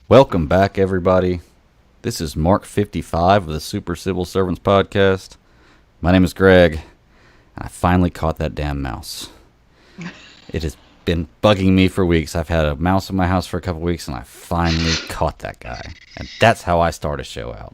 Welcome back, everybody. This is Mark 55 of the Super Civil Servants Podcast. My name is Greg, and I finally caught that damn mouse. It has been bugging me for weeks. I've had a mouse in my house for a couple weeks, and I finally caught that guy. And that's how I start a show out.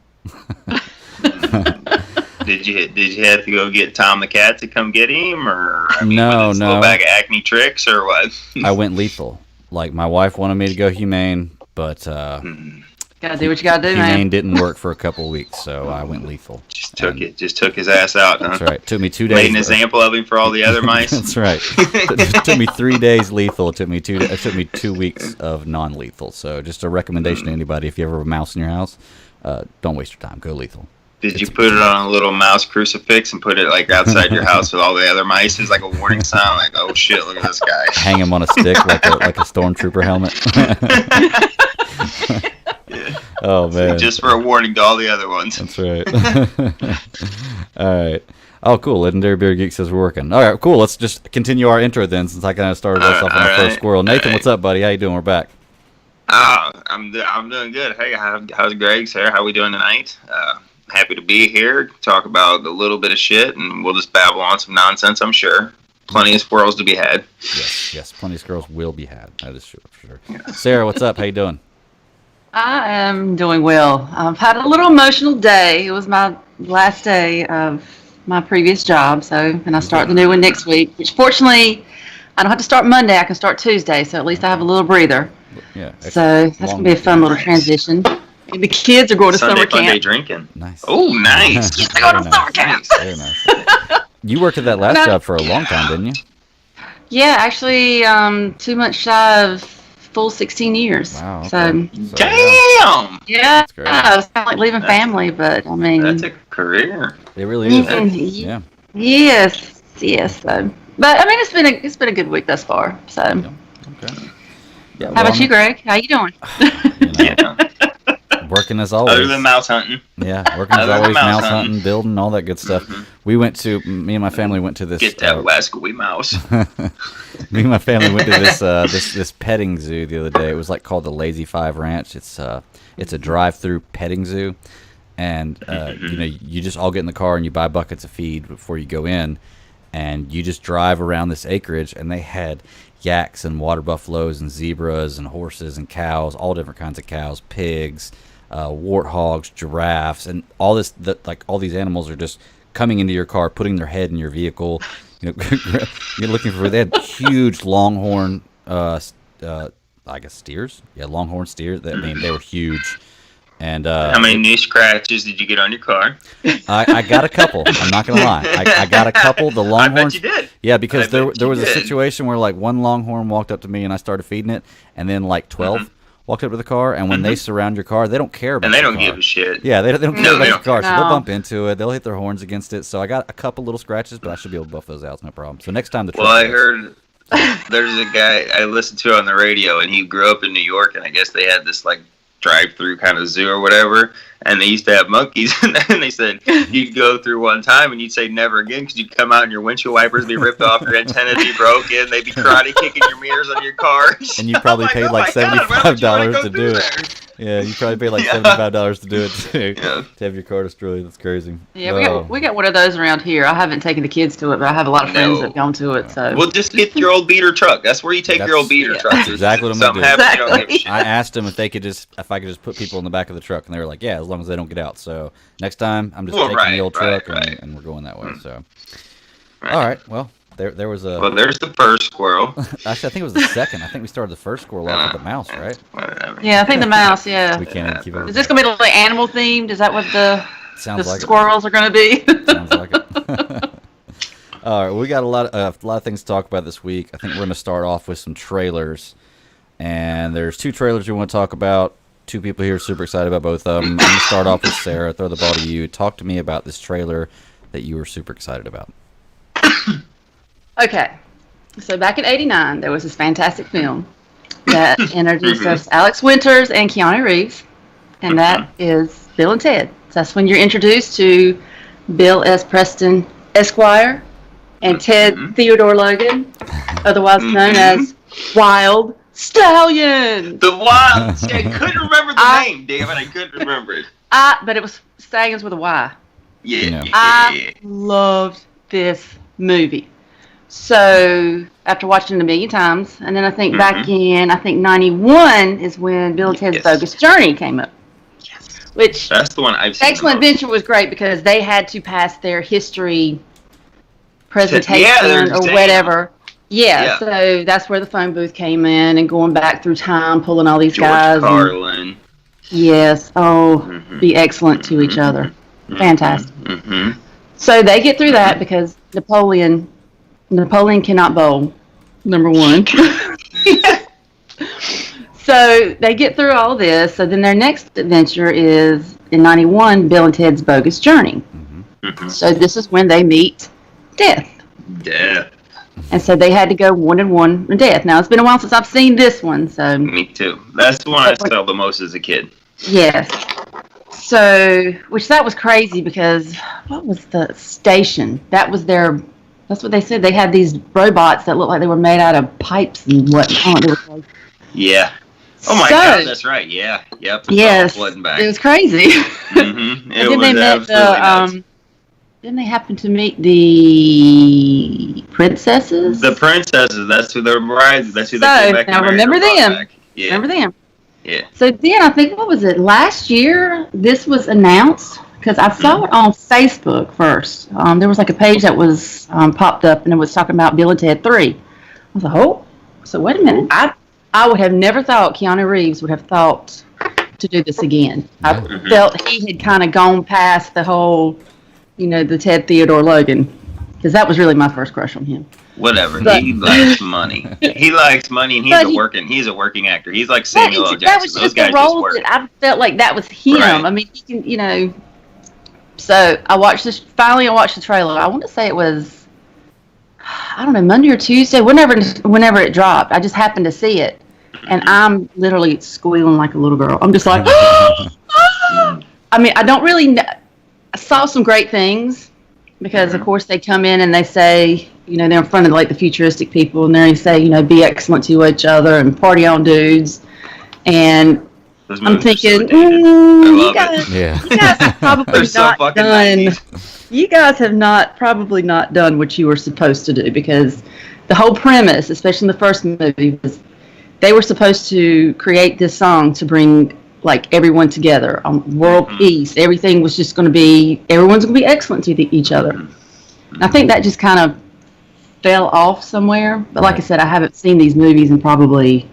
Did you have to go get Tom the cat to come get him, or No. Little bag of Acme tricks, or what? I went lethal. Like, my wife wanted me to go humane, but Gotta do what you gotta do, humane man. didn't work for a couple weeks, so I went lethal. Just took his ass out. Huh? That's right. Took me 2 days. Made an example of him for all the other mice. That's right. It took me 3 days lethal. It took me 2 weeks of non-lethal. So just a recommendation to anybody: if you ever have a mouse in your house, don't waste your time. Go lethal. Did you put it on a little mouse crucifix and put it like outside your house with all the other mice as like a warning sign? Like, oh shit, look at this guy. Hang him on a stick like a stormtrooper helmet. Yeah. Oh man! Just for a warning to all the other ones. That's right. All right. Oh, cool. Legendary Beer Geek says we're working. All right, cool. Let's just continue our intro then, since I kind of started us off on the first squirrel. Nathan, what's up, buddy? How you doing? We're back. I'm doing good. Hey, how's Greg? Sarah, how we doing tonight? Happy to be here. Talk about a little bit of shit, and we'll just babble on some nonsense. I'm sure. Plenty of squirrels to be had. Yes. Plenty of squirrels will be had. That is true for sure. Yeah. Sarah, what's up? How you doing? I am doing well. I've had a little emotional day. It was my last day of my previous job, and I start the new one next week, which fortunately I don't have to start Monday. I can start Tuesday, so at least I have a little breather. Yeah. So that's going to be a fun little transition. And the kids are going to Sunday summer camp. Sunday drinking. Nice. Oh, nice. They're going to summer camp. Very nice. You worked at that last job for a long time, didn't you? Yeah, actually 2 months shy of full 16 years. Wow. Okay. So Damn. yeah, great. it's kind of like leaving family, but I mean, That's a career. It really is. Mhm. Yeah. yes. So, but I mean, it's been a good week thus far. So, Okay. Yeah, how about you, Greg? How you doing? Yeah. Working as always. Other than mouse hunting. Yeah, working as Other than always, mouse mouse hunting. hunting, building, all that good stuff. Me and my family went to this. Get that wascally mouse. Me and my family went to this petting zoo the other day. It was like called the Lazy Five Ranch. It's a drive-through petting zoo, and you just all get in the car and you buy buckets of feed before you go in, and you just drive around this acreage, and they had yaks and water buffaloes and zebras and horses and cows, all different kinds of cows, pigs, warthogs, giraffes, and all this. All these animals are just coming into your car, putting their head in your vehicle. You're looking for. They had huge longhorn, I guess steers. Yeah, longhorn steers. I mean, they were huge. And How many knee scratches did you get on your car? I got a couple. I'm not gonna lie. I got a couple. The I longhorns. bet you did. Yeah, because there was a did. situation where like one longhorn walked up to me and I started feeding it, and then like 12 walked up to the car, and when they surround your car, they don't care about. And they your don't car. give a shit. Yeah, they don't care No, about they your don't. car, so they'll No. bump into it. They'll hit their horns against it. So I got a couple little scratches, but I should be able to buff those out, no problem. So next time the truck Well, I goes- heard there's a guy I listened to on the radio, and he grew up in New York, and I guess they had this like drive-through kind of zoo or whatever, and they used to have monkeys, and they said you'd go through one time and you'd say never again because you'd come out and your windshield wipers be ripped off, your antenna be broken, they'd be karate kicking your mirrors on your car, And you probably paid like $75 to do it. There? Yeah, you probably paid like Yeah. $75 to do it too. Yeah. To have your car destroyed. That's crazy. Yeah, we got one of those around here. I haven't taken the kids to it, but I have a lot of friends No. that have gone to it. So Well, just get your old beater truck. That's where you take your old beater truck. That's exactly what I'm Something gonna do. happens, you don't give a shit. I asked them if I could just put people in the back of the truck, and they were like, "Yeah, as long as they don't get out." So next time, I'm just Well, taking the old right, truck, right. And we're going that way. So, Right. all right. Well, there was a. Well, there's the first squirrel. Actually, I think it was the second. I think we started the first squirrel off with the mouse, right? Whatever. yeah, I think the mouse. Yeah, We can't even keep up. is this gonna be like animal themed? Is that what the Sounds like squirrels are gonna be? it. Sounds like it. All right, we got a lot of things to talk about this week. I think we're going to start off with some trailers, and there's 2 trailers we want to talk about. 2 people here are super excited about both of them. I'm going to start off with Sarah. Throw the ball to you. Talk to me about this trailer that you were super excited about. Okay, so back in '89, there was this fantastic film that introduced us Alex Winters and Keanu Reeves, and that is Bill and Ted. So that's when you're introduced to Bill S. Preston Esquire and Ted Theodore Logan, otherwise known as Wild Stallion. The wild. See, I couldn't remember the name. Damn it, I couldn't remember it. But it was Stallions with a Y. Yeah. I loved this movie. So after watching it a million times, and then I think back in, I think 91 is when Bill and Ted's Bogus Journey came up. Yes. Which that's the one I've seen. Excellent Adventure was great because they had to pass their history presentation or whatever. Yeah, so that's where the phone booth came in and going back through time, pulling all these guys. Carlin. Yes. Be excellent to each other. Fantastic. So they get through that because Napoleon cannot bowl, number one. So they get through all this. So then their next adventure is in 91, Bill and Ted's Bogus Journey. So this is when they meet Death. And so they had to go 1-1 with Death. Now, it's been a while since I've seen this one. So me too. That's the one I saw the most as a kid. Yes. So, that was crazy because what was the station? That's what they said. They had these robots that looked like they were made out of pipes and whatnot. Yeah. Oh my God, that's right. Yeah. Yep. Yes. Flooding back. It was crazy. It was absolutely nuts. Then they happened to meet the princesses. The princesses. That's who their brides. That's who they came back. Now remember them. Yeah. Remember them. Yeah. So then I think, what was it, last year this was announced? Because I saw it on Facebook first. There was like a page that was popped up and it was talking about Bill and Ted 3. I was like, oh, so wait a minute. I would have never thought Keanu Reeves would have thought to do this again. I felt he had kind of gone past the whole, the Ted Theodore Logan. Because that was really my first crush on him. Whatever. He likes money. He likes money, and he's a working actor. He's like Samuel L. Jackson. That was just the role that I felt like that was him. Right. I mean, he can, So I watched this. Finally, I watched the trailer. I want to say it was, I don't know, Monday or Tuesday. Whenever it dropped, I just happened to see it, and I'm literally squealing like a little girl. I'm just like, I mean, I don't really know. I saw some great things. Because, of course, they come in and they say, they're in front of, like, the futuristic people, and they say, be excellent to each other and party on dudes. And I'm thinking, you guys have probably not done. You guys have probably not done what you were supposed to do, because the whole premise, especially in the first movie, was they were supposed to create this song to bring everyone together on world peace. Everything was just going to be, everyone's going to be excellent to each other. And I think that just kind of fell off somewhere. But like I said, I haven't seen these movies in probably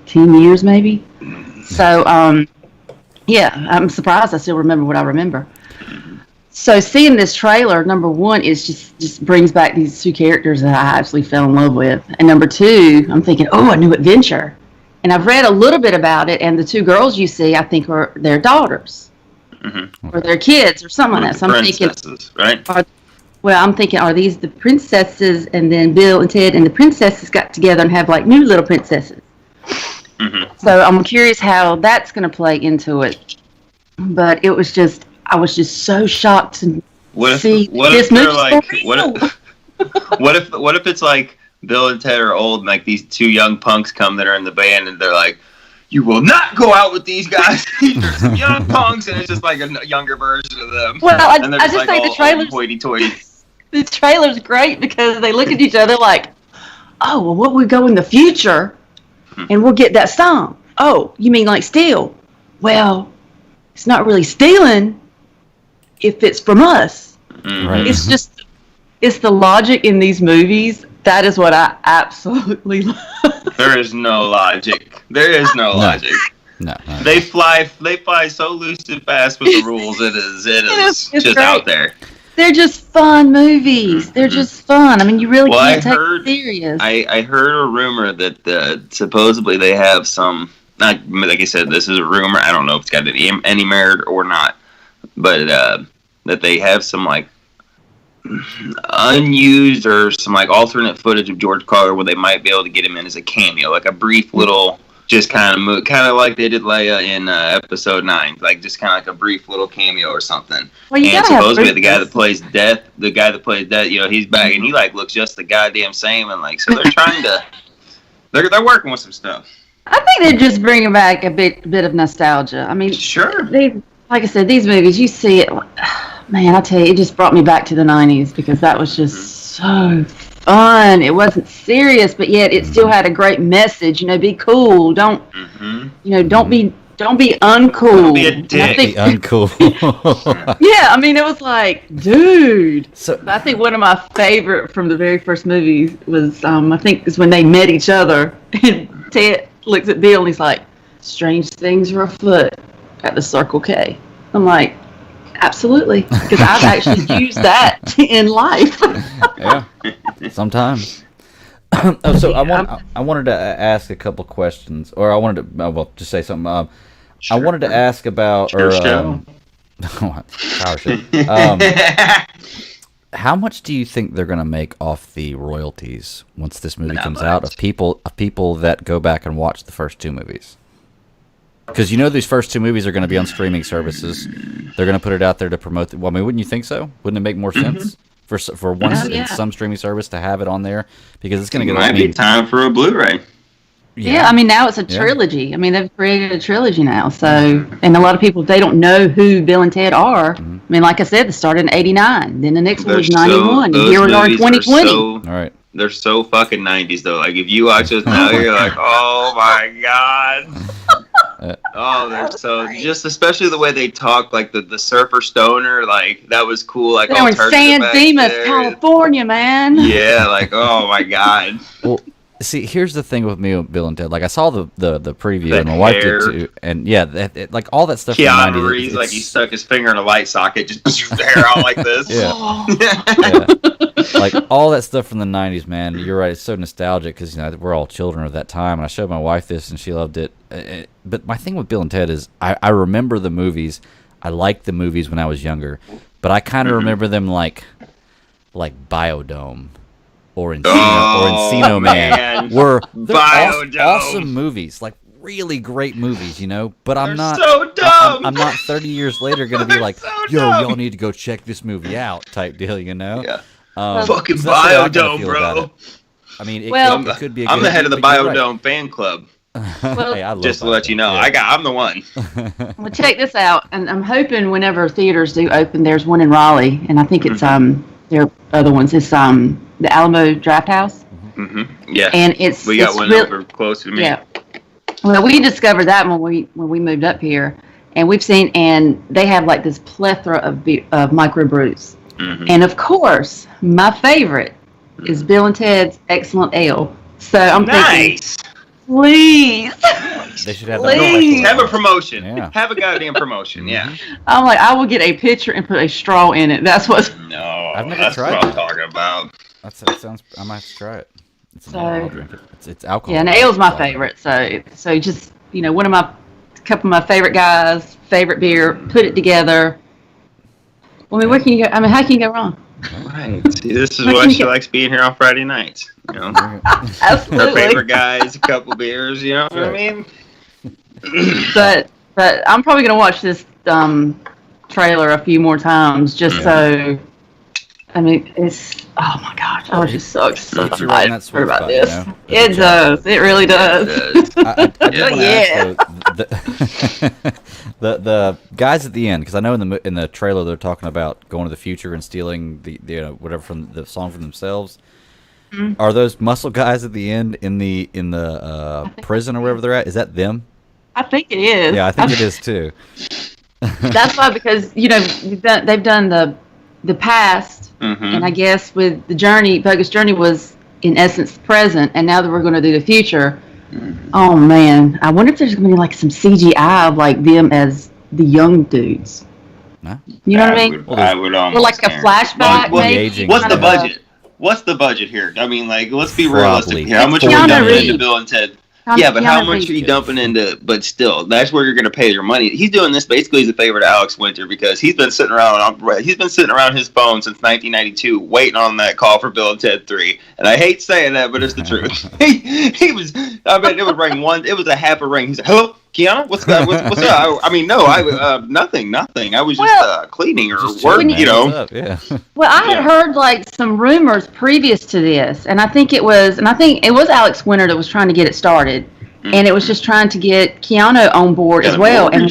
10 years maybe. So I'm surprised I still remember what I remember. So seeing this trailer, number one, is just brings back these two characters that I actually fell in love with, and number two, I'm thinking, a new adventure. And I've read a little bit about it, and the two girls you see, I think, are their daughters, or their kids, or something like that. So I'm thinking, right? I'm thinking, are these the princesses? And then Bill and Ted and the princesses got together and have new little princesses. So I'm curious how that's going to play into it. But I was just so shocked to see this movie. What if it's like Bill and Ted are old, and these two young punks come that are in the band, and they're like, "You will not go out with these guys. They're some young punks," and it's just like a younger version of them. Well, I just think the trailer's hoity-toity. The trailer's great because they look at each other like, "Oh, well, what we go in the future, and we'll get that song. Oh, you mean like steal? Well, it's not really stealing if it's from us. Right. It's the logic in these movies." That is what I absolutely love. There is no logic. No. They fly so loose and fast with the rules. It is just great. Out there. They're just fun movies. They're just fun. I mean, you really can't take it serious. I heard a rumor that supposedly they have some. Not like I said, this is a rumor. I don't know if it's got any merit or not, but that they have some unused or some alternate footage of George Carter where they might be able to get him in as a cameo, a brief little, just kind of like they did Leia in episode 9, just kind of a brief little cameo or something. Well, and supposedly the guy that plays Death, he's back and he looks just the goddamn same, and so they're trying to They're working with some stuff. I think they're just bringing back a bit of nostalgia. I mean, Sure. Like I said, these movies, you see it. Man, I tell you, it just brought me back to the '90s because that was just so fun. It wasn't serious, but yet it still had a great message. Be cool. Don't don't be uncool. Don't be a dick. Be uncool. Yeah, I mean, it was like, dude. So I think one of my favorite from the very first movie was, I think, is when they met each other. And Ted looks at Bill and he's like, "Strange things are afoot at the Circle K." I'm like, absolutely, because I've actually used that in life. yeah, sometimes. So I wanted to ask a couple questions, or I wanted to just say something. Sure. I wanted to ask about Power show. How much do you think they're going to make off the royalties once this movie comes out of people that go back and watch the first two movies? Because these first two movies are going to be on streaming services. They're going to put it out there to promote. Well, I mean, wouldn't you think so? Wouldn't it make more sense for once in some streaming service to have it on there? Because it's going to get. Might be time for a Blu-ray. Yeah, I mean, now it's a trilogy. I mean, they've created a trilogy now. So, and a lot of people, they don't know who Bill and Ted are. I mean, like I said, they started in '89. Then the next one was '91. And here we are in 2020. All right. They're so fucking 90s, though. Like, if you watch those now, you're like, oh my god. Oh, they're so, just especially the way they talk, like the surfer stoner, like, that was cool. Like, they're in San Dimas, California, man. Yeah, like, oh my god. Well, see, here's the thing with me with Bill and Ted. Like, I saw the preview, and my wife did too. And yeah, like all that stuff. Keanu Reeves, like he stuck his finger in a light socket, just hair out like this. Yeah. Like all that stuff from the '90s, man. You're right. It's so nostalgic because we're all children of that time. And I showed my wife this, and she loved it. But my thing with Bill and Ted is, I remember the movies. I liked the movies when I was younger, but I kind of remember them like Biodome. Or Encino Man, were awesome movies, like really great movies, But I'm not so dumb. I'm not 30 years later gonna be like, y'all need to go check this movie out, type deal, Yeah. so Fucking that's the way I Biodome, bro. I mean, it could be. I'm the head of the Biodome fan club. Well, hey, I love just to let you know, I'm the one. Well, check this out, and I'm hoping whenever theaters do open, there's one in Raleigh, and I think it's there are other ones. It's the Alamo Draft House. Yeah, and we got one over close to me. Yeah. Well, we discovered that when we moved up here, and we've seen, and they have like this plethora of microbrews, and of course, my favorite is Bill and Ted's Excellent Ale. So I'm thinking, please. They should have have a promotion. Yeah. Have a goddamn promotion. Yeah. I'm like, I will get a pitcher and put a straw in it. That's what. No, I've never that's tried what I'm that. talking about. That sounds. I might have to try it. So, drink it. It's alcohol. Yeah, and ale's my favorite. So just couple of my favorite guys, favorite beer, put it together. I mean, where can you go? I mean, how can you go wrong? Right. See, this is why she likes being here on Friday nights. Absolutely. Her favorite guys, a couple beers. You know what I mean? But I'm probably gonna watch this trailer a few more times just so. I mean, it's my gosh! I was just so excited about this. It does. It really does. I did want to ask, the guys at the end, because I know in the trailer they're talking about going to the future and stealing the whatever from the song from themselves. Mm-hmm. Are those muscle guys at the end in the prison or wherever they're at? Is that them? I think it is. Yeah, I think it is too. That's why, because they've done the past, and I guess with the journey, Bogus Journey was in essence the present, and now that we're going to do the future. Oh man, I wonder if there's going to be like some CGI of like them as the young dudes. Huh? You know what I mean? I would almost. Or like a flashback, maybe. What's the budget? What's the budget here? I mean, like, let's be realistic here. How much are we dumping into Bill and Ted? Yeah, but how much are you dumping into? But still, that's where you're going to pay your money. He's doing this basically as a favor to Alex Winter because he's been sitting around his phone since 1992, waiting on that call for Bill and Ted 3. And I hate saying that, but it's the truth. he was. I mean, it would ring one. It was a half a ring. He's like, "Hello, Kiana, what's that? What's up? I mean, no, nothing. I was just cleaning or Just work, chilling, man. you know. What's up? Yeah. Well, I had heard like some rumors previous to this, and I think it was Alex Winter that was trying to get it started, and it was just trying to get Keanu on board as well. And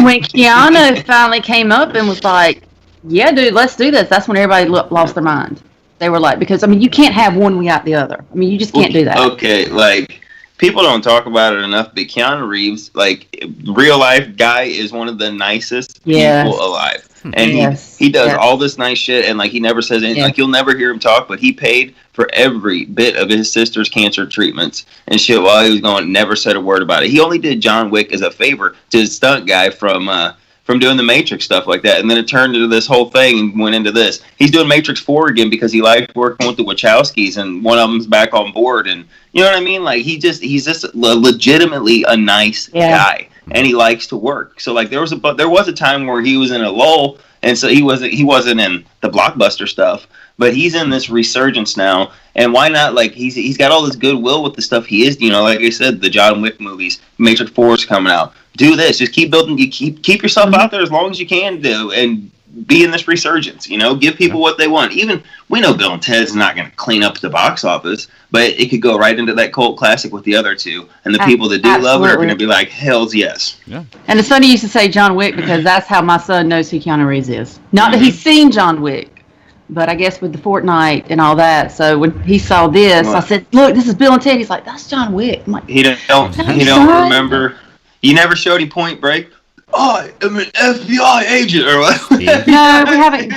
when Keanu finally came up and was like, "Yeah, dude, let's do this," that's when everybody lost their mind. They were like, because I mean, you can't have one without the other. I mean, you just can't do that. Okay, like people don't talk about it enough, but Keanu Reeves, like real life guy, is one of the nicest people alive. And he does all this nice shit, and like he never says anything. Like you'll never hear him talk, but he paid for every bit of his sister's cancer treatments and shit while he was going. Never said a word about it. He only did John Wick as a favor to his stunt guy from doing the Matrix stuff like that, and then it turned into this whole thing and went into this. He's doing Matrix 4 again because he liked working with the Wachowskis, and one of them's back on board. And you know what I mean? Like he's just legitimately a nice guy, and he likes to work. So like there was a time where he was in a lull, and so he wasn't in the blockbuster stuff, but he's in this resurgence now. And why not? Like he's got all this goodwill with the stuff he is. You know, like I said, the John Wick movies, Matrix 4 is coming out. Do this. Just keep building. You keep yourself out there as long as you can do, and be in this resurgence. You know, give people what they want. Even we know Bill and Ted's not going to clean up the box office, but it could go right into that cult classic with the other two. And the people that do love it are going to be like, hell's yes. Yeah. And it's funny you used to say John Wick because that's how my son knows who Keanu Reeves is. Not that he's seen John Wick, but I guess with the Fortnite and all that. So when he saw this, I said, "Look, this is Bill and Ted." He's like, "That's John Wick." I'm like, he don't remember. You never showed him Point Break. I am an FBI agent, or what? No, we haven't.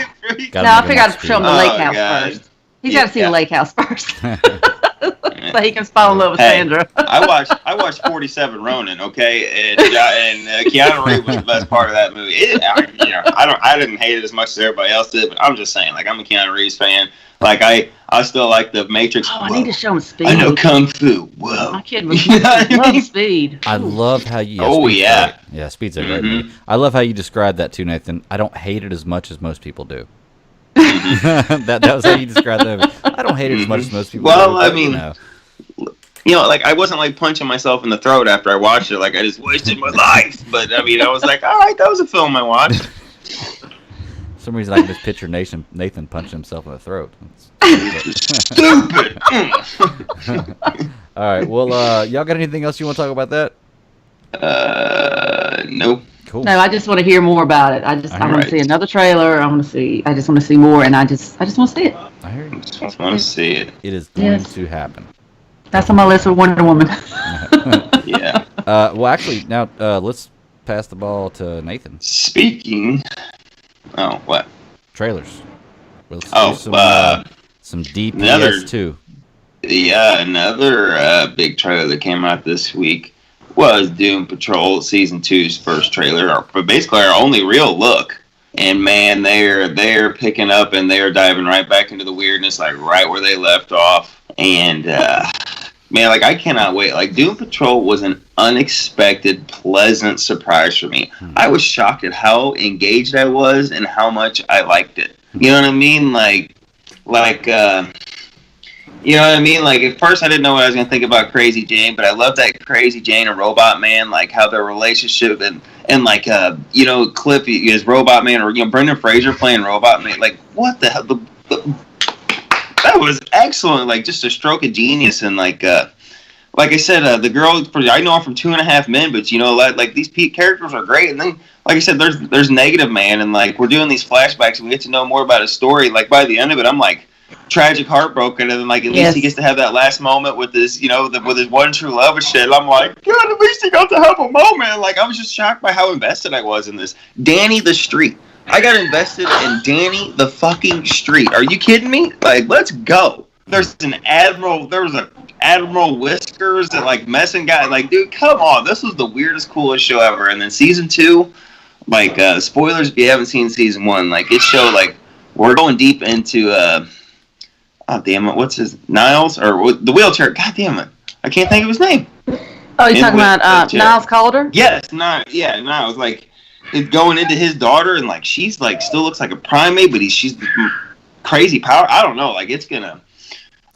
No, I figured I'd show him the lake house first. He's got to see the lake house first, so he can fall in love with Sandra. I watched 47 Ronin, okay, and Keanu Reeves was the best part of that movie. I didn't hate it as much as everybody else did, but I'm just saying, like, I'm a Keanu Reeves fan. Like I still like the Matrix. Oh, I need to show him Speed. I know Kung Fu. Whoa. My kid loves Speed. I love how you. Yeah, Speed's a great movie. I love how you described that too, Nathan. I don't hate it as much as most people do. that was how you described that. I don't hate it as much as most people. Well, do. I mean, like I wasn't like punching myself in the throat after I watched it. Like I just wasted my life. But I mean, I was like, all right, that was a film I watched. For some reason I can just picture Nathan punching himself in the throat. Stupid. All right. Well, y'all got anything else you want to talk about that? Nope. Cool. No, I just want to hear more about it. I want to see another trailer. I just want to see more, and I just want to see it. I hear you. I just want to see it. It is going to happen. That's on my list for Wonder Woman. Yeah. Well, actually, now let's pass the ball to Nathan. Speaking. Oh, what? Trailers. Let's do some DPS2. Yeah, another big trailer that came out this week was Doom Patrol Season 2's first trailer, but basically our only real look. And man, they're picking up and they're diving right back into the weirdness, like right where they left off. And man, like I cannot wait. Like Doom Patrol was an unexpected, pleasant surprise for me. I was shocked at how engaged I was and how much I liked it. You know what I mean? Like, you know what I mean? Like, at first I didn't know what I was going to think about Crazy Jane, but I love that Crazy Jane and Robot Man, like, how their relationship and like, you know, Cliff is Robot Man, or, you know, Brendan Fraser playing Robot Man. Like, what the hell? That was excellent. Like, just a stroke of genius. And, like I said, the girl, I know her from 2.5 Men, but, you know, like, these characters are great. And then, like I said, there's Negative Man, and, like, we're doing these flashbacks, and we get to know more about his story. Like, by the end of it, I'm, like, tragic, heartbroken, and then like at least he gets to have that last moment with this, you know, with his one true love and shit. And I'm like, God, at least he got to have a moment. Like I was just shocked by how invested I was in this. Danny the Street. I got invested in Danny the fucking Street. Are you kidding me? Like, let's go. There was an Admiral Whiskers that like messing guy. Like, dude, come on. This was the weirdest, coolest show ever. And then season 2, like spoilers if you haven't seen season 1, like it showed like we're going deep into oh, damn it. What's his... Niles? Or the wheelchair. God damn it. I can't think of his name. Oh, you're talking about Niles Calder? Yes. Niles. Like, it's going into his daughter, and, like, she's, like, still looks like a primate, but she's crazy power. I don't know. Like, it's gonna...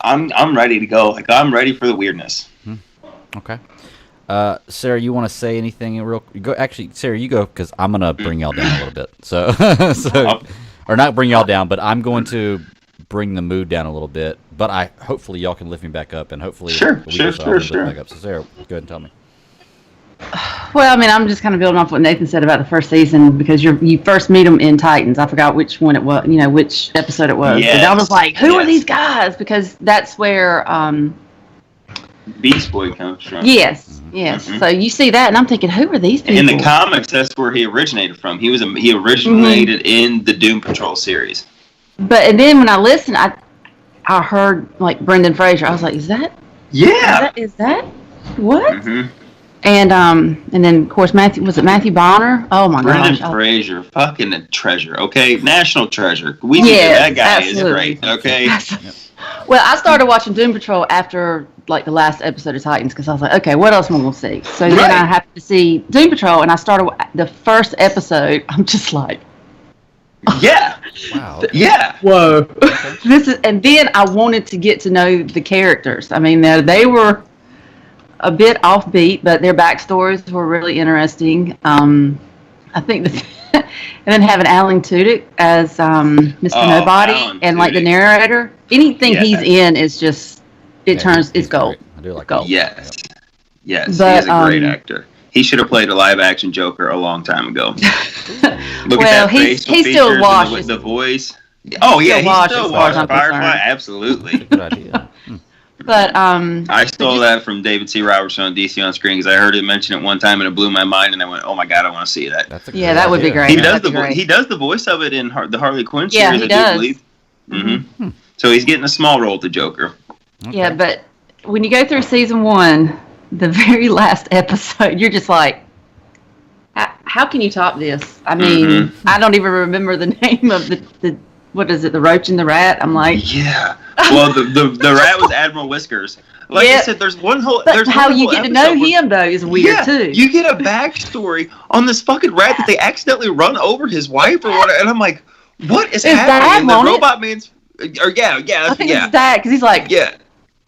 I'm ready to go. Like, I'm ready for the weirdness. Okay. Sarah, you want to say anything real? Go. Actually, Sarah, you go because I'm gonna bring y'all down a little bit. So, or not bring y'all down, but I'm going to bring the mood down a little bit. But hopefully y'all can lift me back up, and hopefully sure. Lift back up. So, Sarah, go ahead and tell me. Well, I mean, I'm just kind of building off what Nathan said about the first season because you first meet them in Titans. I forgot which one it was, which episode it was. Yes. And I was like, who are these guys? Because that's where Beast Boy comes from. Yes. Mm-hmm. So you see that, and I'm thinking, who are these people? In the comics, that's where he originated from. He originated in the Doom Patrol series. And then when I listened, I heard like Brendan Fraser. I was like, is that? Yeah. Is that what? Mm-hmm. And then of course Matthew Bonner? Oh my gosh. Brendan Fraser, fucking a treasure. Okay, national treasure. We think that guy absolutely. Is great. Okay. Well, I started watching Doom Patrol after like the last episode of Titans because I was like, okay, what else am I going to see? So then I happened to see Doom Patrol, and I started the first episode. I'm just like, yeah, wow, yeah, whoa, and then I wanted to get to know the characters. I mean, they were a bit offbeat, but their backstories were really interesting. I think and then having Alan Tudyk as Mr. Nobody Alan and Tudyk. Like the narrator. Anything he's in is just it's gold. I do like gold. Yes, yes, but, he's a great actor. He should have played a live-action Joker a long time ago. Look at that facial he still features washes. and the voice. Oh yeah, he still washes Firefly. Absolutely. Good idea. But I stole that from David C. Robertson on DC on Screen because I heard him mention it one time and it blew my mind, and I went, "Oh my god, I want to see that." That would be great. He does the voice of it in the Harley Quinn series. Yeah, he does. Believe. Mm-hmm. So he's getting a small role to Joker. Okay. Yeah, but when you go through season 1, the very last episode, you're just like, how can you top this? I mean, I don't even remember the name of the what is it, the Roach and the Rat? I'm like, yeah. Well, the rat was Admiral Whiskers. Like I said, there's one whole. But how you get to know him though is weird too. You get a backstory on this fucking rat that they accidentally run over his wife or whatever, and I'm like, what is happening? And the robot man's. Or I think it's that because he's like,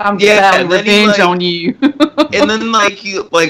I'm vowing revenge on you. And then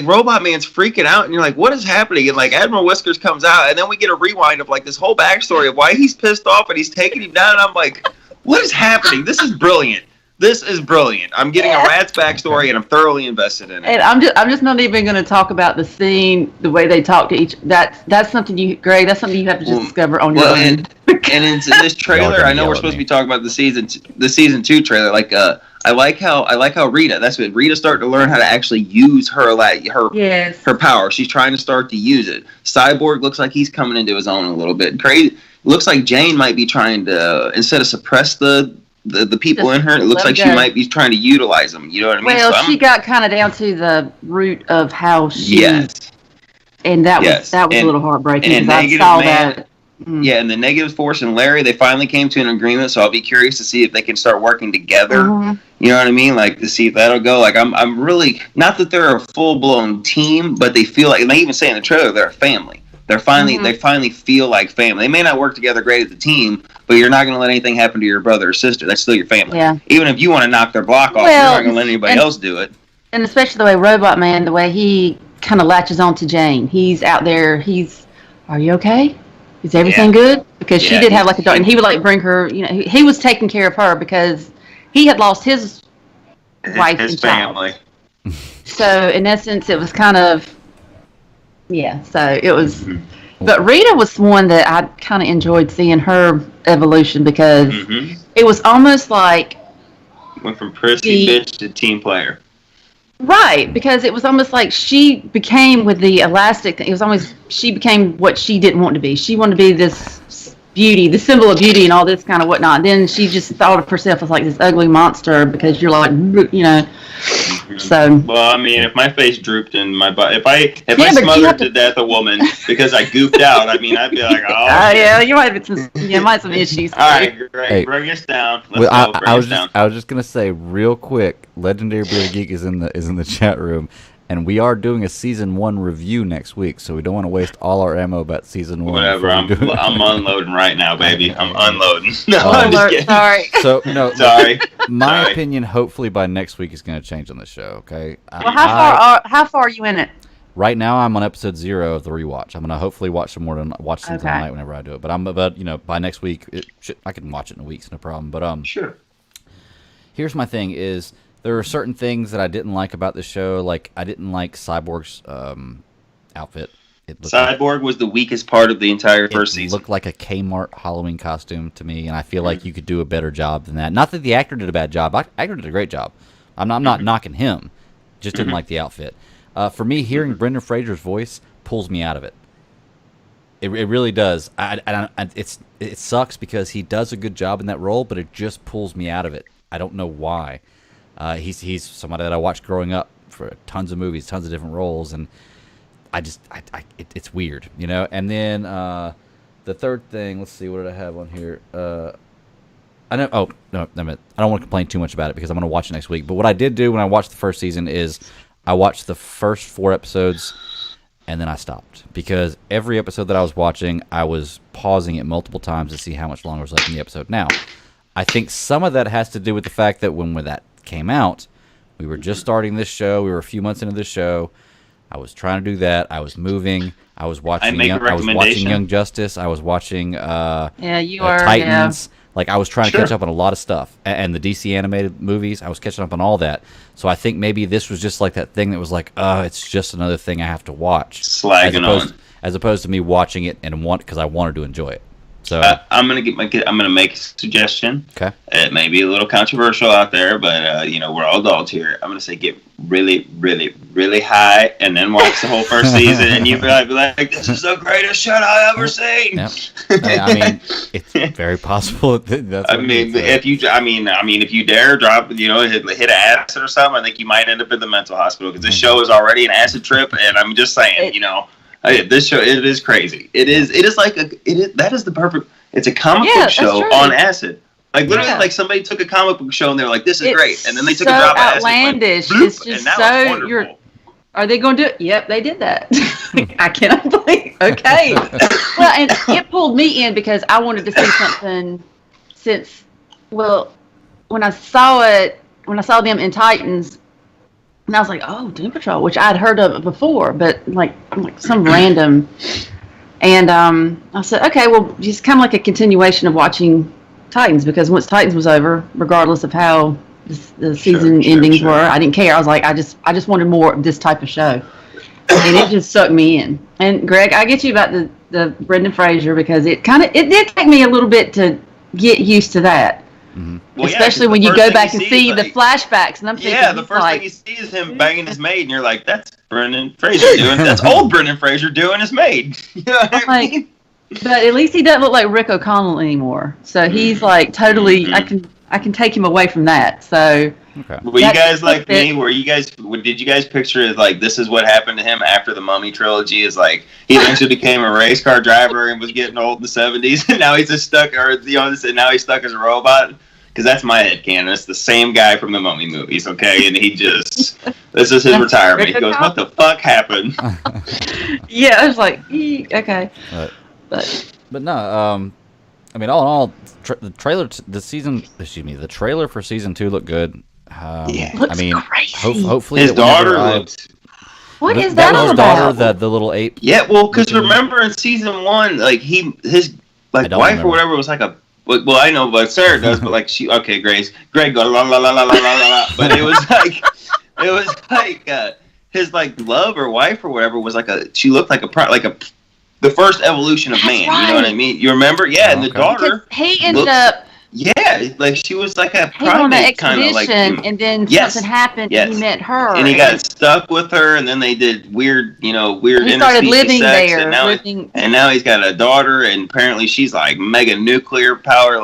Robot Man's freaking out, and you're like, what is happening? And like Admiral Whiskers comes out, and then we get a rewind of like this whole backstory of why he's pissed off and he's taking him down. And I'm like, what is happening? This is brilliant. This is brilliant. I'm getting a rat's backstory, and I'm thoroughly invested in it. And I'm just not even going to talk about the scene, the way they talk to each. That's something Greg. That's something you have to just discover on your own. And in this trailer, I know we're supposed to be talking about the season 2 trailer. Like, I like how Rita. That's what Rita's starting to learn how to actually use her power. She's trying to start to use it. Cyborg looks like he's coming into his own a little bit. Crazy. Looks like Jane might be trying to instead of suppress the people in her, it looks like she might be trying to utilize them. You know what I mean? Well, she got kind of down to the root of how she. Yes. And that was a little heartbreaking. And I saw that. Yeah, and the Negative Force and Larry, they finally came to an agreement. So I'll be curious to see if they can start working together. You know what I mean? Like to see if that'll go. Like I'm really not that they're a full blown team, but they feel like, and they even say in the trailer they're a family. They finally feel like family. They may not work together great as a team, but you're not going to let anything happen to your brother or sister. That's still your family. Yeah. Even if you want to knock their block off, you're not going to let anybody else do it. And especially the way Robot Man, the way he kind of latches on to Jane. He's out there. Are you okay? Is everything good? Because she did have like a daughter, and he would like bring her. You know, he was taking care of her because he had lost his wife and family. Child. So in essence, it was kind of. Yeah, so it was, but Rita was one that I kind of enjoyed seeing her evolution because it was almost like went from prissy bitch to team player. Right, because it was almost like she became with the elastic thing. It was almost she became what she didn't want to be. She wanted to be this beauty, the symbol of beauty, and all this kind of whatnot. And then she just thought of herself as like this ugly monster because you're like, you know. So well, I mean, if my face drooped in my butt, if I smothered to death a woman because I goofed out, I mean, I'd be like, oh. Yeah, you might have some issues. All right, great. Hey, bring us down. I was just gonna say real quick, Legendary Bearded Geek is in the chat room, And we are doing a season 1 review next week, so we don't want to waste all our ammo about season 1. Whatever. I'm unloading right now, baby. I'm unloading. No, I'm just kidding. Sorry. So no, Sorry. my Sorry. opinion, hopefully by next week, is going to change on this show. Okay. Well, how far are you in it? Right now, I'm on episode 0 of the rewatch. I'm gonna hopefully watch some more tonight whenever I do it. But by next week, I can watch it in a week, it's no problem. But Sure. Here's my thing: is there are certain things that I didn't like about the show. Like I didn't like Cyborg's outfit. Cyborg was the weakest part of the entire first season. It looked like a Kmart Halloween costume to me, and I feel like you could do a better job than that. Not that the actor did a bad job. Actor did a great job. I'm not knocking him. Just didn't like the outfit. For me, hearing Brendan Fraser's voice pulls me out of it. It really does. It sucks because he does a good job in that role, but it just pulls me out of it. I don't know why. He's somebody that I watched growing up for tons of movies, tons of different roles, and it's weird, you know. And then the third thing, let's see, what did I have on here? I know. Oh no, I don't want to complain too much about it because I'm going to watch it next week. But what I did do when I watched the first season is I watched the first 4 episodes and then I stopped because every episode that I was watching, I was pausing it multiple times to see how much longer was left in the episode. Now, I think some of that has to do with the fact that when that came out, we were just starting this show. We were a few months into this show. I was trying to do that. I was moving. I was watching Young Justice. I was watching Titans. Like, I was trying to catch up on a lot of stuff. And the DC animated movies, I was catching up on all that. So I think maybe this was just like that thing that was like, it's just another thing I have to watch. As opposed to me watching it because I wanted to enjoy it. So I'm gonna make a suggestion. Okay. It may be a little controversial out there, but we're all adults here. I'm gonna say get really, really, really high, and then watch the whole first season, and you'll be like, "This is the greatest shit I've ever seen." Yep. I mean, it's very possible. If you dare drop, hit acid or something, I think you might end up in the mental hospital because this show is already an acid trip, and I'm just saying, this show, it is crazy. That is the perfect. It's a comic book show on acid. Like literally, like somebody took a comic book show and they're like, "This is great," and then they took a drop of acid. Outlandish. Went, it's just so. Are they going to do it? Yep, they did that. I cannot believe. Okay. Well, and it pulled me in because I wanted to see something. When I saw them in Titans. And I was like, oh, Doom Patrol, which I'd heard of before, but like some random. And I said, okay, well, just kind of like a continuation of watching Titans, because once Titans was over, regardless of how the season endings were, I didn't care. I was like, I just wanted more of this type of show. And it just sucked me in. And Greg, I get you about the Brendan Fraser, because it did take me a little bit to get used to that. Mm-hmm. Well, especially when you go back and see the flashbacks, and I'm thinking, the first thing you see is him banging his maid, and you're like, "That's Brendan Fraser doing. That's old Brendan Fraser doing his maid." You know what I mean? But at least he doesn't look like Rick O'Connell anymore. So he's like totally. I can take him away from that. So. Okay. Were you guys like me? Did you guys picture it like this is what happened to him after the Mummy trilogy? Is like he eventually became a race car driver and was getting old in the 70s, and now he's just stuck, and now he's stuck as a robot. Because that's my headcanon. It's the same guy from the Mummy movies, okay? And this is his retirement. He goes, what the fuck happened? Yeah, I was like, okay. But no, I mean, all in all, the trailer for season 2 looked good. Looks crazy. Hopefully his daughter looked. What is that all about? Daughter, the little ape. Yeah, well, because remember in season 1, like his wife or whatever was like a. Well, I know, but Sarah does. But like Greg go la la la la la la la. But it was like his like love or wife or whatever was like she looked like the first evolution of man. Right. You know what I mean? You remember? Yeah, and the daughter. He ended up. Yeah, like she was like a primate kind of like. And then something happened. And he met her. And he got stuck with her, and then they did weird. He started living sex, there. And now he's got a daughter, and apparently she's like mega nuclear power,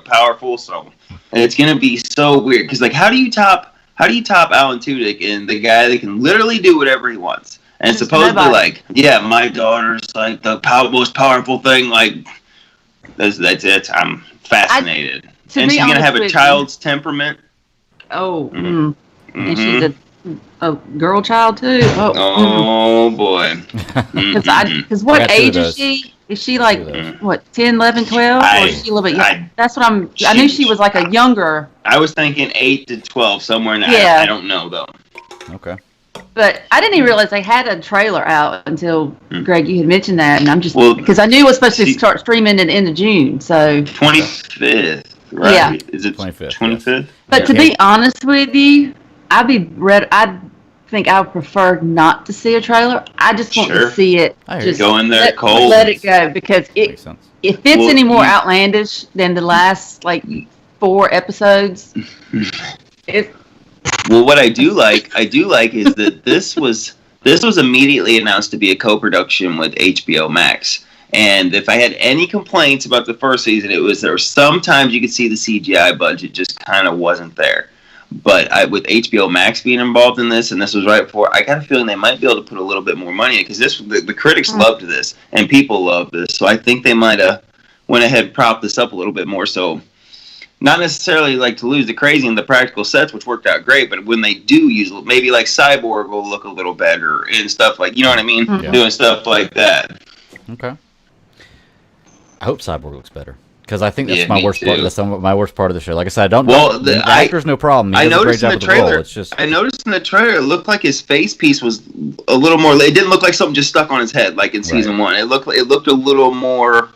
powerful. So, and it's gonna be so weird because like, how do you top Alan Tudyk and the guy that can literally do whatever he wants? And supposedly, like, my daughter's like the most powerful thing. Like, that's it. I'm fascinated. And she's gonna have a child's temperament. Oh, and she's a girl child too. Oh boy. Because what I got two of age is those. she? Is she like, Two of those. what, 10, 11, 12? Or is she a little bit younger? That's what I knew she was like a younger. I was thinking 8 to 12, somewhere in there. Yeah. I don't know, though. Okay. But I didn't even realize they had a trailer out until, Greg, you had mentioned that. And I'm just, Well, because I knew it was supposed to start streaming at the end of June. So 25th, right? Yeah. Is it 25th? 25th? But to be honest with you, I think I would prefer not to see a trailer. I just want to see it. Just go in there cold. Let it go, because Makes sense. if it's any more outlandish than the last 4 episodes, Well, what I do like is that this was immediately announced to be a co-production with HBO Max. And if I had any complaints about the first season, it was there were sometimes you could see the CGI budget just kind of wasn't there. But with HBO Max being involved in this, and this was right before, I got a feeling they might be able to put a little bit more money in, because the critics loved this and people loved this. So I think they might have went ahead and propped this up a little bit more. So not necessarily to lose the crazy in the practical sets, which worked out great, but when they do use, maybe Cyborg will look a little better and stuff you know what I mean? Yeah. Doing stuff like that. Okay. I hope Cyborg looks better, because I think that's my me worst too. part. That's my worst part of the show. Like I said, I don't. Well, the actor's no problem. He I does a great noticed in job the with the role. trailer. It's just I noticed in the trailer, it looked like his face piece was a little more. It didn't look like something just stuck on his head like in season 1. It looked a little more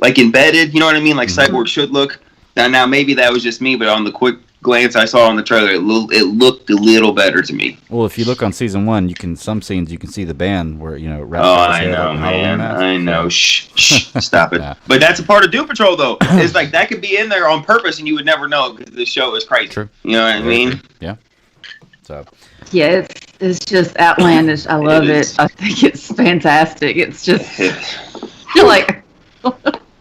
embedded. You know what I mean? Like Cyborg should look. Now maybe that was just me, but on the quick glance I saw on the trailer, it looked a little better to me. well, if you look on season 1, some scenes you can see the band where wraps Oh, around his I head know, like a Halloween man. mask. I know. Shh, stop it. Yeah. But that's a part of Doom Patrol, though. It's that could be in there on purpose, and you would never know because the show is crazy. True. You know what I mean? Yeah. So. yeah, it's just outlandish. I love it. I think it's fantastic. It's just, you're like,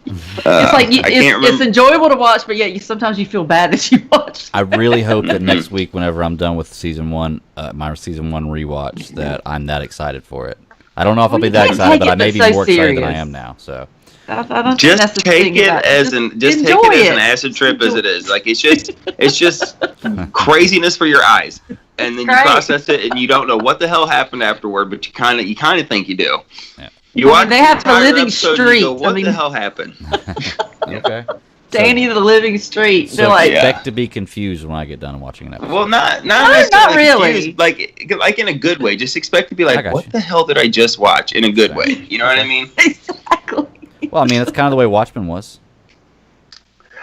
it's enjoyable to watch, but yeah, sometimes you feel bad that you watch. I really hope that next week, whenever I'm done with season 1, my season 1 rewatch, that I'm that excited for it. I don't know if I'll be that excited, but I may be more excited than I am now. So I don't just take it as an acid trip as it is. It's just craziness for your eyes, and then you process it, and you don't know what the hell happened afterward, but you kind of think you do. Yeah. They have the living street. What the hell happened? Okay. Danny the Living Street. So expect to be confused when I get done watching an episode. Well, not really. Confused, like in a good way. Just expect to be what you. the hell did I just watch? In a good way. You know what I mean? Exactly. Well, I mean, that's kind of the way Watchmen was.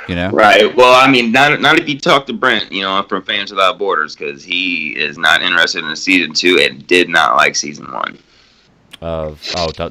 Right. Well, I mean, not if you talk to Brent, from Fans Without Borders, because he is not interested in season 2 and did not like season 1 of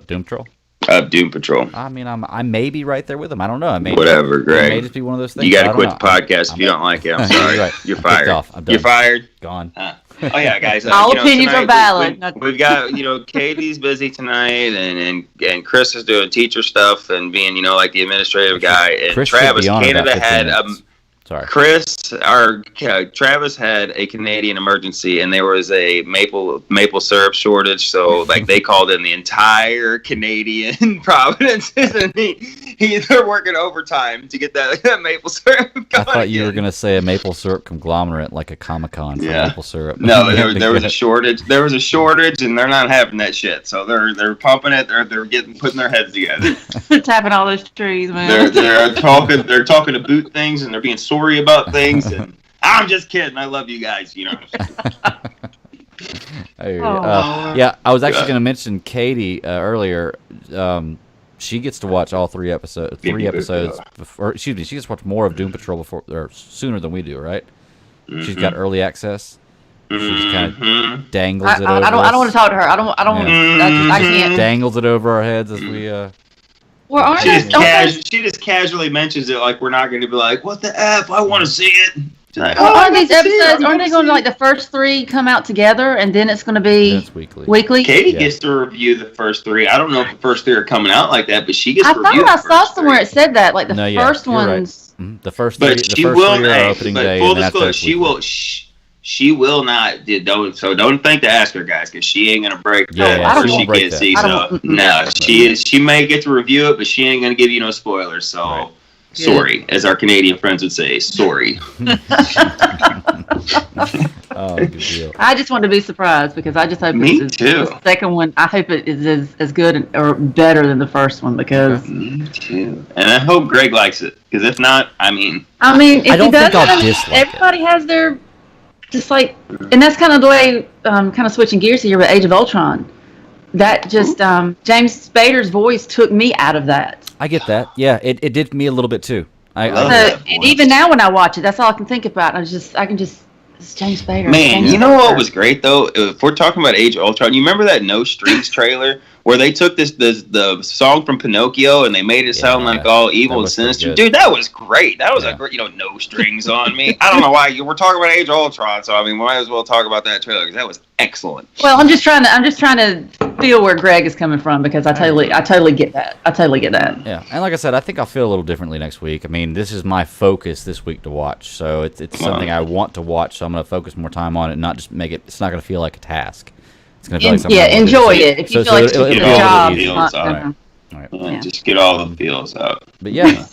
Doom Patrol. Of Doom Patrol. I mean, I may be right there with him. I don't know. Whatever, Greg. It may just be one of those things. You got to quit the podcast if you don't like it. I'm sorry. Right. You're fired. I'm done. You're fired. Gone. Oh yeah, guys. All opinions are valid. We've got Katie's busy tonight, and Chris is doing teacher stuff and being the administrative guy. And Chris Travis Canada had Travis had a Canadian emergency, and there was a maple syrup shortage. So they called in the entire Canadian provinces, and they're working overtime to get that maple syrup going. I thought you were gonna say a maple syrup conglomerate, like a Comic-Con for maple syrup. No, there was a shortage. There was a shortage, and they're not having that shit. So they're pumping it. They're putting their heads together. Tapping all those trees, man. They're talking to boot things, and they're being sorry about things. And I'm just kidding. I love you guys. Yeah, I was actually going to mention Katie earlier. She gets to watch all 3 episodes. Before, excuse me, she gets to watch more of Doom Patrol sooner than we do, right? Mm-hmm. She's got early access. She just kind of dangles it over. I don't want to talk to her. I can't. Dangles it over our heads as we. She just casually mentions it like we're not going to be like, what the F? I want to see it. Aren't these episodes? Aren't they going to the first 3 come out together, and then it's going to be weekly? Katie gets to review the first 3. I don't know if the first 3 are coming out like that, but she gets to review. I saw somewhere it said that first ones. Right. The first 3. But she will. Opening day, full disclosure, she will. She will not. Don't think to ask her, guys, because she ain't gonna break that. She can't see. So no, she may get to review it, but she ain't gonna give you no spoilers. So Sorry, as our Canadian friends would say, sorry. Oh, good deal. I just want to be surprised because I just hope the second one. I hope it is as good or better than the first one because. Me too. And I hope Greg likes it because if not, I mean, if I don't he doesn't, think I'll dislike everybody has their just like, and that's kind of the way. Kind of switching gears here with Age of Ultron. That just James Spader's voice took me out of that. I get that. Yeah, it did me a little bit too. Even now when I watch it, that's all I can think about. It's James Spader. Man, you know what was great though? If we're talking about Age of Ultron, you remember that No Strings trailer where they took the song from Pinocchio and they made it sound like all evil and sinister? Dude, that was great. That was a great, No Strings on Me. I don't know why we're talking about Age of Ultron, so I mean, we might as well talk about that trailer because that was excellent. Well, I'm just trying to feel where Greg is coming from because I totally get that. Yeah, and like I said, I think I'll feel a little differently next week. I mean, this is my focus this week to watch, so it's something I want to watch. So I'm going to focus more time on it, and not just make it. It's not going to feel like a task. It's going to feel like something. Yeah, enjoy it. If you feel like it's a job, just get all the feels out. But yeah,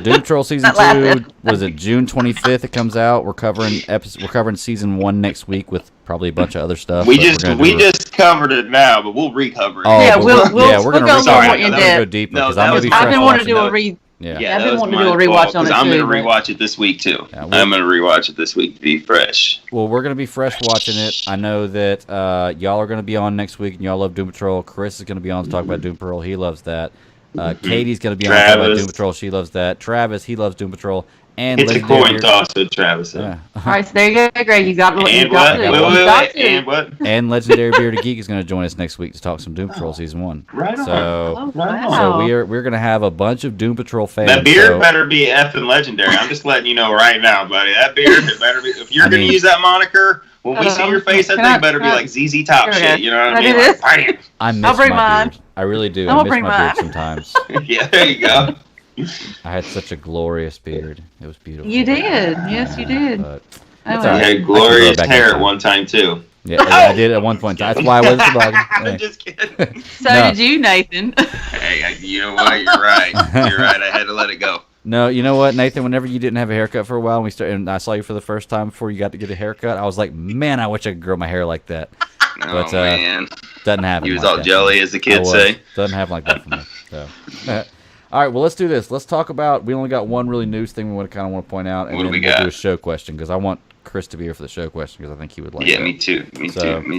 Doom Patrol season 2 was it June 25th? It comes out. We're covering season 1 next week with probably a bunch of other stuff. We just covered it now, but we'll recover it. Oh, yeah, we're gonna go deeper because I've been wanting to do a read. Yeah, I've been wanting to do a rewatch on it too. I'm going to rewatch it this week too. I'm going to rewatch it this week to be fresh. Well, we're going to be fresh watching it. I know that y'all are going to be on next week, and y'all love Doom Patrol. Chris is going to be on to talk about Doom Patrol. He loves that. Katie's going to be on to talk about Doom Patrol. She loves that. Travis, he loves Doom Patrol. And it's a coin toss with Travis. Yeah. All right, so there you go, Greg. You got what you got to. And what? And Legendary Bearded Geek is going to join us next week to talk some Doom Patrol season 1. Right on. So we're going to have a bunch of Doom Patrol fans. That beard better be effing legendary. I'm just letting you know right now, buddy. That beard better be. If you're going to use that moniker, when we see your face, that thing better be like ZZ Top shit. You know what I mean? Like, I miss my beard. I really do. I miss my beard sometimes. Yeah, there you go. I had such a glorious beard. It was beautiful. You did. Yes, you did. You had glorious hair at one time, too. Yeah, I did at one point. That's why I wasn't toboggan. I'm just kidding. Did you, Nathan. Hey, you know what? You're right. You're right. I had to let it go. No, you know what, Nathan? Whenever you didn't have a haircut for a while, and I saw you for the first time before you got to get a haircut, I was like, man, I wish I could grow my hair like that. But, man. Doesn't happen. He was all jelly, as the kids say. Doesn't happen like that for me. So. All right, well, let's do this. Let's talk about. We only got one really news thing we want to point out, and then we'll do a show question because I want Chris to be here for the show question because I think he would like it. Yeah, me too. Me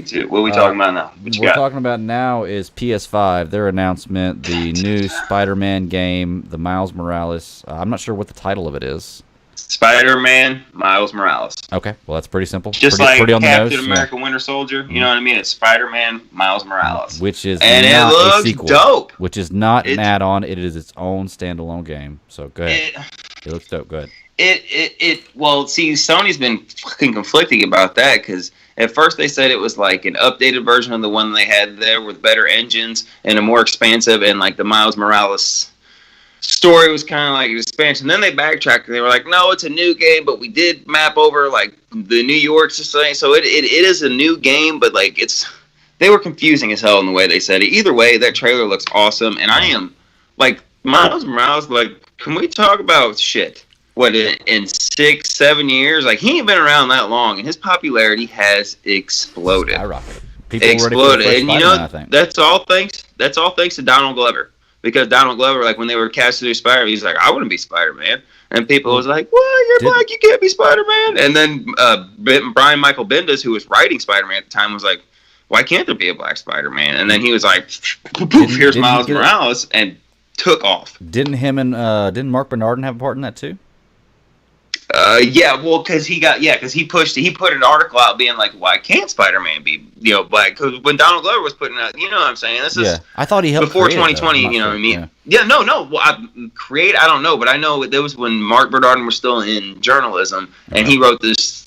too. What are we talking about now? What we're talking about now is PS5. Their announcement, the new Spider-Man game, the Miles Morales. I'm not sure what the title of it is. Spider-Man Miles Morales. Okay, well that's pretty simple. Just pretty on Captain America Winter Soldier. You know what I mean? It's Spider-Man Miles Morales. Which is and not it looks a sequel, dope. Which is not an add-on. It is its own standalone game. So go ahead. It looks dope. Go ahead. Well, see, Sony's been fucking conflicting about that because at first they said it was like an updated version of the one they had there with better engines and a more expansive, and like the Miles Morales story was kind of like an expansion. Then they backtracked and they were like, no, it's a new game, but we did map over like the New York society. So it is a new game, but like they were confusing as hell in the way they said it. Either way, that trailer looks awesome. And I am like, Miles Morales, like, can we talk about shit? What, in 6-7 years? Like, he ain't been around that long, and his popularity has exploded. Skyrocketed. People exploded. And you know, that's all thanks to Donald Glover. Because Donald Glover, like, when they were casting through Spider-Man, he's like, I want to be Spider-Man. And people was like, what? You're black, you can't be Spider-Man? And then Brian Michael Bendis, who was writing Spider-Man at the time, was like, why can't there be a black Spider-Man? And then he was like, here's Miles Morales, and took off. Didn't Mark Bernardin have a part in that too? Yeah, well, because he put an article out being like, why can't Spider-Man be, black? Because when Donald Glover was putting out, you know what I'm saying? This is I thought he helped before 2020, you know what I mean? Yeah, no. Well, I don't know, but I know that was when Mark Bernardin was still in journalism, and he wrote this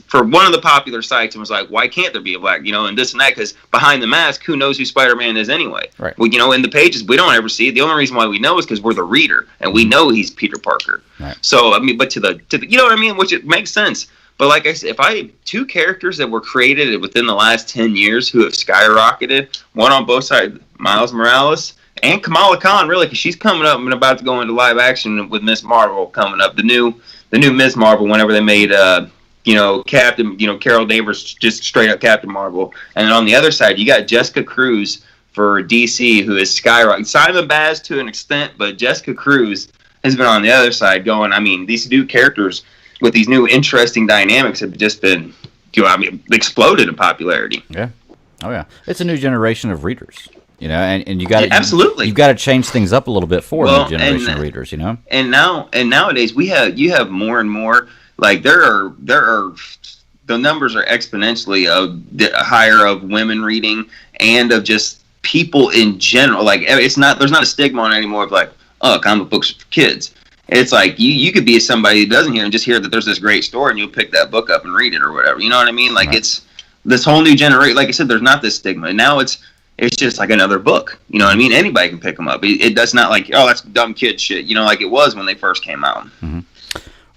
for one of the popular sites and was like, why can't there be a black, and this and that, because behind the mask, who knows who Spider-Man is anyway? Right. Well, in the pages, we don't ever see it. The only reason why we know is because we're the reader, and we know he's Peter Parker. Right. So, I mean, but to the you know what I mean? Which it makes sense. But like I said, if I have two characters that were created within the last 10 years who have skyrocketed, one on both sides, Miles Morales and Kamala Khan, really, because she's coming up and about to go into live action with Miss Marvel coming up. The new Miss Marvel. Whenever they made Captain, Carol Danvers, just straight up Captain Marvel. And then on the other side, you got Jessica Cruz for DC, who is skyrocketing. Simon Baz to an extent, but Jessica Cruz has been on the other side going. I mean, these new characters with these new interesting dynamics have just been, exploded in popularity. Yeah. Oh yeah. It's a new generation of readers. And you got to absolutely. You've got to change things up a little bit for a new generation of readers. And nowadays you have more and more. Like there are the numbers are exponentially higher of women reading and of just people in general. Like there's not a stigma on it anymore of like, oh, comic books for kids. It's like you could be somebody who doesn't hear and just hear that there's this great story and you'll pick that book up and read it or whatever. You know what I mean? Like right. It's this whole new generation. Like I said, there's not this stigma. Now it's just like another book. You know what I mean? Anybody can pick them up. It does not like, oh, that's dumb kid shit. Like it was when they first came out. Mm-hmm.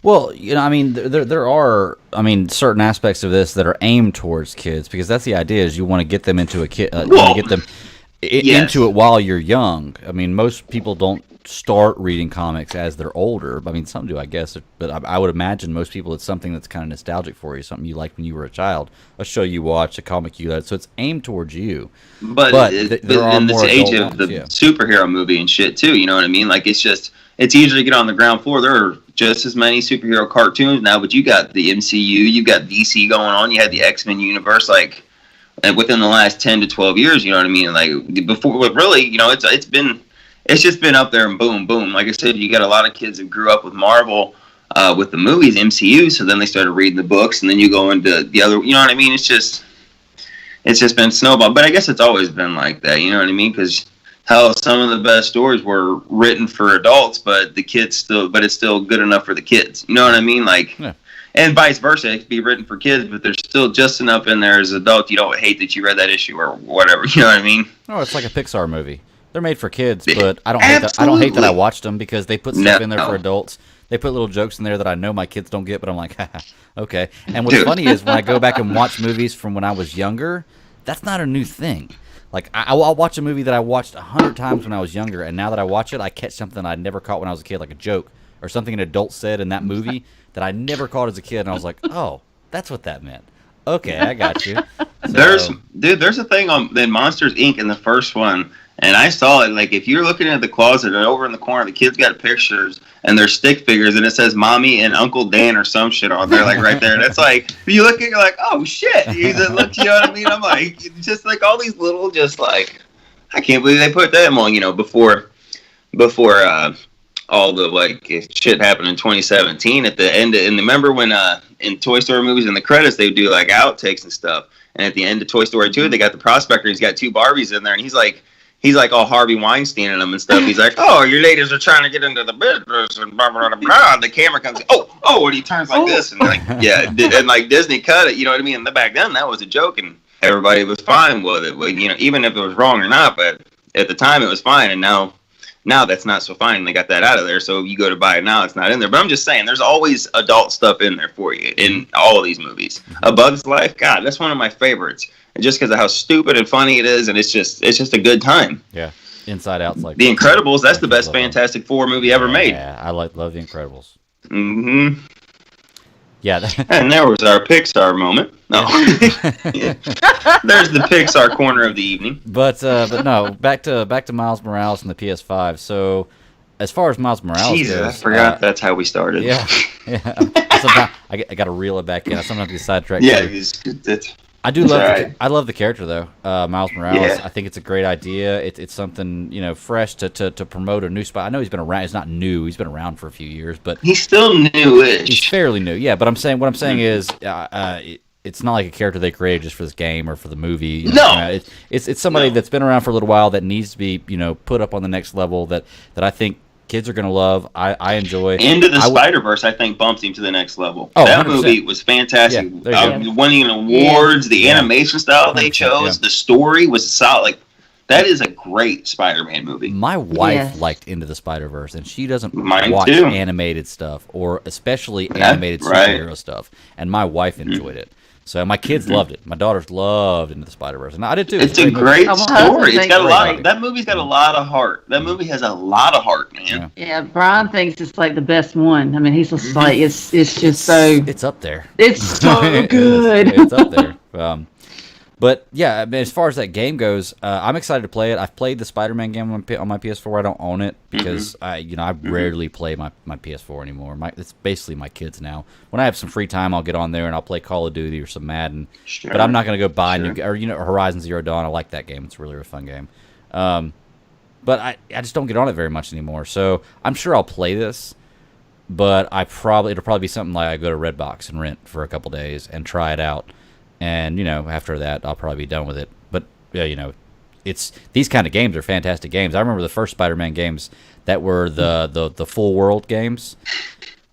Well, I mean, there are, certain aspects of this that are aimed towards kids because that's the idea is you want to get them into get them into it while you're young. I mean, most people don't start reading comics as they're older. I mean, some do, I guess, but I would imagine most people it's something that's kind of nostalgic for you, something you liked when you were a child, a show you watched, a comic you liked. So it's aimed towards you. But there are in more this age of the superhero movie and shit too. You know what I mean? Like it's easier to get on the ground floor. There are just as many superhero cartoons now, but you got the MCU, you got DC going on, you had the X-Men universe, like within the last 10 to 12 years, you know what I mean? Like before, really, it's just been up there and boom, boom. Like I said, you got a lot of kids that grew up with Marvel, with the movies, MCU, so then they started reading the books, and then you go into the other, you know what I mean? It's just been snowball. But I guess it's always been like that, you know what I mean? Because how some of the best stories were written for adults, but it's still good enough for the kids. You know what I mean? Like, yeah. And vice versa, it could be written for kids, but there's still just enough in there as an adult you don't hate that you read that issue or whatever. You know what I mean? Oh, it's like a Pixar movie. They're made for kids, but I don't hate that I watched them because they put stuff in there for adults. They put little jokes in there that I know my kids don't get, but I'm like, haha, okay. And what's funny is when I go back and watch movies from when I was younger, that's not a new thing. Like, I'll watch a movie that I watched 100 times when I was younger, and now that I watch it, I catch something I never caught when I was a kid, like a joke or something an adult said in that movie that I never caught as a kid, and I was like, oh, that's what that meant. Okay, I got you. So, there's a thing in Monsters, Inc. in the first one, and I saw it, like, if you're looking at the closet and over in the corner, the kids got pictures, and they're stick figures, and it says Mommy and Uncle Dan or some shit on there, like, right there. And it's like, you look at it, you're like, oh, shit. You know what I mean? I'm like, just like all these little, just like, I can't believe they put that on, before all the, like, shit happened in 2017 at the end. And remember when, in Toy Story movies, in the credits, they would do, like, outtakes and stuff. And at the end of Toy Story 2, they got the prospector, he's got two Barbies in there, and he's like all Harvey Weinstein in them and stuff. He's like, oh, your ladies are trying to get into the business and blah, blah, blah, blah. The camera comes, oh, and he turns like this. And like, yeah, and like Disney cut it, you know what I mean? And back then, that was a joke and everybody was fine with it. But, even if it was wrong or not, but at the time it was fine. And now that's not so fine. They got that out of there. So you go to buy it now, it's not in there. But I'm just saying, there's always adult stuff in there for you in all of these movies. A Bug's Life, God, that's one of my favorites. Just because of how stupid and funny it is, and it's just a good time. Yeah, Inside Out's like The Incredibles. That's the best Fantastic Four movie ever made. Yeah, I love The Incredibles. Mm-hmm. Yeah, and there was our Pixar moment. No, there's the Pixar corner of the evening. But no, back to Miles Morales and the PS5. So, as far as Miles Morales Jesus, goes, I forgot that's how we started. Yeah. Sometimes I got to reel it back in. I sometimes get sidetracked. Yeah, I do love. I love the character though, Miles Morales. Yeah. I think it's a great idea. It's something fresh to promote a new spot. I know he's been around. He's not new. He's been around for a few years, but he's still newish. He's fairly new. Yeah, but what I'm saying is, it's not like a character they created just for this game or for the movie. No, it's somebody that's been around for a little while that needs to be put up on the next level. That I think kids are going to love. I enjoy. Into the Spider-Verse, I think, bumps him to the next level. Oh, that 100%. Movie was fantastic. Yeah, winning awards, the animation style they chose, the story was solid. Like, that is a great Spider-Man movie. My wife liked Into the Spider-Verse, and she doesn't watch animated stuff, or especially animated superhero stuff. And my wife enjoyed it. So my kids loved it. My daughters loved Into the Spider-Verse, and I did too. It's a great movie. story. It's got a lot. Movie. That movie's got a lot of heart. That movie has a lot of heart, man. Yeah, Brian thinks it's like the best one. I mean, he's just like it's just so. It's up there. It's so good. It's up there. But yeah, I mean, as far as that game goes, I'm excited to play it. I've played the Spider-Man game on my PS4. I don't own it because I rarely play my PS4 anymore. It's basically my kids now. When I have some free time, I'll get on there and I'll play Call of Duty or some Madden. Sure. But I'm not going to go buy Horizon Zero Dawn. I like that game. It's really a fun game. But I just don't get on it very much anymore. So I'm sure I'll play this. But it'll probably be something like I go to Redbox and rent for a couple days and try it out. And, after that, I'll probably be done with it. But, it's these kind of games are fantastic games. I remember the first Spider-Man games that were the full world games.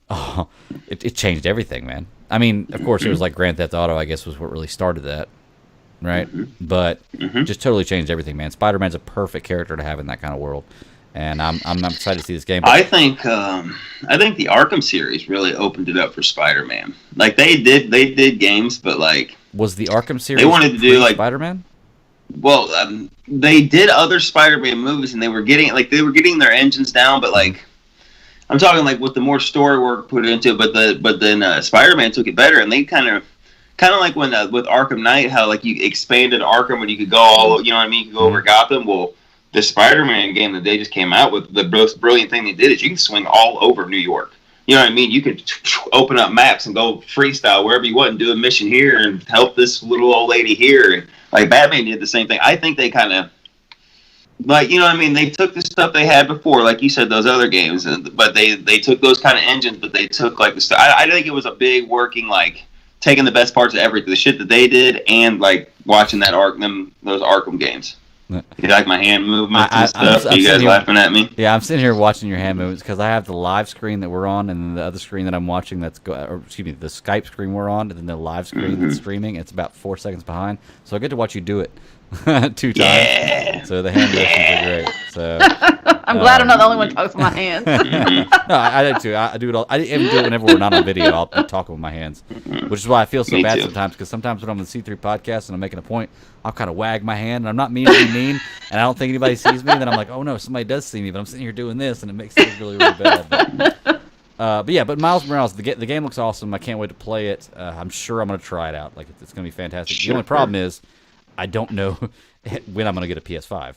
Oh, it changed everything, man. I mean, of course, it was like Grand Theft Auto, I guess, was what really started that, right? But just totally changed everything, man. Spider-Man's a perfect character to have in that kind of world. And I'm excited to see this game. I think the Arkham series really opened it up for Spider-Man. Like they did games, but like was the Arkham series they wanted to do like Spider-Man? Well, they did other Spider-Man movies, and they were getting their engines down, but like I'm talking like with the more story work put into it. But then Spider-Man took it better, and they kind of like when with Arkham Knight, how like you expanded Arkham when you could go all you could go over Gotham. Well, the Spider-Man game that they just came out with, the most brilliant thing they did is you can swing all over New York. You know what I mean? You could open up maps and go freestyle wherever you want and do a mission here and help this little old lady here. And like Batman did the same thing. I think they kind of, like, they took the stuff they had before, like you said, those other games, but they took those kind of engines, but they took like the stuff. I think it was a big working, like, taking the best parts of everything, the shit that they did, and like watching those Arkham games. You like my hand movements and stuff? Are you guys laughing at me? Yeah, I'm sitting here watching your hand movements because I have the live screen that we're on, and then the other screen that I'm watching the Skype screen we're on, and then the live screen that's streaming. It's about 4 seconds behind, so I get to watch you do it 2 times. Yeah. So the hand motions are great. So I'm glad I'm not the only one who talks with my hands. No, I do too. I do it all. I even do it whenever we're not on video. I'll be talking with my hands, which is why I feel so bad sometimes. Because sometimes when I'm on the C3 podcast and I'm making a point, I'll kind of wag my hand, and I'm not mean to be mean, and I don't think anybody sees me. And then I'm like, oh no, somebody does see me, but I'm sitting here doing this, and it makes things really, really bad. But Miles Morales, the game looks awesome. I can't wait to play it. I'm sure I'm going to try it out. Like it's going to be fantastic. The only problem is I don't know when I'm going to get a PS5.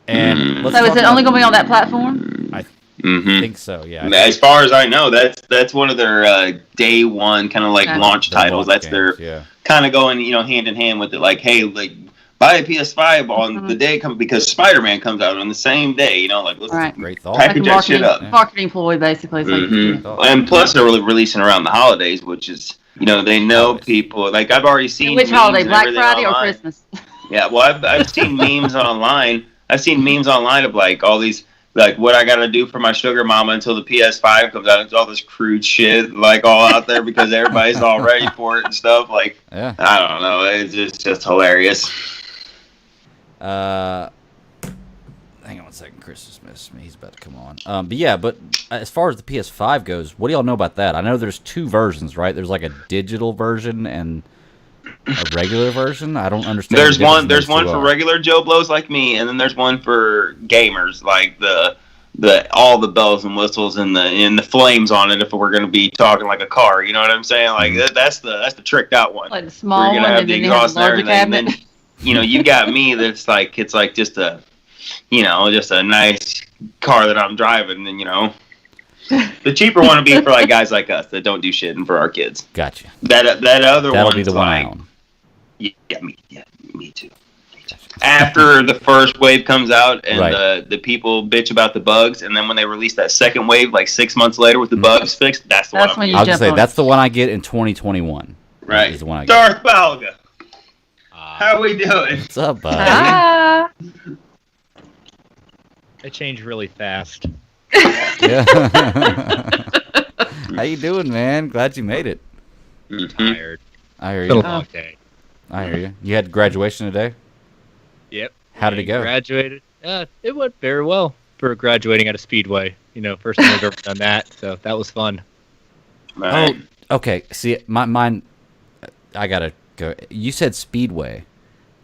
And so is it only going to be on that platform? I think so. Yeah. As far as I know, that's one of their day one kind of like launch titles. That's games, their kind of going hand in hand with it. Like, hey, like buy a PS5 on the day because Spider-Man comes out on the same day. Like let's great thought. Package that shit up. Marketing ploy, basically. And plus, they're really releasing around the holidays, which is they know people. Like I've already seen. Which holiday? Black Friday or Christmas? Yeah, well, I've seen memes online. I've seen memes online of like all these. Like what I gotta do for my sugar mama until the PS5 comes out. It's all this crude shit like all out there because everybody's all ready for it and stuff. Like I don't know, it's just hilarious. Hang on one second, Chris just missed me. He's about to come on. But as far as the PS5 goes, what do y'all know about that? I know there's 2 versions, right? There's like a digital version and a regular version. I don't understand. There's one for regular Joe Blows like me, and then there's one for gamers, like the all the bells and whistles and the flames on it. If we're going to be talking like a car, you know what I'm saying? Like that's the tricked out one. Like the small one, have and the then have the larger cabinet. And then, you got me. That's like it's like just a nice car that I'm driving, and the cheaper one would be for like guys like us that don't do shit, and for our kids. Gotcha. That'll be the one I own. Me too. After the first wave comes out and the people bitch about the bugs, and then when they release that second wave like 6 months later with the bugs fixed, that's the one. When I was gonna say that's the one I get in 2021. Right. Is the one I get. Darth Balga. How we doing? What's up, buddy? They change really fast. Yeah. How you doing, man? Glad you made it. Tired. I hear It's been you. a long day. I hear you. You had graduation today? Yep. How did it go? Graduated. It went very well for graduating at a speedway. First time I've ever done that, so that was fun. Right. Oh, okay. See, mine. I gotta go. You said Speedway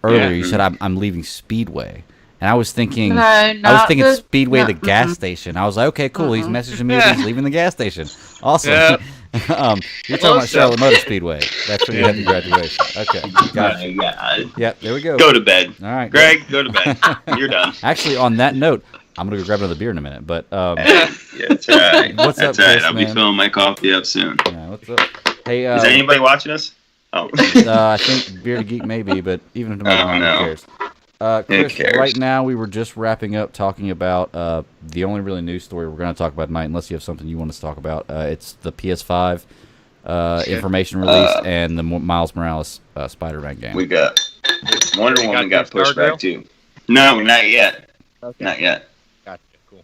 earlier. Yeah. You said I'm leaving Speedway, and I was thinking No, I was not thinking the- Speedway, no, the gas station. I was like, okay, cool. He's messaging me. Yeah. That he's leaving the gas station. Awesome. Yep. You're talking about Close Charlotte up. Motor Speedway. That's where you had the graduation. Okay, gotcha. Yeah. Yep, there we go. Go to bed. All right, Greg, go to bed. You're done. Actually, on that note, I'm gonna go grab another beer in a minute. But Yeah, that's all right. What's That's up, all right. Chris, I'll be man? filling my coffee up soon. yeah, what's up? Hey, Is anybody watching us? Oh. I think Bearded Geek maybe, but even if not, Oh, who no. cares? Chris, cares? right now we were just wrapping up talking about the only really news story we're going to talk about tonight, unless you have something you want us to talk about. It's the PS5 information release and the Miles Morales Spider-Man game. We got Wonder You Woman got got pushed Stargirl? back too. No, not yet. Okay. Not yet. Gotcha. Cool.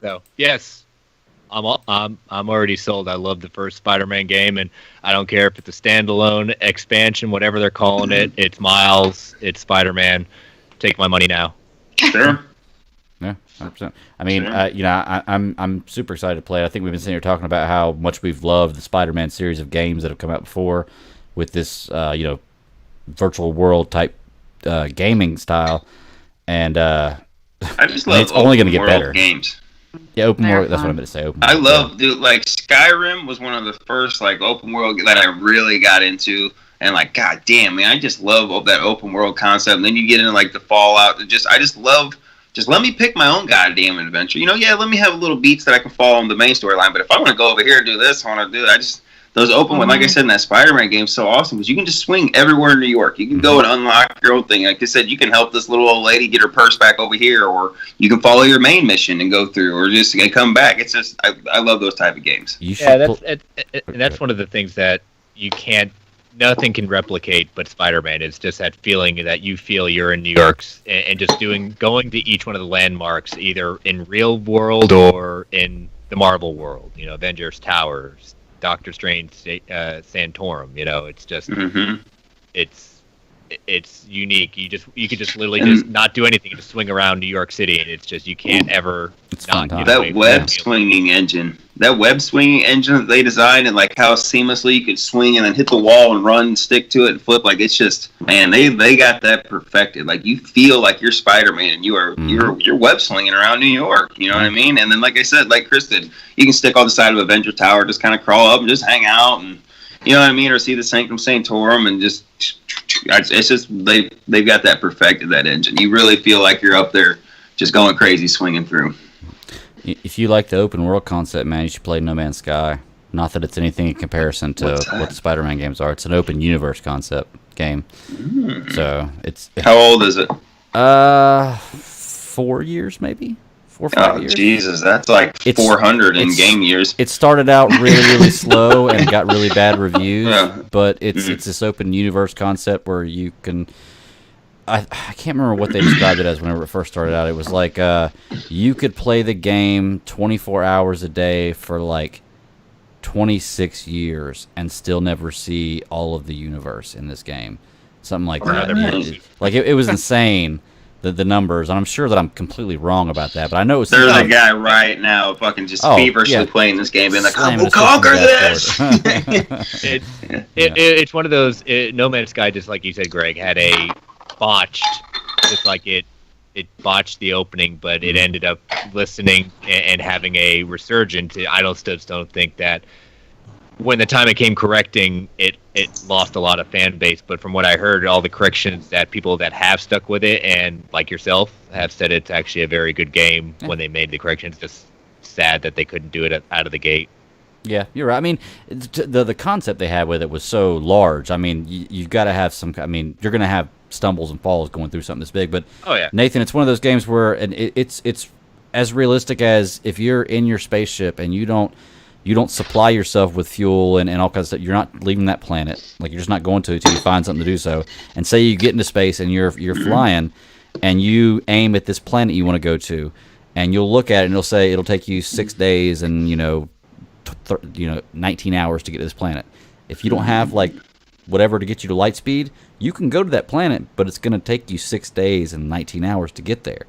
So yes, I'm already sold. I love the first Spider-Man game, and I don't care if it's a standalone expansion, whatever they're calling it. It's Miles. It's Spider-Man. Take my money now. Sure. Yeah, 100%. I mean, Sure. I'm super excited to play it. I think we've been sitting here talking about how much we've loved the Spider-Man series of games that have come out before, with this virtual world type gaming style, and I just love it's only gonna open get world better. games. yeah, open Very world. That's what I fun. meant to say. Open I world, love, dude, like Skyrim was one of the first like open world that I really got into, and like, god damn, man, I just love that open world concept. And then you get into like the Fallout. I just love, just let me pick my own goddamn adventure. Yeah, let me have little beats that I can follow on the main storyline. But if I want to go over here and do this, I want to do. Those open, like I said in that Spider-Man game, so awesome because you can just swing everywhere in New York. You can go and unlock your own thing. Like I said, you can help this little old lady get her purse back over here, or you can follow your main mission and go through, or just come back. It's just, I love those type of games. You should Yeah, pl- that's one of the things that you can't. Nothing can replicate, but Spider-Man is just that feeling that you feel you're in New York and just going to each one of the landmarks, either in real world or in the Marvel world. Avengers Towers, Doctor Strange, Santorum. It's just Mm-hmm. it's unique. You could just literally just not do anything, just swing around New York City, and it's just you can't ever It's not fun get time. away That from web that feeling. swinging engine, that they designed, and like how seamlessly you could swing and then hit the wall and run, stick to it, and flip. Like it's just, man, they got that perfected. Like you feel like you're Spider-Man and you're web swinging around New York. You know what I mean? And then, like I said, like Chris did, you can stick on the side of Avenger Tower, just kind of crawl up and just hang out, and you know what I mean, or see the Sanctum Sanctorum, and just it's just they've got that perfected, that engine. You really feel like you're up there, just going crazy, swinging through. If you like the open world concept, man, you should play No Man's Sky. Not that it's anything in comparison to What's that? what the Spider-Man games are. It's an open universe concept game. So it's How old is it? 4 years maybe, 4 or 5 Oh years. Jesus, that's like It's- 400 in it's- game years. It started out really slow and got really bad reviews, Yeah. but it's this open universe concept where you can. I can't remember what they described it as whenever it first started out. It was like you could play the game 24 hours a day for like 26 years and still never see all of the universe in this game. Something like that. Right. Like it was insane, the numbers. And I'm sure that I'm completely wrong about that, but I know it's There's a guy right now fucking just Oh, feverishly yeah. playing this game, being like, Slamming we'll his foot on conquer the this! dashboard. It's one of those. No Man's Sky, just like you said, Greg, had a botched, just like it botched the opening, but it ended up listening and having a resurgence. I still don't think that when the time it came correcting, it lost a lot of fan base. But from what I heard, all the corrections that people that have stuck with it, and like yourself, have said it's actually a very good game when they made the corrections. Just sad that they couldn't do it out of the gate. Yeah, you're right. I mean, the concept they had with it was so large. I mean, you've got to have some. I mean, you're going to have stumbles and falls going through something this big. But Oh yeah. Nathan, it's one of those games where it's as realistic as if you're in your spaceship and you don't supply yourself with fuel and all kinds of stuff. You're not leaving that planet. Like you're just not going to until you find something to do so. And say you get into space and you're flying, and you aim at this planet you want to go to, and you'll look at it and it'll say it'll take you 6 days and 19 hours to get to this planet. If you don't have like whatever to get you to light speed, you can go to that planet, but it's going to take you 6 days and 19 hours to get there.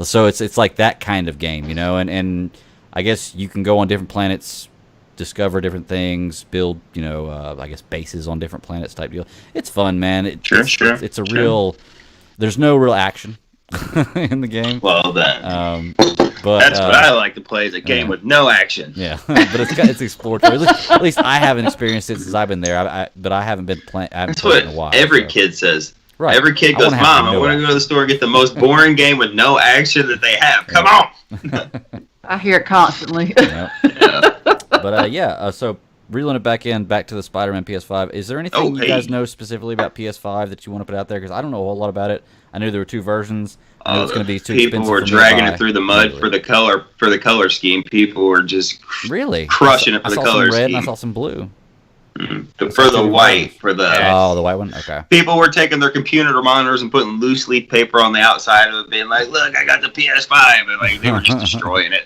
So it's like that kind of game, and I guess you can go on different planets discover different things, build, I guess bases on different planets type deal. It's fun, man. It's a real. There's no real action in the game. Well then, but that's what I like to play, is a game with no action. Yeah, but it's exploratory. At least I haven't experienced it since I've been there. But I haven't been playing. That's what in a while, every kid says. Right. Every kid goes, "Mom, I want to go to the store and get the most boring game with no action that they have. Come on!" I hear it constantly. Yeah. But so reeling it back to the Spider-Man PS5. Is there anything you guys know specifically about PS5 that you want to put out there? Because I don't know a whole lot about it. I knew there were 2 versions. I know it's going to be too expensive. People were dragging it through the mud for the color scheme. People were just crushing it for the color scheme. And I saw some blue. For the white, the white one. Okay. People were taking their computer monitors and putting loose leaf paper on the outside of it, being like, "Look, I got the PS5," and like they were just destroying it.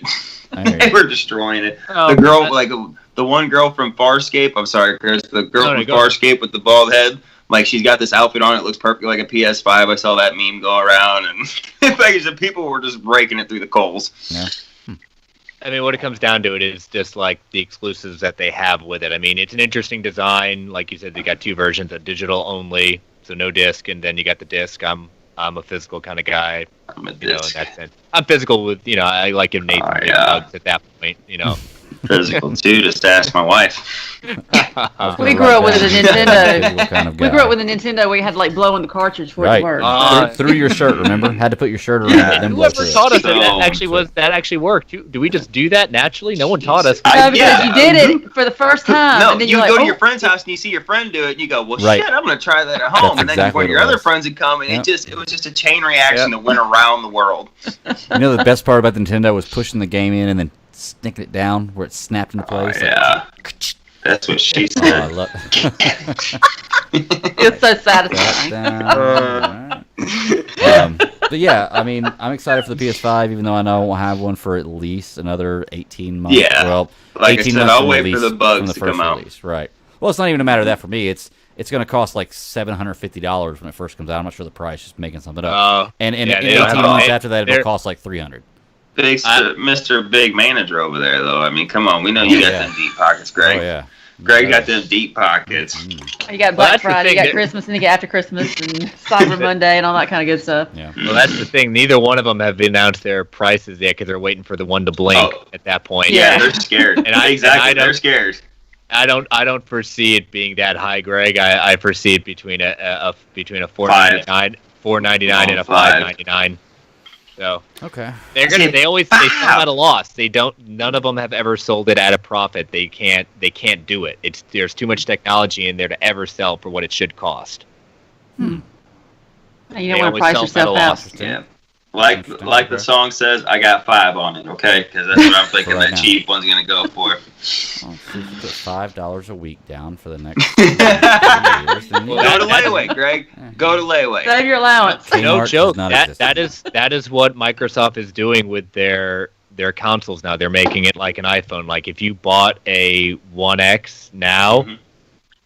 They were destroying it. The girl, like the one girl from Farscape. I'm sorry, Chris. The girl from Farscape with the bald head. Like, she's got this outfit on. It looks perfectly like a PS5. I saw that meme go around, and like, people were just breaking it through the coals. Yeah. I mean, what it comes down to, it is just like the exclusives that they have with it. I mean, it's an interesting design. Like you said, they got 2 versions, a digital only, so no disc, and then you got the disc. I'm a physical kind of guy. I'm a in disc. that sense. I'm physical with, I like him Nathan big hugs at that point, Physical too. Just ask my wife. We grew up with a Nintendo. We grew up with a Nintendo where you had to like blow on the cartridge for it to work. Through your shirt, remember? Had to put your shirt around it. Then whoever taught us that actually worked. Do we just do that naturally? No one taught us. No, because you did it for the first time. No, and then you you're go like, to your friend's house and you see your friend do it, and you go, "Well, shit, I'm gonna try that at home." That's and then exactly one of your other was. friends would come, and it was just a chain reaction that went around the world. The best part about the Nintendo was pushing the game in and then sticking it down where it snapped into place. That's what she said. I love it's so satisfying. But yeah, I mean, I'm excited for the PS5, even though I know I won't have one for at least another 18 months. Yeah. Well, like 18 I said, months I'll wait for the bugs to come out. Release. Right. Well, it's not even a matter of that for me. It's going to cost like $750 when it first comes out. I'm not sure the price, just making something up. And 18 months after that, it'll cost like $300. Mr. Big Manager over there, though. I mean, come on. We know you got them deep pockets, Greg. Oh, yeah. Greg got them deep pockets. You got Black Friday, you got Christmas, and you got After Christmas, and Cyber Monday, and all that kind of good stuff. Yeah. Well, that's the thing. Neither one of them have announced their prices yet because they're waiting for the one to blink at that point. Yeah, they're scared. They're scared. I don't foresee it being that high, Greg. I foresee it between a $4.99 and a $5.99. So okay, they always sell at a loss. None of them have ever sold it at a profit. They can't do it. There's too much technology in there to ever sell for what it should cost. You don't want to price yourself out. Yeah. Like the song says, I got 5 on it, okay? Because that's what I'm thinking that cheap one's going to go for. Well, if you put $5 a week down for the next 2 years, then go to layaway, Greg. Go to layaway. Save your allowance. No joke. That is what Microsoft is doing with their consoles now. They're making it like an iPhone. Like if you bought a 1X now,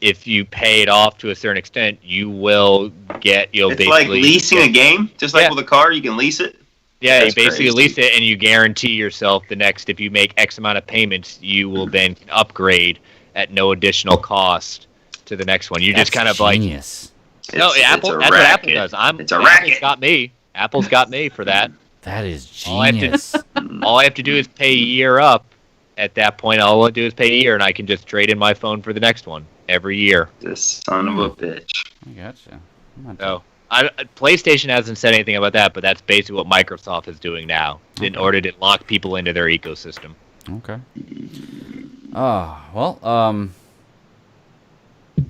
if you pay it off to a certain extent, you'll it's basically like leasing a game, just like with a car, you can lease it. Yeah, that's you basically lease it, and you guarantee yourself if you make X amount of payments, you will then upgrade at no additional cost to the next one. You just kind of genius. Apple. That's what Apple does. It's a racket. Apple's got me for that. That is genius. All I have to do is pay a year up. At that point, all I do is pay a year, and I can just trade in my phone for the next one every year. This son of a bitch. I gotcha. So, PlayStation hasn't said anything about that, but that's basically what Microsoft is doing now in order to lock people into their ecosystem. Okay. Well,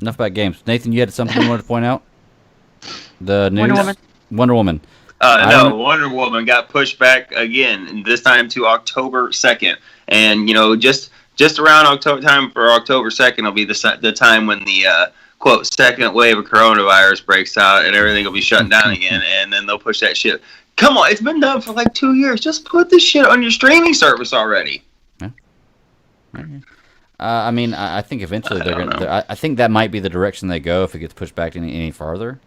enough about games. Nathan, you had something you wanted to point out? The news? Wonder Woman. No, Wonder Woman got pushed back again, and this time to October 2nd. And, just around October 2nd will be the time when the, quote, second wave of coronavirus breaks out and everything will be shut down again, and then they'll push that shit. Come on, it's been done for like 2 years. Just put this shit on your streaming service already. Yeah. I mean, I think eventually they're going to... I think that might be the direction they go if it gets pushed back any farther.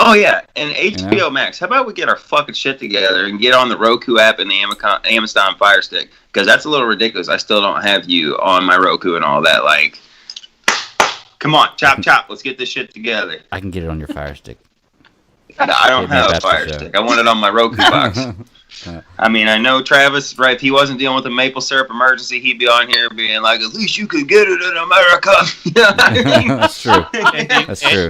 Oh yeah, and HBO Max. How about we get our fucking shit together and get on the Roku app and the Amazon Fire Stick? Because that's a little ridiculous. I still don't have you on my Roku and all that. Like, come on, chop. Let's get this shit together. I can get it on your Fire Stick. I don't have a Fire Stick. I want it on my Roku box. I mean, I know Travis, right? If he wasn't dealing with a maple syrup emergency, he'd be on here being like, at least you could get it in America. You know what I mean? That's true. That's true.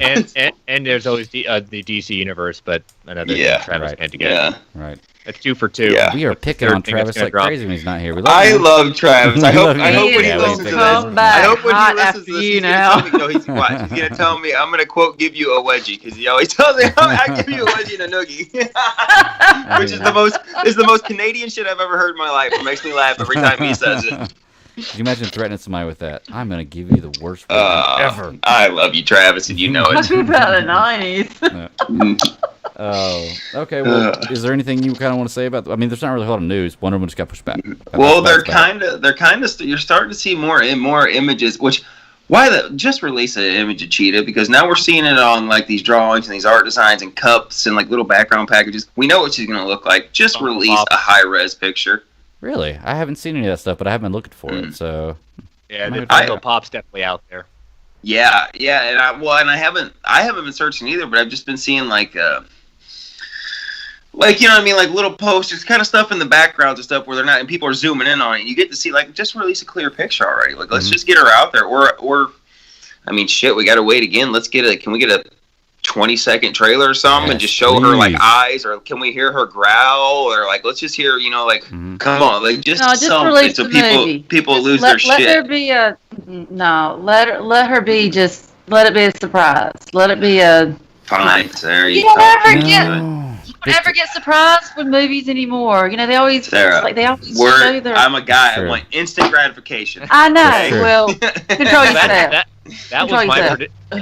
And there's always the DC universe, but another Travis can't get. Yeah. Right. That's 2 for 2. Yeah. We are picking on Travis like crazy when he's not here. I love Travis. I hope I when he listens to this. I hope when he listens to this, he's going to tell me, I'm going to quote, give you a wedgie, because he always tells me, I give you a wedgie and a noogie. Which is the most Canadian shit I've ever heard in my life. It makes me laugh every time he says it. Can you imagine threatening somebody with that? I'm going to give you the worst ever. I love you, Travis, and you know it. Talking about the 90s. Oh, okay. Well, is there anything you kind of want to say about? I mean, there's not really a lot of news. Wonder Woman just got pushed back. Well, they're kind of. You're starting to see more images. Which, just release an image of Cheetah, because now we're seeing it on like these drawings and these art designs and cups and like little background packages. We know what she's going to look like. Just release a high res picture. Really, I haven't seen any of that stuff, but I haven't been looking for it. So yeah, the Funko Pop's definitely out there. Yeah, and I haven't been searching either, but I've just been seeing like you know what I mean, like little posters, kind of stuff in the backgrounds and stuff where they're not, and people are zooming in on it. And you get to see like, just release a clear picture already. Like, let's just get her out there. Or, I mean, shit, we got to wait again. Can we get a 20-second trailer or something and just show her like eyes, or can we hear her growl, or like let's just hear, you know, like come on, like just something so people lose their shit. Let her be a let her be, just let it be a surprise. Let it be a fine. There you don't go. ever get surprised with movies anymore. You know, they always show their. I'm a guy. I want instant gratification. I know. Okay. Well, control yourself.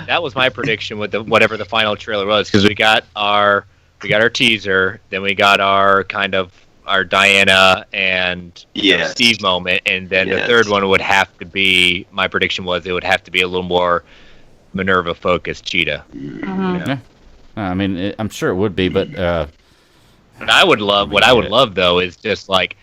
That was my prediction with whatever the final trailer was, because we got our teaser, then we got our kind of our Diana and Steve moment, and then the third one would have to be, my prediction was it would have to be a little more Minerva focused Cheetah. Yeah. I mean, I'm sure it would be, but what I would love though is just like,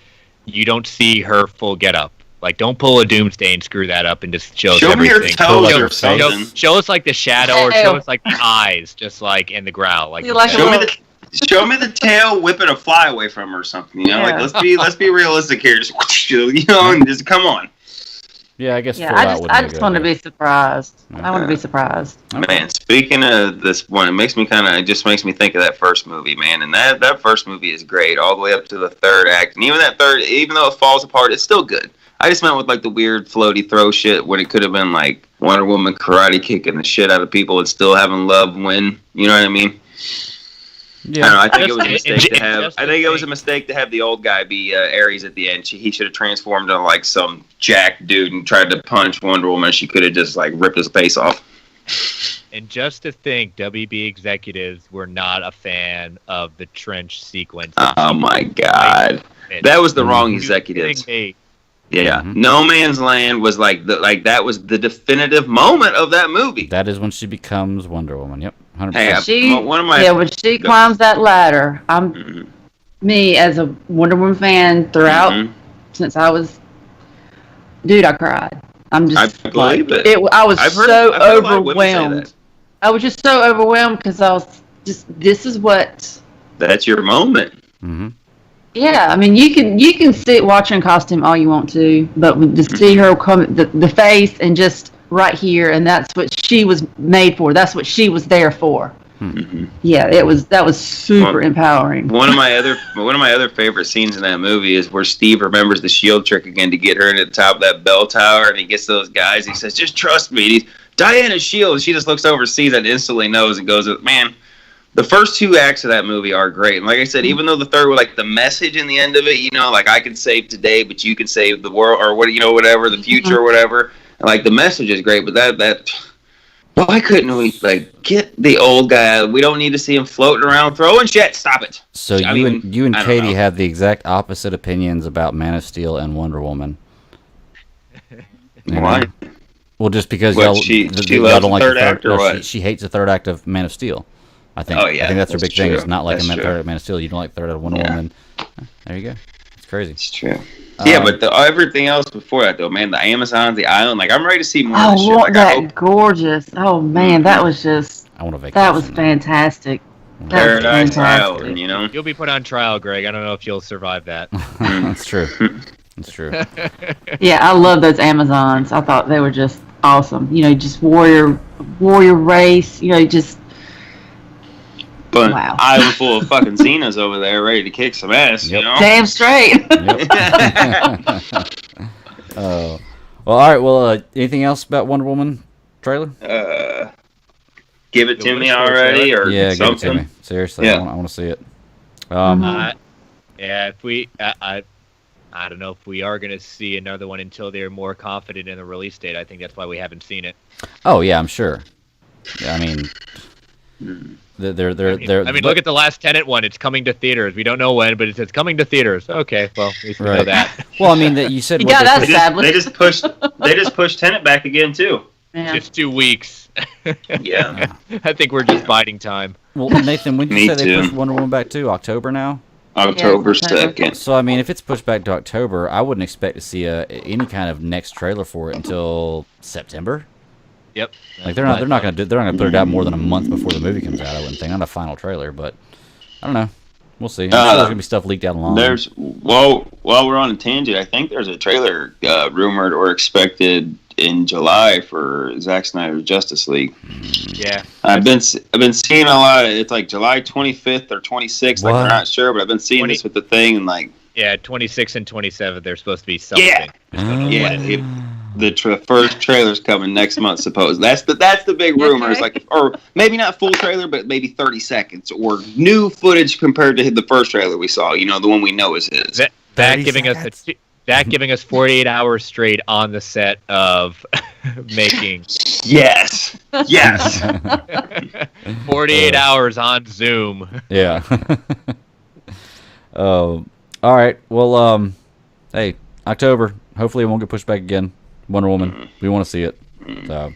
you don't see her full getup. Like, don't pull a Doomsday and screw that up and just show us everything. Me your toes or something. Show us like the shadow, or show us like the eyes, just like in the growl. Like, show me the tail whipping a fly away from her or something. You know, like let's be realistic here. Just, you know, and just come on. Yeah, I guess. I just want to be surprised. I want to be surprised. Man, speaking of this one, it just makes me think of that first movie, man. And that first movie is great, all the way up to the third act. And even that third, even though it falls apart, it's still good. I just meant with like the weird floaty throw shit when it could have been like Wonder Woman karate kicking the shit out of people and still having love win. You know what I mean? Yeah. I don't know. I think it was a mistake to have. I think it was a mistake to have the old guy be Ares at the end. He should have transformed into like some jack dude and tried to punch Wonder Woman. She could have just like ripped his face off. And just to think, WB executives were not a fan of the trench sequence. Oh my god, that was the wrong executives. Yeah, No Man's Land was that was the definitive moment of that movie. That is when she becomes Wonder Woman. Yep, 100%. Hey, when she climbs that ladder, me as a Wonder Woman fan throughout since I was, dude, I cried. I'm just. I believe it. I was so overwhelmed. I was just so overwhelmed because I was just. This is what. That's your moment. Mm-hmm. Yeah, I mean, you can sit watching costume all you want to, but to see her come, the face, and just right here, and that's what she was made for. That's what she was there for. Mm-hmm. Yeah, that was super empowering. One of my other favorite scenes in that movie is where Steve remembers the shield trick again to get her into the top of that bell tower, and he gets those guys. He says, "Just trust me." Diana's shield. She just looks over, sees it, and instantly knows, and goes, "Man." The first two acts of that movie are great. And like I said, even though the third was like the message in the end of it, you know, like I can save today, but you can save the world, or what, you know, whatever, the future or whatever. And like the message is great, but that why couldn't we like get the old guy? We don't need to see him floating around throwing shit. Stop it. So you and Katie have the exact opposite opinions about Man of Steel and Wonder Woman. Why? Well, just because she loves y'all don't the like third act, or what? She hates the third act of Man of Steel. I think. Oh, yeah, I think that's their big thing. true. It's not like That's a true. third Man of Steel. You don't like third out of Wonder Woman. There you go. It's crazy. It's true. Yeah, but everything else before that, though, man, the Amazon, the island, like, I'm ready to see more of this shit. Like, I hope gorgeous. Oh, man, that was just, I want a vacation. that was fantastic. That was Paradise fantastic. Island, you know? You'll be put on trial, Greg. I don't know if you'll survive that. That's true. That's true. Yeah, I love those Amazons. I thought they were just awesome. You know, just warrior race. You know, just But wow. island full of fucking Xenas over there ready to kick some ass, you know? Damn straight. Oh. Well, all right. Well, anything else about Wonder Woman trailer? Give it The to me wish list, already, or Yeah, give it something. to me. Seriously, Yeah. I want to see it. Yeah, if we, I don't know if we are going to see another one until they're more confident in the release date. I think that's why we haven't seen it. Oh yeah, I'm sure. Yeah, I mean, they're. I mean, look at the last Tenet one. It's coming to theaters. We don't know when, but it's coming to theaters. Okay, well, at least we know Right. that. Well, I mean, that you said You what got they us. pushed- They just pushed Tenet back again too. Yeah. Just 2 weeks. Yeah. I think we're just biding time. Well, Nathan, when did you Me say they too. pushed Wonder Woman back to October now? October Yeah, October. 2nd. So I mean, if it's pushed back to October, I wouldn't expect to see any kind of next trailer for it until September. Yep. Like they're not gonna put it out more than a month before the movie comes out. I wouldn't think, not a final trailer, but I don't know. We'll see. I'm sure there's gonna be stuff leaked out along. While we're on a tangent, I think there's a trailer rumored or expected in July for Zack Snyder's Justice League. Yeah. I've been seeing a lot. It's like July 25th or 26th. Like What? we're not sure, but I've been seeing 20 this with the thing and like 26 and 27, they're supposed to be something. Yeah. The first trailer's coming next month. Suppose that's the big rumor. It's like, or maybe not full trailer, but maybe 30 seconds or new footage compared to the first trailer we saw. You know, the one we know is his. That 30 giving us 48 hours straight on the set of making. Yes. 48 hours on Zoom. Yeah. Oh, all right. Well, hey, October. Hopefully, it won't get pushed back again. Wonder Woman. We want to see it. So,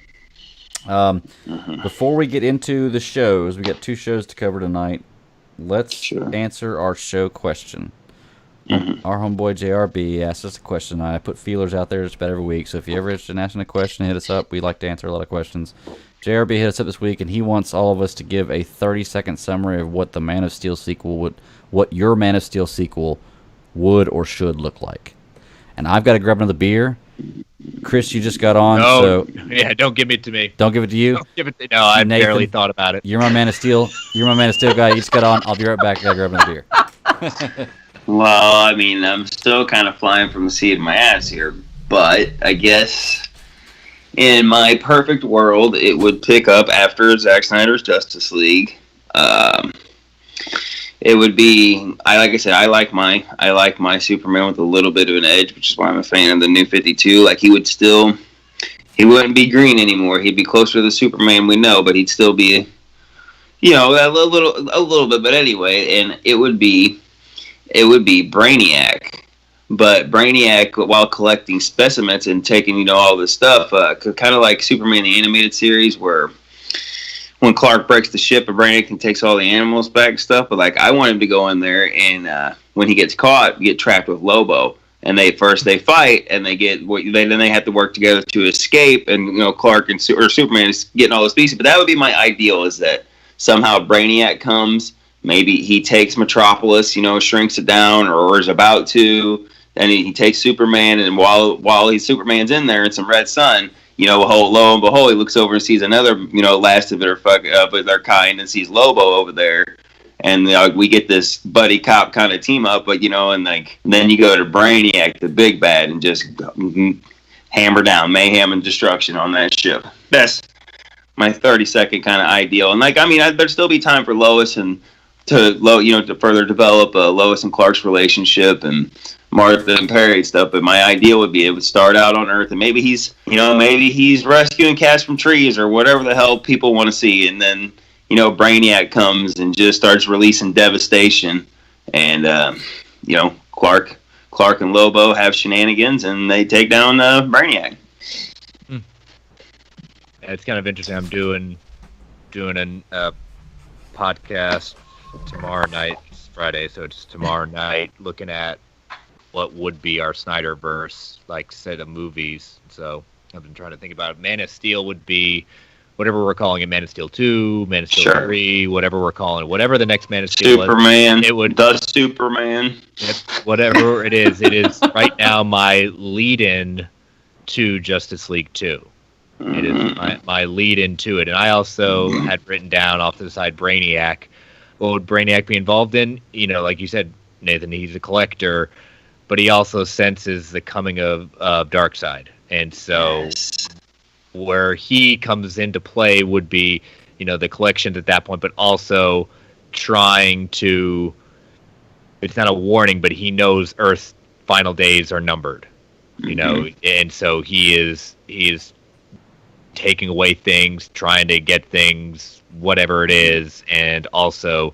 before we get into the shows, we got 2 shows to cover tonight. Let's answer our show question. Our homeboy JRB asked us a question. I put feelers out there just about every week. So if you ever interested in asking a question, hit us up. We like to answer a lot of questions. JRB hit us up this week, and he wants all of us to give a 30-second summary of what the Man of Steel sequel what your Man of Steel sequel would or should look like. And I've got to grab another beer. Chris, you just got on, so Yeah, don't give it to me. don't give it to you. No, I Nathan, barely thought about it. You're my Man of Steel. You're my Man of Steel guy. You just got on. I'll be right back. I gotta grab another beer. Well, I mean, I'm still kind of flying from the seat of my ass here, but I guess in my perfect world, it would pick up after Zack Snyder's Justice League. It would be, like I said, I like my Superman with a little bit of an edge, which is why I'm a fan of the New 52. Like he wouldn't be green anymore. He'd be closer to the Superman we know, but he'd still be, a little bit. But anyway, and it would be Brainiac, but Brainiac while collecting specimens and taking all this stuff, kind of like Superman the animated series where when Clark breaks the ship and Brainiac takes all the animals back and stuff. But like I want him to go in there and when he gets caught, get trapped with Lobo, and they fight and they have to work together to escape, and Clark and Superman is getting all the species. But that would be my ideal, is that somehow Brainiac comes. Maybe he takes Metropolis, shrinks it down, or is about to. Then he takes Superman, and while Superman's in there in some red sun, lo and behold, he looks over and sees another, last of their kind, and sees Lobo over there, and we get this buddy cop kind of team up, but and then you go to Brainiac, the big bad, and just hammer down mayhem and destruction on that ship. That's my 30-second kind of ideal, and there'd still be time for Lois and to further develop Lois and Clark's relationship and Martha and Perry stuff. But my ideal would be it would start out on Earth, and maybe he's rescuing cats from trees or whatever the hell people want to see, and then Brainiac comes and just starts releasing devastation, and Clark and Lobo have shenanigans and they take down Brainiac. Yeah, it's kind of interesting. I'm doing a podcast tomorrow night. It's Friday, so it's tomorrow night. Looking at what would be our Snyderverse like set of movies. So I've been trying to think about it. Man of Steel would be whatever we're calling it, Man of Steel 2, Man of Steel 3, whatever we're calling it, whatever the next Man of Steel Superman, was. It would the Superman. Whatever it is right now my lead-in to Justice League 2. It is my lead-in to it. And I also had written down off to the side Brainiac. What would Brainiac be involved in? You know, like you said, Nathan, he's a collector, but he also senses the coming of Darkseid. And so where he comes into play would be, you know, the collections at that point, but also trying to, it's not a warning, but he knows Earth's final days are numbered, you know, and so he is taking away things, trying to get things, whatever it is, and also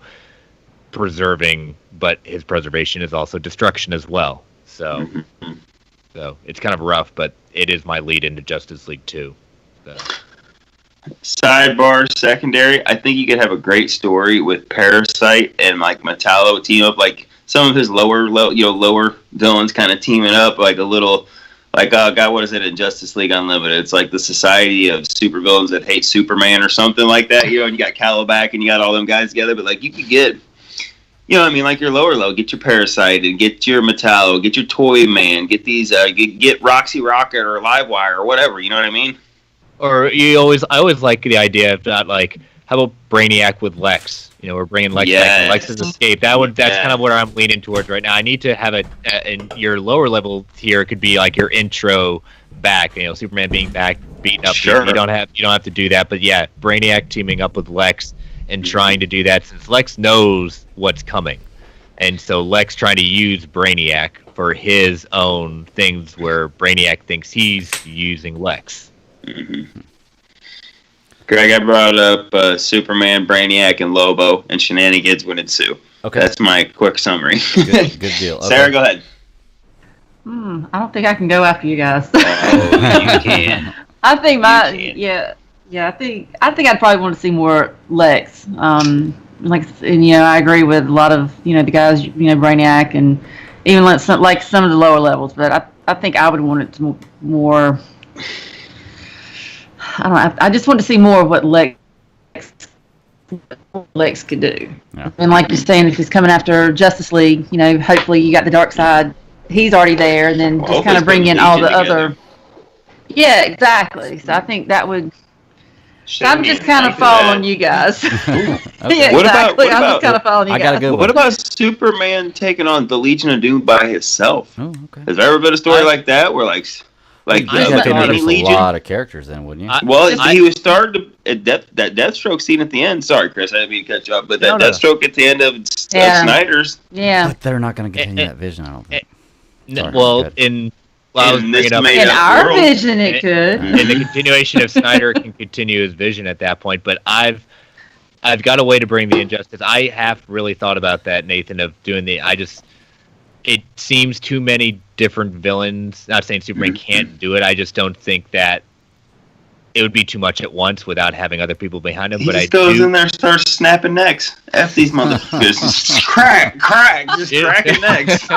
preserving, but his preservation is also destruction as well. So, so it's kind of rough, but it is my lead into Justice League 2. So. Sidebar, secondary. I think you could have a great story with Parasite and like Metallo team up, like some of his lower villains kind of teaming up, like a little, like God, what is it in Justice League Unlimited? It's like the Society of Supervillains that hate Superman or something like that, you know. And you got Calabac and you got all them guys together, but like you could get, you know, I mean, like your lower level, get your Parasite and get your Metallo, get your Toy Man, get these, get Roxy Rocket or Livewire or whatever. You know what I mean? Or I always like the idea of that, like, how about Brainiac with Lex? You know, we're bringing Lex back. Lex's escape. That's kind of where I'm leaning towards right now. I need to have it in your lower level tier. Could be like your intro back. You know, Superman being back, beaten up. Sure. You don't have to do that. But yeah, Brainiac teaming up with Lex and trying to do that, since Lex knows what's coming, and so Lex trying to use Brainiac for his own things, where Brainiac thinks he's using Lex. Greg, I brought up Superman, Brainiac, and Lobo, and shenanigans would ensue. Okay, that's my quick summary. Good deal. Okay. Sarah, go ahead. I don't think I can go after you guys. Oh, you can. I think I think I'd probably want to see more Lex. And I agree with a lot of the guys, Brainiac, and even some of the lower levels. But I think I would want it to more. I don't know. I just want to see more of what Lex could do. Yeah. And like you're saying, if he's coming after Justice League, hopefully you got the Darkseid. He's already there, and then just kind of bring in all the other. Yeah, exactly. So I think that would. I'm just kind of following you guys. Okay. Yeah, what exactly. About, I'm just kind of following you guys. What about Superman taking on the Legion of Doom by himself? Oh, okay. Has there ever been a story like that where like you'd have to introduce a lot of characters then, wouldn't you? He was started at that Deathstroke scene at the end. Sorry, Chris, I didn't mean to cut you off, but that Deathstroke at the end of Snyder's. Yeah. But they're not going to continue that vision, I don't think. I was bringing up in our vision, it could. In the continuation of Snyder, it can continue his vision at that point. But I've got a way to bring the Injustice. I have really thought about that, Nathan, of doing it seems too many different villains. Not saying Superman can't do it. I just don't think that it would be too much at once without having other people behind him. He just goes in there and starts snapping necks. F these motherfuckers. crack, just cracking necks.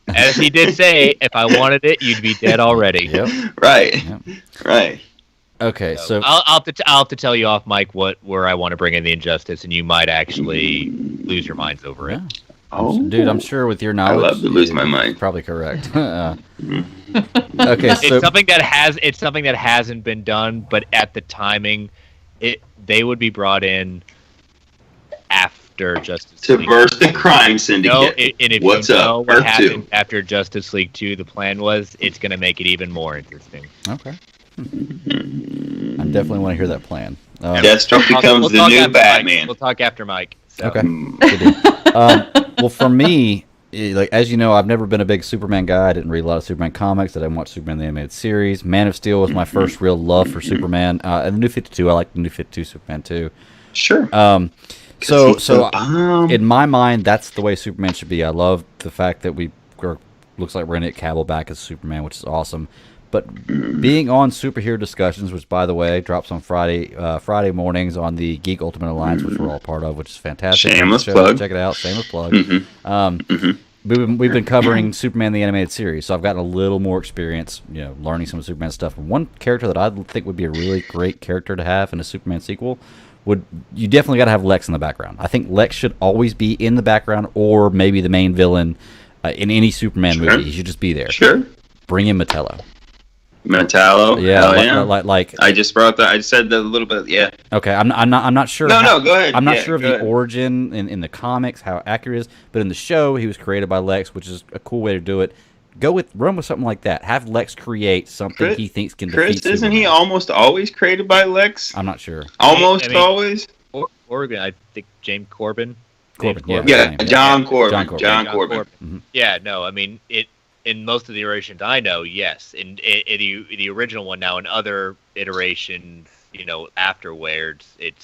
As he did say, if I wanted it, you'd be dead already. Yep. Right. Yep. Right. Okay, so I'll have to tell you off, Mike, where I want to bring in the Injustice, and you might actually lose your minds over it. Oh, dude, I'm sure with your knowledge, I love to lose my mind. Probably correct. Okay, so it's something that hasn't been done, but at the timing, they would be brought in after Justice League. To burst the crime syndicate. What's up? What happened after Justice League 2? The plan was it's going to make it even more interesting. Okay. I definitely want to hear that plan. Deathstroke becomes the new Batman. We'll talk after Mike. So. Okay. Well, for me, as you know, I've never been a big Superman guy. I didn't read a lot of Superman comics. I didn't watch Superman the Animated Series. Man of Steel was my first real love for Superman. And the New 52, I like the New 52 Superman too. Sure. So in my mind, that's the way Superman should be. I love the fact that looks like we're going to get Cavill back as Superman, which is awesome. But being on Superhero Discussions, which, by the way, drops on Friday mornings on the Geek Ultimate Alliance, which we're all part of, which is fantastic. Shameless plug. Check it out. Shameless plug. We've been covering Superman the Animated Series, so I've gotten a little more experience, learning some of Superman stuff. One character that I think would be a really great character to have in a Superman sequel you definitely got to have Lex in the background. I think Lex should always be in the background, or maybe the main villain in any Superman movie. He should just be there. Sure. Bring in Metallo. Yeah, like I just brought that. I said that a little bit. Yeah. Okay, I'm not sure. No, go ahead. I'm not sure of the origin in the comics, how accurate it is, but in the show, he was created by Lex, which is a cool way to do it. Run with something like that. Have Lex create something he thinks can defeat Superman. Isn't he almost always created by Lex? I'm not sure. Always. Oregon, I think James Corbin. Corbin. John Corbin. Mm-hmm. Yeah, no, I mean it. In most of the iterations I know, yes. In the original one now, in other iterations, afterwards, it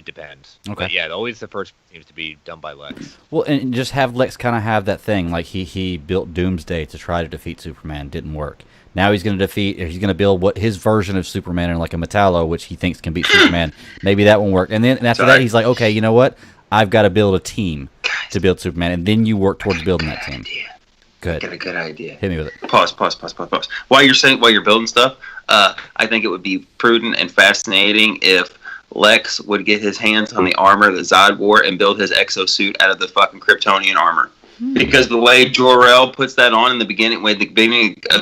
depends. Okay. But yeah, always the first seems to be done by Lex. Well, and just have Lex kind of have that thing, like he built Doomsday to try to defeat Superman, didn't work. Now he's going to build what his version of Superman in like a Metallo, which he thinks can beat Superman. Maybe that won't work. And then after that, he's like, okay, you know what? I've got to build a team to build Superman, and then you work towards building that team. Good. Got a good idea. Hit me with it. Pause. While you're building stuff, I think it would be prudent and fascinating if Lex would get his hands on the armor that Zod wore and build his exosuit out of the fucking Kryptonian armor. Because the way Jor-El puts that on in the beginning of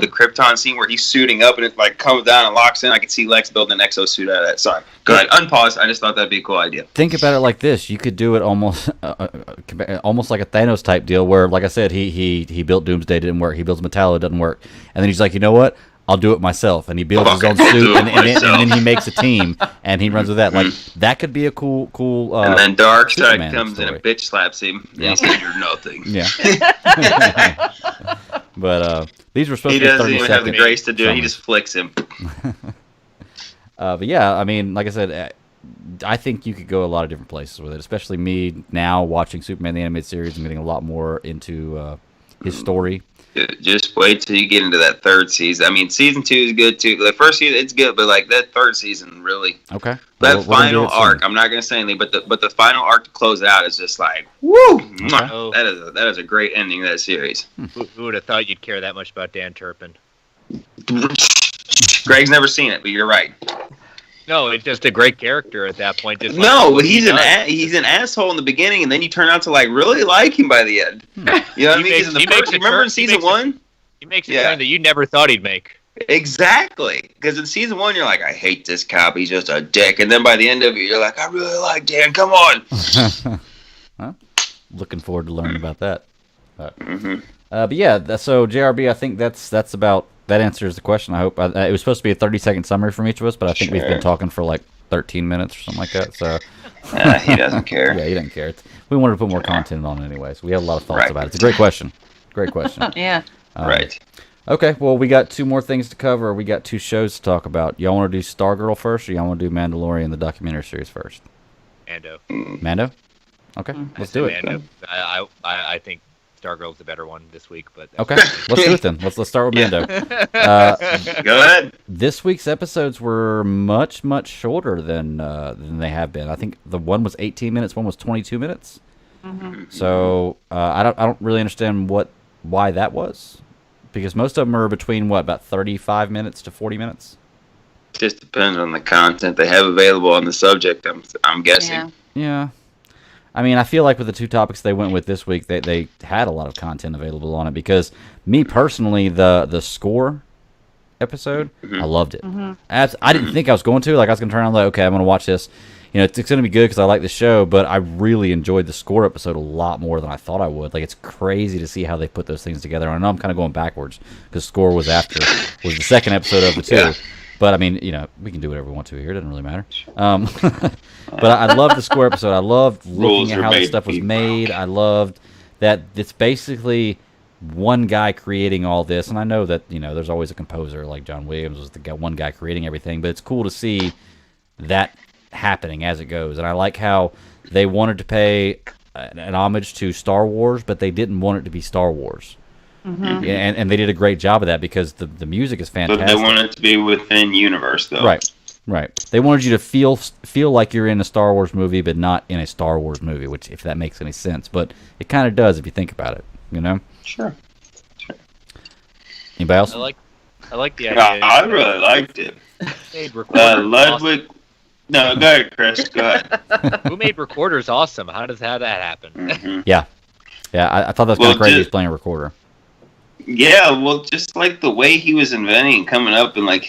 the Krypton scene where he's suiting up and it like comes down and locks in, I could see Lex building an exosuit out of that. Sorry. Go ahead. Unpause. I just thought that'd be a cool idea. Think about it like this. You could do it almost like a Thanos type deal where, like I said, he built Doomsday, didn't work. He builds Metallo, didn't work. And then he's like, you know what? I'll do it myself. And he builds his own suit, and then he makes a team, and he runs with that. Like, that could be a cool and then Darkseid comes story. in and bitch slaps him, and he says, you're nothing. Yeah. But these were supposed he to be 30 doesn't even have the grace to do it. He just flicks him. But yeah, I mean, like I said, I think you could go a lot of different places with it, especially me now watching Superman the Animated Series and getting a lot more into his story. Just wait till you get into that third season. I mean, season 2 is good too. The first season, it's good, but like that third season, really. Okay. That final arc, I'm not gonna say anything, but the final arc to close out is just like, woo! Okay. That is a great ending to that series. Who would have thought you'd care that much about Dan Turpin? Greg's never seen it, but you're right. No, it's just a great character at that point. Just but he's an asshole in the beginning, and then you turn out to like really like him by the end. You know what I mean? Remember in season 1? He makes a turn that you never thought he'd make. Exactly, because in season 1 you're like, I hate this cop, he's just a dick, and then by the end of it you're like, I really like Dan. Come on. Well, looking forward to learning about that. But yeah, so JRB, I think that's about. That answers the question, I hope. It was supposed to be a 30-second summary from each of us, but I think we've been talking for like 13 minutes or something like that. So he doesn't care. Yeah, he doesn't care. We wanted to put more content on it anyway, so we have a lot of thoughts about it. It's a great question. Yeah. Right. Okay, well, we got 2 more things to cover. We got 2 shows to talk about. Y'all want to do Stargirl first, or y'all want to do Mandalorian, the documentary series first? Mando? Okay, let's do it. Mando. I think Stargirl's the better one this week, but okay, let's do it then. Let's start with Mando. Go ahead. This week's episodes were much shorter than they have been. I think the one was 18 minutes, one was 22 minutes. Mm-hmm. So I don't really understand why that was, because most of them are between about 35 minutes to 40 minutes. Just depends on the content they have available on the subject. I'm guessing. Yeah. I mean, I feel like with the 2 topics they went with this week, they had a lot of content available on it, because me personally, the score episode, I loved it. Mm-hmm. I didn't think I was going to. Like, I was going to turn around like, okay, I'm going to watch this. It's going to be good because I like the show, but I really enjoyed the score episode a lot more than I thought I would. Like, it's crazy to see how they put those things together. I know I'm kind of going backwards because score was the second episode of the 2. Yeah. But, I mean, we can do whatever we want to here. It doesn't really matter. But I loved the score episode. I loved looking at how this stuff was made. I loved that it's basically one guy creating all this. And I know that, there's always a composer, like John Williams was the one guy creating everything. But it's cool to see that happening as it goes. And I like how they wanted to pay an homage to Star Wars, but they didn't want it to be Star Wars. Mhm. Yeah, and they did a great job of that because the music is fantastic. But they want it to be within universe, though. Right. Right. They wanted you to feel like you're in a Star Wars movie, but not in a Star Wars movie, which, if that makes any sense. But it kind of does if you think about it, you know? Sure. Anybody else? I like the idea. Yeah, I really liked it. Made recorders Ludwig. No, go ahead, Chris. Go ahead. awesome. Who made recorders awesome? How that happen? Mhm. Yeah. Yeah, I thought that was kind Well, of crazy just- he's playing a recorder. Yeah, well, just like the way he was inventing and coming up and like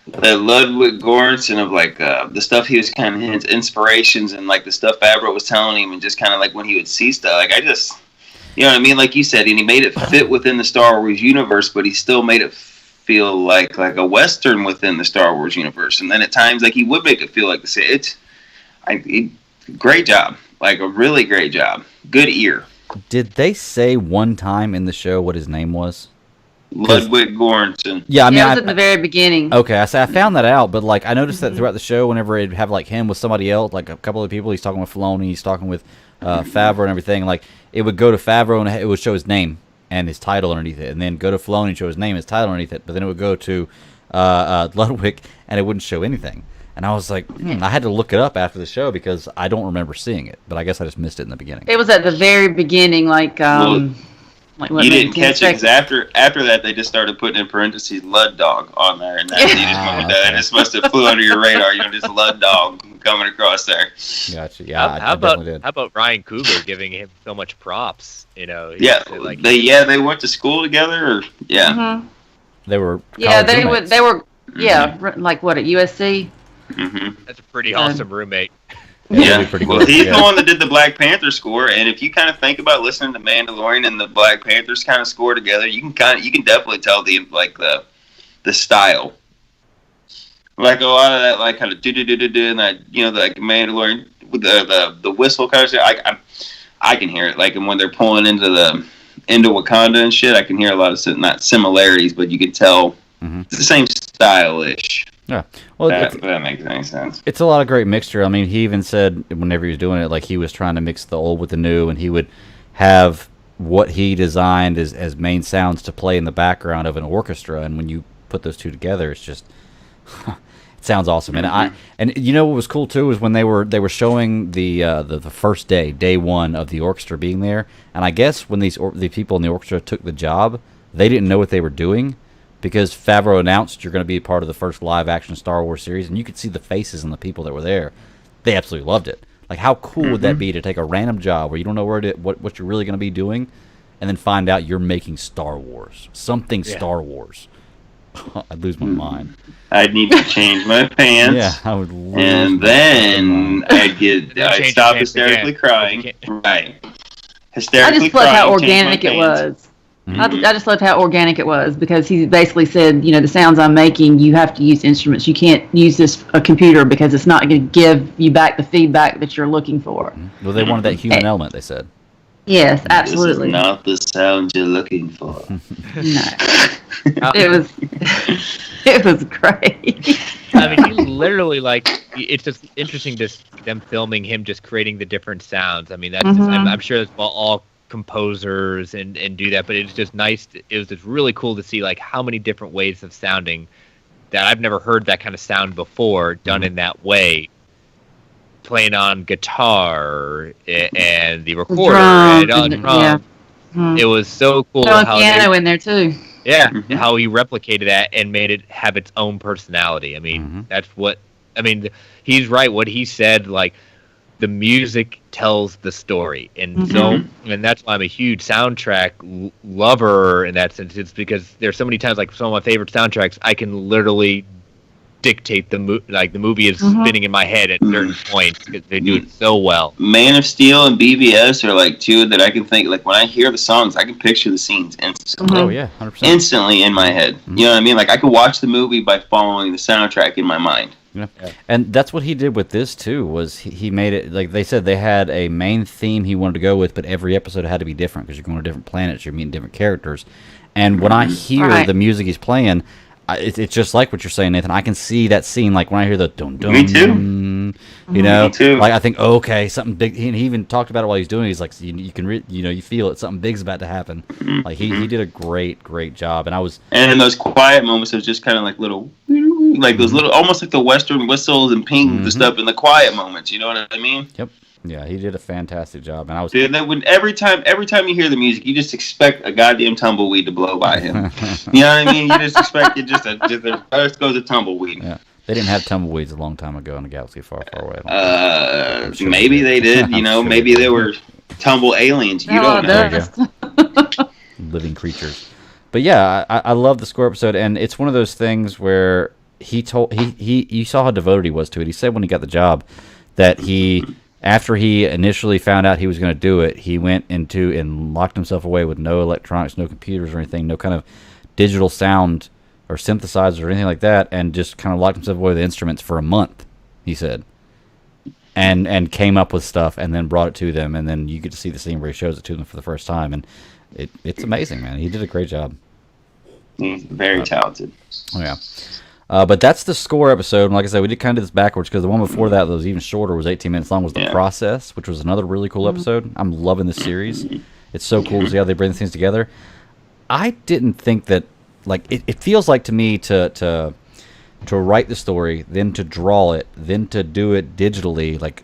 the Ludwig Göransson of like the stuff he was kind of his inspirations and like the stuff Favreau was telling him and just kind of like when he would see stuff, like I just, you know what I mean? Like you said, and he made it fit within the Star Wars universe, but he still made it feel like a Western within the Star Wars universe. And then at times, like he would make it feel like the same. Great job, like a really great job. Good ear. Did they say one time in the show what his name was? Ludwig Göransson. Yeah, I mean, Yeah, it was at the very beginning. okay, I found that out, but like I noticed that throughout the show, whenever it'd have like him with somebody else, like a couple of people, he's talking with Filoni, he's talking with Favreau and everything. Like it would go to Favreau and it would show his name and his title underneath it, and then go to Filoni and show his name, and his title underneath it. But then it would go to Ludwig and it wouldn't show anything. And I was like, I had to look it up after the show because I don't remember seeing it, but I guess I just missed it in the beginning. It was at the very beginning, like what, You didn't maybe 10 catch it because seconds. after that they just started putting in parentheses Lud Dog on there, and that you just went with that. okay. It just must have flew under your radar. You know, just Lud Dog coming across there. Gotcha. Yeah, How I definitely did. about Ryan Coogler giving him so much props? You know, he Yeah, said, like, they went to school together. Or, yeah, Mhm. They were Yeah, college they roommates. were like what at USC. that's a pretty awesome roommate. Yeah, that'd be pretty Well, good. he's Yeah. the one that did the Black Panther score, and if you kind of think about listening to Mandalorian and the Black Panthers kind of score together, you can definitely tell the style. Like a lot of that, like kind of do and that, you know, like Mandalorian with the whistle kind of shit. I can hear it, like, and when they're pulling into Wakanda and shit, I can hear a lot of not similarities, but you can tell it's the same style-ish. Yeah. Well, If that makes any sense. it's a lot of great mixture. I mean, he even said whenever he was doing it, like he was trying to mix the old with the new, and he would have what he designed as main sounds to play in the background of an orchestra. And when you put those two together, it's just it sounds awesome. And you know what was cool too is when they were showing the first day one of the orchestra being there, and I guess when the people in the orchestra took the job, they didn't know what they were doing. Because Favreau announced you're going to be part of the first live-action Star Wars series, and you could see the faces and the people that were there. They absolutely loved it. Like, how cool would that be to take a random job where you don't know what you're really going to be doing, and then find out you're making Star Wars, something Star Wars? I'd lose my mind. I'd need to change my pants. Yeah, I would. Lose And my then mind. I'd change stop your pants hysterically again. crying. You Right. I Hysterically just loved crying. how change my organic it pants. was. I just loved how organic it was because he basically said, you know, the sounds I'm making, you have to use instruments. You can't use a computer because it's not going to give you back the feedback that you're looking for. Well, they wanted that human element. They said. Yes, absolutely. This is not the sound you're looking for. No. It was great. I mean, he literally, like, it's just interesting them filming him just creating the different sounds. I mean, that's just, I'm sure that's all composers and do that, but it's just nice. It was just really cool to see, like, how many different ways of sounding that I've never heard that kind of sound before done in that way. Playing on guitar and the recorder and on drums. Yeah. It was so cool Throwing how piano in there too. Yeah, how he replicated that and made it have its own personality. I mean, that's what I mean. He's right. What he said, like, the music tells the story, and and that's why I'm a huge soundtrack lover in that sense. It's because there's so many times, like some of my favorite soundtracks, I can literally dictate the movie is spinning in my head at certain points because they do it so well. Man of Steel and BBS are like two that I can think, like, when I hear the songs, I can picture the scenes instantly. Oh yeah, 100%. Instantly in my head. You know what I mean? Like, I could watch the movie by following the soundtrack in my mind. Yeah. And that's what he did with this too. Was he made it like they said they had a main theme he wanted to go with, but every episode had to be different because you're going to different planets, you're meeting different characters. And when I hear the music he's playing, it's just like what you're saying, Nathan. I can see that scene, like when I hear the dum dum. Me too. You know, Me too. like I think, okay, something big. He even talked about it while he's doing it. He's like, you can, you feel it. Something big's about to happen. Like he did a great job, and I was. And in those quiet moments, it was just kind of like little, like those little, almost like the Western whistles and pings and stuff in the quiet moments. You know what I mean? Yep. Yeah, he did a fantastic job, and I was. Dude, every time you hear the music, you just expect a goddamn tumbleweed to blow by him. You know what I mean? You just expect it just first goes a tumbleweed. Yeah. They didn't have tumbleweeds a long time ago in a galaxy far, far away. Sure maybe they did. You know, maybe they were tumble aliens. You don't know. There you go. Living creatures. But yeah, I love the score episode, and it's one of those things where you saw how devoted he was to it. He said when he got the job that after he initially found out he was going to do it, he went into and locked himself away with no electronics, no computers or anything, no kind of digital sound or synthesizers or anything like that, and just kind of locked himself away with the instruments for a month, he said. And came up with stuff and then brought it to them, and then you get to see the scene where he shows it to them for the first time, and it's amazing, man. He did a great job. He's very talented. Oh, yeah. But that's the score episode, and like I said, we did kind of do this backwards, because the one before that was even shorter, was 18 minutes long, was The Process, which was another really cool episode. I'm loving this series. It's so cool to see how they bring things together. I didn't think that, like, it feels like to me to write the story, then to draw it, then to do it digitally, like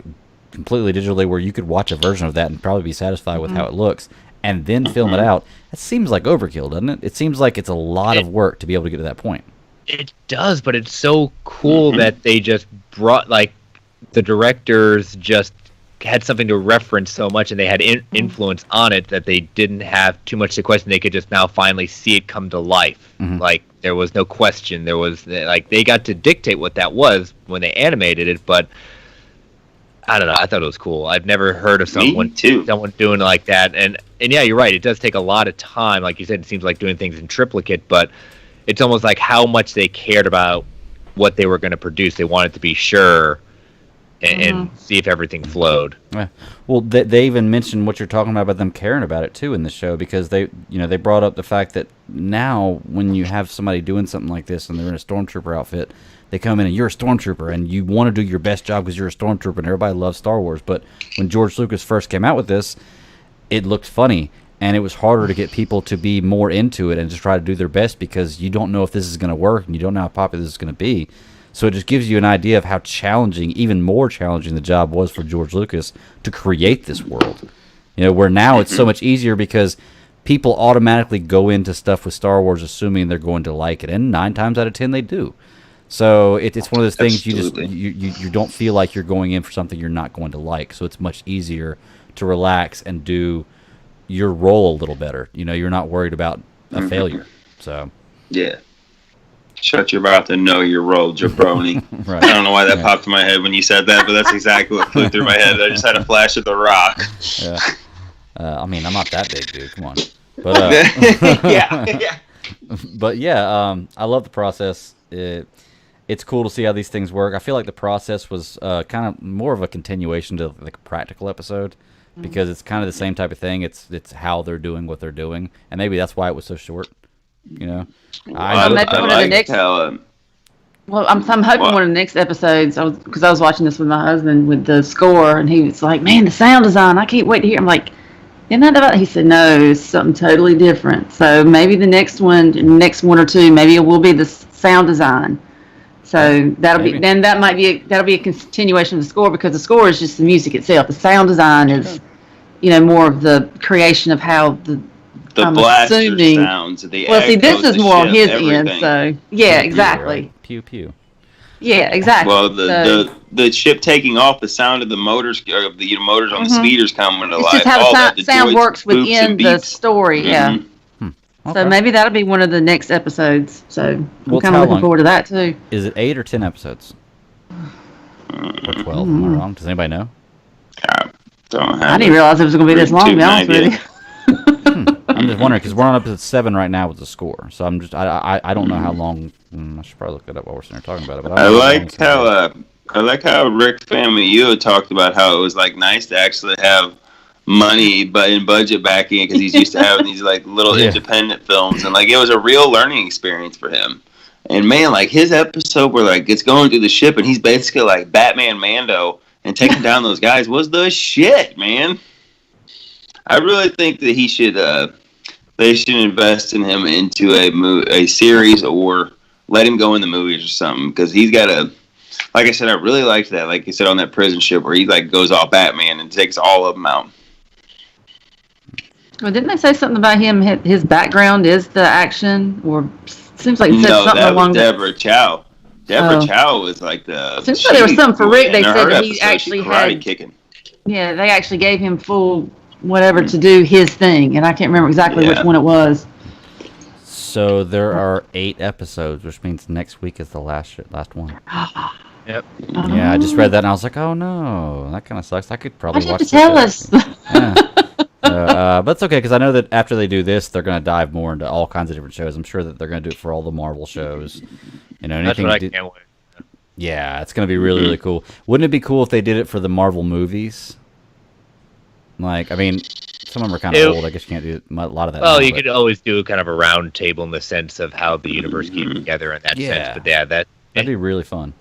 completely digitally, where you could watch a version of that and probably be satisfied with how it looks, and then film it out. It seems like overkill, doesn't it? It seems like it's a lot of work to be able to get to that point. It does, but it's so cool that they just brought, like, the directors just had something to reference so much, and they had influence on it that they didn't have too much to question. They could just now finally see it come to life. Like, there was no question. There was, like, they got to dictate what that was when they animated it, but I don't know. I thought it was cool. I've never heard of someone doing like that. And yeah, you're right. It does take a lot of time. Like you said, it seems like doing things in triplicate, but it's almost like how much they cared about what they were going to produce. They wanted to be sure and see if everything flowed. Yeah. Well, they even mentioned what you're talking about them caring about it too in the show, because they brought up the fact that now when you have somebody doing something like this and they're in a stormtrooper outfit, they come in and you're a stormtrooper and you want to do your best job because you're a stormtrooper, and everybody loves Star Wars. But when George Lucas first came out with this, it looked funny, and it was harder to get people to be more into it and just try to do their best, because you don't know if this is going to work and you don't know how popular this is going to be. So it just gives you an idea of how challenging, even more challenging, the job was for George Lucas to create this world. Where now it's so much easier because people automatically go into stuff with Star Wars assuming they're going to like it, and 9 times out of 10 they do. So it's one of those things you don't feel like you're going in for something you're not going to like. So it's much easier to relax and do your role a little better. You're not worried about a failure. So yeah. Shut your mouth and know your role, jabroni. Right. I don't know why that popped in my head when you said that, but that's exactly what flew through my head. I just had a flash of The Rock. Yeah. I mean, I'm not that big, dude. Come on. But yeah. But yeah, I love the process. It's cool to see how these things work. I feel like the process was kind of more of a continuation to like a practical episode, because it's kind of the same type of thing. It's how they're doing what they're doing, and maybe that's why it was so short. I'm hoping one of the next episodes, because I was watching this with my husband with the score, and he was like, "Man, the sound design! I can't wait to hear." I'm like, "Isn't that about?" He said, "No, it's something totally different." So maybe the next one or two, maybe it will be the sound design. So that'll be a continuation of the score, because the score is just the music itself. The sound design is, more of the creation of how I'm blaster assuming, sounds. This is more on his end, so yeah, exactly. Right? Pew pew. Yeah, exactly. Well, the ship taking off, the sound of the motors, or the motors on the speeders coming to life. It's just how the sound works within the story. Yeah. Okay. So maybe that'll be one of the next episodes. So I'm kind of looking forward to that too. Is it 8 or 10 episodes? Or 12? Am I wrong? Does anybody know? I didn't realize it was going to be this long. To be honest with you. I'm just wondering, because we're on episode 7 right now with the score. So I don't know how long. I should probably look it up while we're sitting here talking about it. But I like how Rick Famuyiwa talked about how it was like nice to actually have money but in budget backing, because he's used to having these like little independent films, and like it was a real learning experience for him. And man, like his episode where like it's going through the ship and he's basically like Batman Mando and taking down those guys was the shit, man. I really think that they should invest in him into a series or let him go in the movies or something because he's got like I said, I really liked that. Like you said on that prison ship where he like goes all Batman and takes all of them out. Well, didn't they say something about him? His background is the action, or seems like it said something that along was Deborah Chow. Deborah Chow was like the. Seems like there was something for Rick. They said that he actually had kicking. Yeah, they actually gave him full whatever to do his thing, and I can't remember exactly which one it was. So there are 8 episodes, which means next week is the last one. Yep. Yeah, I just read that and I was like, oh no, that kind of sucks. I could probably watch this. Why'd you have to tell us? Yeah. But it's okay because I know that after they do this, they're going to dive more into all kinds of different shows. I'm sure that they're going to do it for all the Marvel shows. You know, anything. That's what I can't wait. Yeah, it's going to be really, really cool. Wouldn't it be cool if they did it for the Marvel movies? Like, I mean, some of them are kind of old. I guess you can't do a lot of that. Well, you could always do kind of a round table in the sense of how the universe came together in that sense. But yeah, that'd be really fun.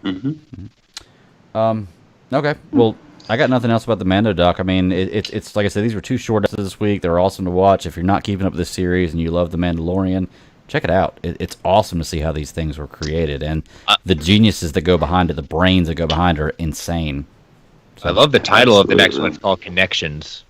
Mm-hmm. Okay. Well, I got nothing else about the Mando doc. I mean, it's like I said, these were 2 short episodes this week. They were awesome to watch. If you're not keeping up with this series and you love The Mandalorian, check it out. It's awesome to see how these things were created. And the geniuses that go behind it, the brains that go behind it are insane. So, I love the title of the next one. It's called Connections.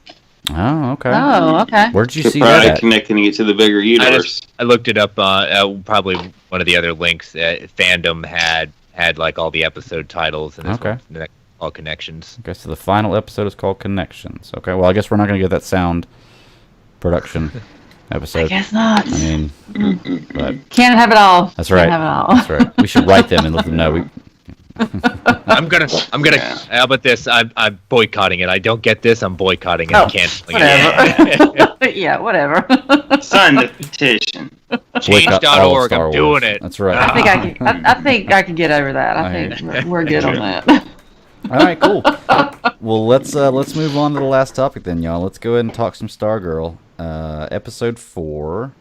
Oh, okay. Oh, okay. Where did you see that at? Connecting it to the bigger universe. I looked it up. Probably one of the other links. Fandom had like all the episode titles, and this one's called Connections. Okay, so the final episode is called Connections. Okay, well, I guess we're not going to get that sound production episode. I guess not. I mean, but can't have it all. That's right. Can't have it all. That's right. We should write them and let them know. I'm gonna. How about this? I'm boycotting it. I don't get this. I'm boycotting it. Canceling it. Yeah, whatever. Sign the petition. Change.org. I'm doing it. That's right. I think I can get over that. I think we're good on that. All right, cool. Well, let's move on to the last topic then, y'all. Let's go ahead and talk some Stargirl. Episode 4,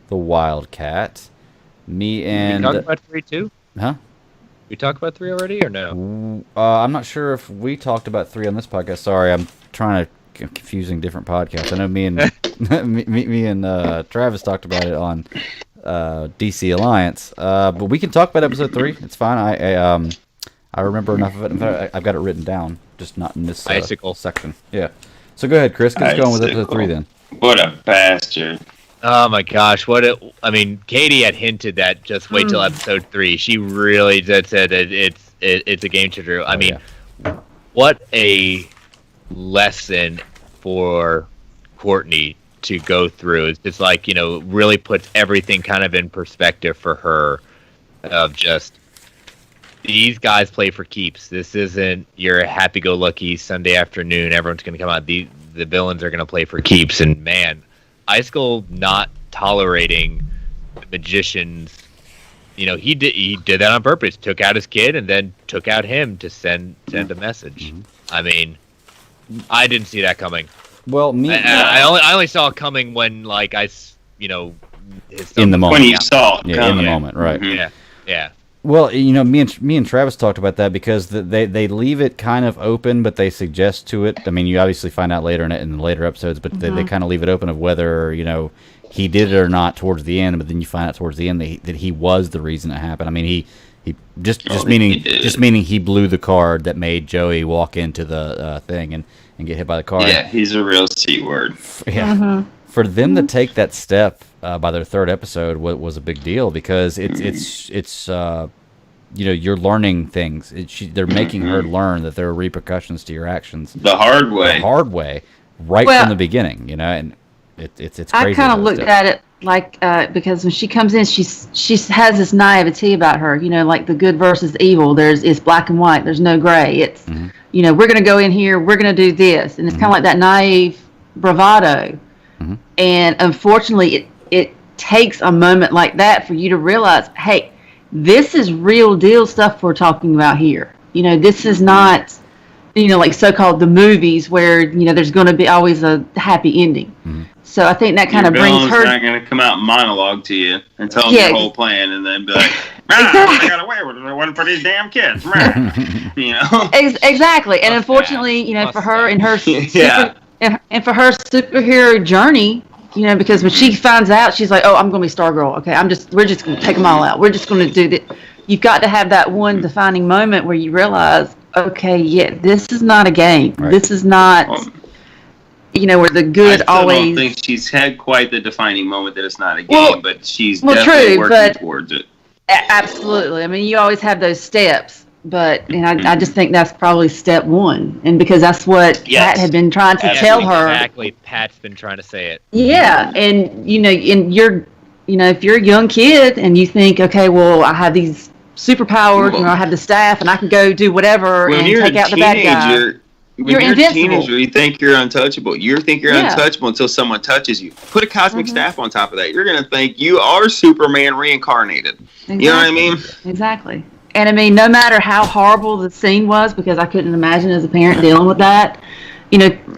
The Wildcat. Me and. We talked about 3 too. Huh? We talked about 3 already, or no? I'm not sure if we talked about 3 on this podcast. Sorry, I'm trying to confusing different podcasts. I know me and me and Travis talked about it on DC Alliance, but we can talk about episode 3. It's fine. I remember enough of it. In fact, I've got it written down, just not in this section. Yeah. So go ahead, Chris. Get going with episode 3 then. What a bastard. Oh my gosh! Katie had hinted that just wait till episode 3. She really said it's a game changer. I mean, what a lesson for Courtney to go through. It's just like, really puts everything kind of in perspective for her. Of just these guys play for keeps. This isn't your happy-go-lucky Sunday afternoon. Everyone's going to come out. The villains are going to play for keeps, and man. Iskell not tolerating the magicians, he did that on purpose. Took out his kid and then took out him to send a message. Mm-hmm. I mean, I didn't see that coming. Well, I only saw it coming when in the moment when you saw it in the moment, right? Mm-hmm. Yeah. Well, me and Travis talked about that because they leave it kind of open, but they suggest to it. I mean, you obviously find out later in the later episodes, but they kind of leave it open of whether he did it or not towards the end. But then you find out towards the end that he was the reason it happened. I mean, he meaning he blew the card that made Joey walk into the thing and get hit by the car. Yeah, he's a real C-word. Yeah. Mm-hmm. For them to take that step by their 3rd episode was a big deal because it's you're learning things. They're making her learn that there are repercussions to your actions. The hard way. From the beginning, and it's crazy. I kind of looked at it like because when she comes in, she has this naivety about her. Like the good versus evil. It's black and white. There's no gray. It's we're going to go in here. We're going to do this, and it's kind of like that naive bravado. Mm-hmm. And unfortunately, it takes a moment like that for you to realize, hey, this is real deal stuff we're talking about here. This is not like so-called the movies where, there's going to be always a happy ending. Mhm. So I think that kind of brings her. not going to come out and monologue to you and tell them Yeah. your whole plan and then be like, Exactly. I got away with it. It wasn't for these damn kids. Exactly. And Love unfortunately, that. for Love her that. and her Yeah. and for her superhero journey, because when she finds out, she's like, "Oh, I'm going to be Stargirl. Okay, we're just going to take them all out. We're just going to do that." You've got to have that one defining moment where you realize, okay, yeah, this is not a game. Right. This is not, where the good I always. don't think she's had quite the defining moment that it's not a game, Well- but she's well, definitely true, working but- towards it. Absolutely. I mean, you always have those steps, and I just think that's probably step one, and because that's what Yes. Pat had been trying to Yes, tell her. Exactly. Pat's been trying to say it. Yeah, and and you're, if you're a young kid and you think, okay, well, I have these superpowers, I have the staff, and I can go do whatever When and you're take a out the bad guy. teenager, when You're you're a invincible. teenager, you think you're untouchable. You think you're Yeah. untouchable until someone touches you. Put a cosmic Mhm. staff on top of that. You're going to think you are Superman reincarnated. Exactly. You know what I mean? Exactly. And I mean, no matter how horrible the scene was, because I couldn't imagine as a parent dealing with that,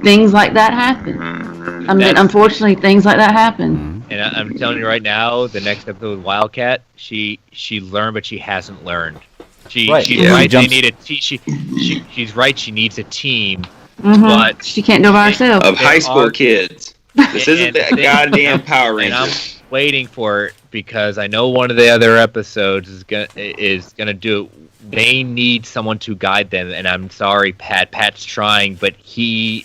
things like that happen. I mean, That's- unfortunately, things like that happen. And I'm telling you right now, the next episode with Wildcat, she learned, but she hasn't learned. Right. She's Yeah. right. They Jumps- need a she's right. She needs a team. Mhm. But- She can't do it by herself. Of There high school are- kids. This isn't that goddamn Power And I'm Rangers. waiting for it because I know one of the other episodes is gonna do it. They need someone to guide them, and I'm sorry, Pat. Pat's trying, but he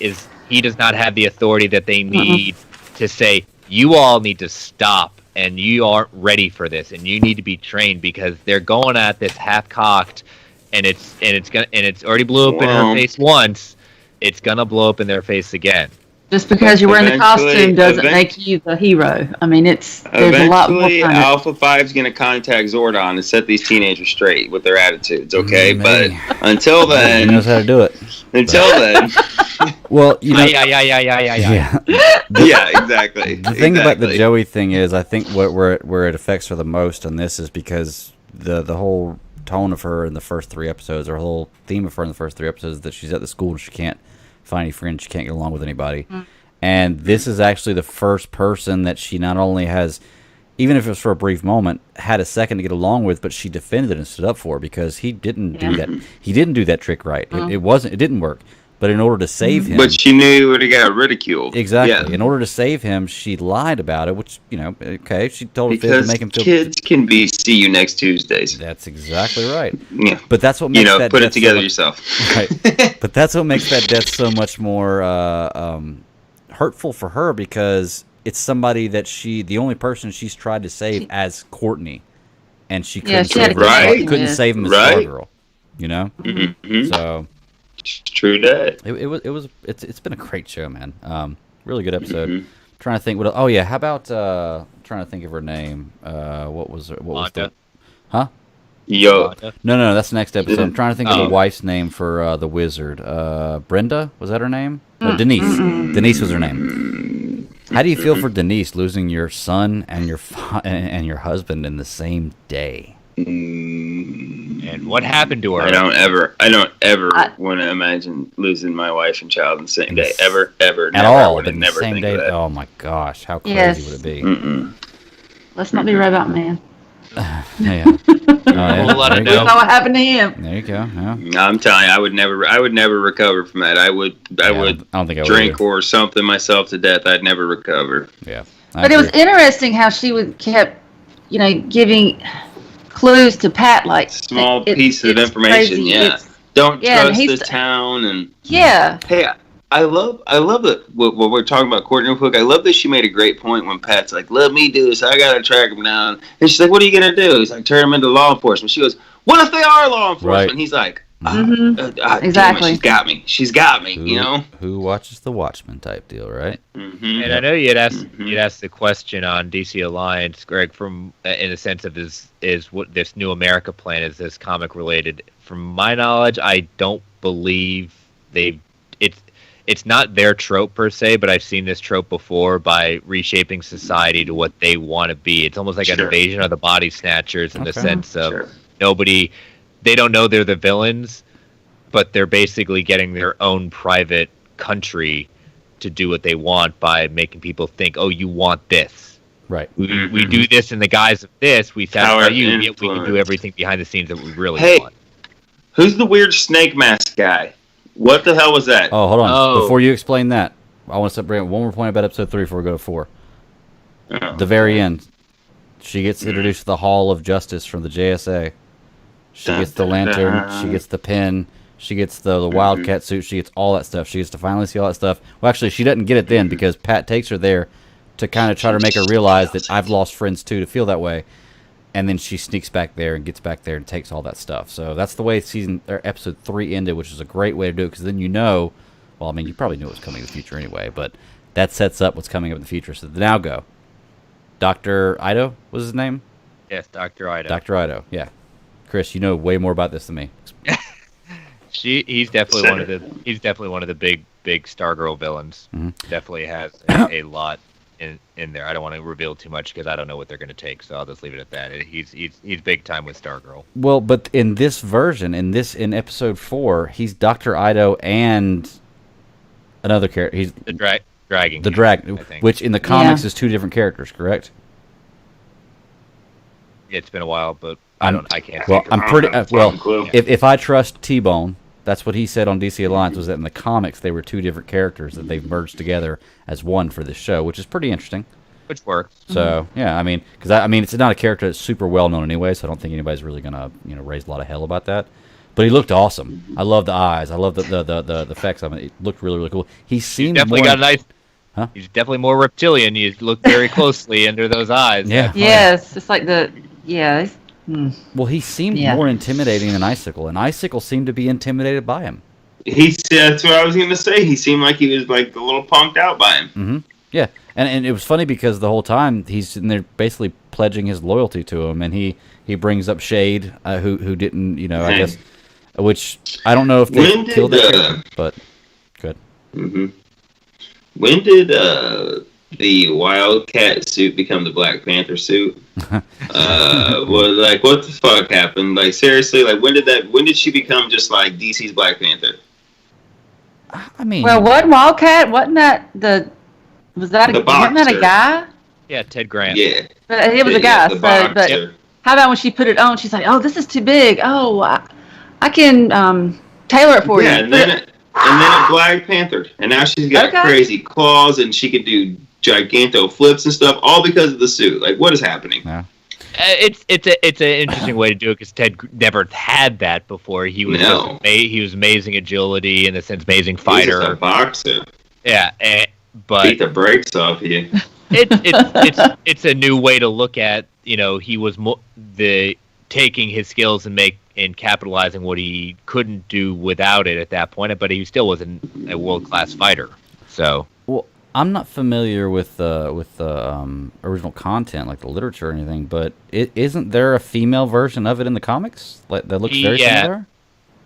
does not have the authority that they need to say, you all need to stop, and you aren't ready for this, and you need to be trained, because they're going at this half-cocked, and it's already blew up in Wow. her face once. It's gonna blow up in their face again. Just because you're wearing the Eventually- costume doesn't make you the hero. I mean, there's a lot more Eventually, behind it. Alpha 5's going to contact Zordon and set these teenagers straight with their attitudes, okay? But Maybe. until He then, knows how to do it. Well, Yeah. yeah. yeah, exactly. The thing about the Exactly. Joey thing is, I think where it affects her the most on this is because the whole tone of her in the first 3 episodes, or whole theme of her in the first 3 episodes, is that she's at the school and she can't find any friends, she can't get along with anybody. And this is actually the first person that she not only has, even if it was for a brief moment, had a second to get along with, but she defended and stood up for, because he didn't do that. He didn't do that trick right. It didn't work. But in order to save him, But she knew he would have got ridiculed. exactly. Yeah. In order to save him, she lied about it, which, okay, she told a fib to Because make him feel. kids can be see you next Tuesdays. That's exactly right. Yeah. But that's what makes that put it death together so yourself. right. But that's what makes that death so much more hurtful for her, because it's somebody that the only person she's tried to save as Courtney, and she couldn't she had save a him. connection Couldn't with. save him as Right. Stargirl. Mhm. So True that. it's been a great show, man. Really good episode. Mhm. Trying to think what. Oh yeah, how about trying to think of her name? What was the Wanda. Huh? Yo, No, that's the next episode. I'm trying to think of Oh. the wife's name for the wizard. Brenda, was that her name? No, Denise. Denise was her name. How do you feel for Denise losing your son and and your husband in the same day? And what happened to her? I don't ever I- want to imagine losing my wife and child in the same day. Ever, At never. I all, would but in the never same think day. of that. Oh my gosh, how crazy Yes. would it be? Mm-mm. Let's not be Robot Man. Yeah. Oh, yeah. We'll let There it you know. go. That's not what happened to him. There you go. Yeah. No, I'm telling you, I would never recover from that. I would I don't think I would drink either. or something myself to death. I'd never recover. Yeah. But it was interesting how she kept, giving clues to Pat, like Small it- pieces of it's information, crazy. yeah. It's- Don't Yeah, and trust he's- the town and yeah. hey, I love that what we're talking about Courtney real quick. I love that she made a great point when Pat's like, "Let me do this. I gotta track him down." And she's like, "What are you gonna do?" He's like, "Turn him into law enforcement." She goes, "What if they are law enforcement?" Right. He's like, Mhm. damn it, Exactly. she's got me. You know." Who watches the Watchmen type deal, right? Mm-hmm. And I know you'd asked Mhm. the question on DC Alliance, Greg, from in the sense of is what this New America plan, is this comic related? From my knowledge, I don't believe it's not their trope per se, but I've seen this trope before by reshaping society to what they want to be. It's almost like an Sure. invasion of the body snatchers in the Okay. sense of Sure. they don't know they're the villains. but they're basically getting their own private country to do what they want by making people think, oh, you want this. Right. We do this in the guise of this. We satisfy Power you. We influence. can do everything behind the scenes that we really Hey. want. Who's the weird snake mask guy? What the hell was that? Oh, hold on. Oh. Before you explain that, I want to bring up one more point about episode 3 before we go to 4. Oh. The very end, she gets introduced to the Hall of Justice from the JSA. She gets the lantern. She gets the pin. She gets the Wildcat suit. She gets all that stuff. She gets to finally see all that stuff. Well, actually, she doesn't get it then because Pat takes her there to kind of try to make her realize that I've lost friends too, to feel that way. And then she sneaks back there and gets back there and takes all that stuff. So that's the way episode 3 ended, which is a great way to do it because then you know, well, I mean, you probably knew what was coming in the future anyway, but that sets up what's coming up in the future. So now go. Dr. Ido was his name? Yes, Dr. Ida. Dr. Ido, yeah. Chris, you know way more about this than me. He's definitely one of the big Stargirl villains. Mm-hmm. Definitely has a lot in there. I don't want to reveal too much because I don't know what they're going to take, so I'll just leave it at that. He's big time with Stargirl. Well, but in this version, in episode 4, he's Dr. Ido and another character. He's The Dragon. the Dragon, I think. which in the comics Yeah. is 2 different characters, correct? It's been a while, but I can't. Well, say I'm for- pretty Fucking clue. if I trust T-Bone, that's what he said on DC Alliance, was that in the comics they were 2 different characters that they've merged together as one for this show, which is pretty interesting. which works. So yeah, I mean, because it's not a character that's super well known anyway, so I don't think anybody's really gonna raise a lot of hell about that. But he looked awesome. I love the eyes. I love the effects of it. It looked really really cool. He seemed Definitely more, got a nice. Huh? He's definitely more reptilian. You look very closely under those eyes. Yeah. Yes, it's like it's- Well, he seemed Yeah. more intimidating than Icicle, and Icicle seemed to be intimidated by him. That's what I was going to say. He seemed like he was like a little punked out by him. Mm-hmm. Yeah, and it was funny because the whole time he's sitting there basically pledging his loyalty to him, and he brings up Shade, who didn't, I guess, which I don't know if they When did, killed that character, but good. Mm-hmm. When did the Wildcat suit become the Black Panther suit? Well, like, what the fuck happened? Like, seriously, like, when did she become just like DC's Black Panther? I mean, Well, wasn't Wildcat? Wasn't that wasn't that boxer. a guy? Yeah, Ted Grant. Yeah. But it was a Yeah, guy. the So, boxer. but how about when she put it on? She's like, "Oh, this is too big. Oh, I can tailor it for Yeah, you." and then it Black Panther, and now she's got Okay. crazy claws, and she can do giganto flips and stuff, all because of the suit. Like, what is happening? yeah. It's an interesting way to do it because Ted never had that before. He was No. he was amazing agility in the sense, amazing He's just a fighter. boxer. Yeah, but Beat the brakes off you. it's a new way to look at. He was taking his skills and capitalizing what he couldn't do without it at that point. But he still wasn't a world class fighter. So Well, I'm not familiar with the original content, like the literature or anything, but isn't there a female version of it in the comics that looks very similar?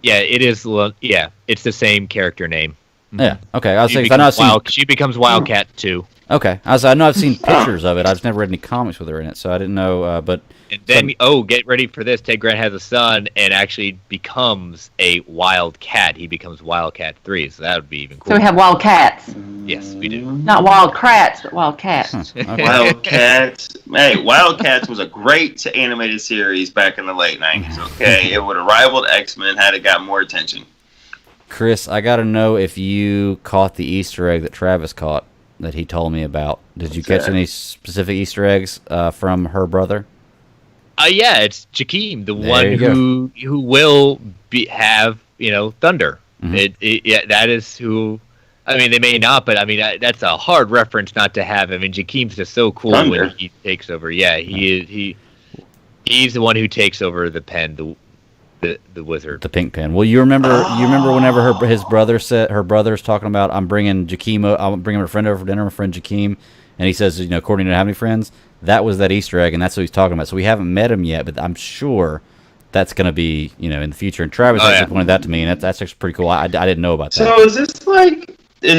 yeah, it is. Yeah, it's the same character name. Yeah. Okay. I was She saying 'cause I know I've becomes seen. she becomes Wildcat too. Okay. I know I've seen pictures of it. I've just never read any comics with her in it, so I didn't know. But And then, get ready for this. Ted Grant has a son and actually becomes a Wildcat. He becomes Wildcat 3, so that would be even So cooler. we have Wildcats, Yes, we do. not Wild Krats, but Wildcats. okay. Wildcats. Hey, Wildcats was a great animated series back in the late 90s, okay? It would have rivaled X-Men had it got more attention. Chris, I got to know if you caught the Easter egg that Travis caught that he told me about. Did you catch that? any specific Easter eggs from her brother? Yeah, it's Jakeem, the There one you go. who will have thunder. Mhm. That is who. I mean, they may not, but I mean that's a hard reference not to have. I mean, Jakeem's just so cool Thunder. when he takes over. Yeah, he's the one who takes over the pen, the wizard. The pink pen. Well, you remember whenever his brother said her brother's talking about I'm bringing a friend over for dinner, my friend Jakeem, and he says according to how many friends, that was that Easter egg, and that's what he's talking about. So we haven't met him yet, but I'm sure that's going to be in the future. And Travis actually pointed that to me, and that's actually pretty cool. I didn't know about that. So is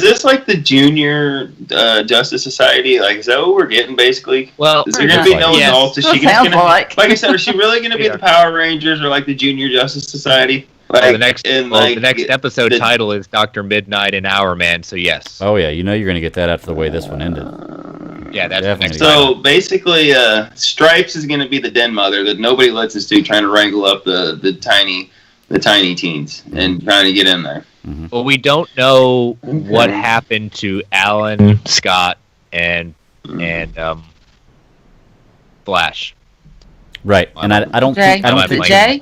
this like the Junior Justice Society? Like, is that what we're getting basically? Well, Is there going to be no yes. adults? Is That she sounds gonna, like. like I said, is she really going to be Yeah. the Power Rangers or like the Junior Justice Society? Like, the next episode title is Dr. Midnight and Hour Man, so yes. Oh yeah, you know you're gonna get that after the way this one ended. Yeah, that's the next So basically, Stripes is going to be the den mother that nobody lets us do, trying to wrangle up the tiny teens and trying to get in there. Mm-hmm. Well, we don't know what happened to Alan, Scott, and Flash. Right, and I don't think Jay.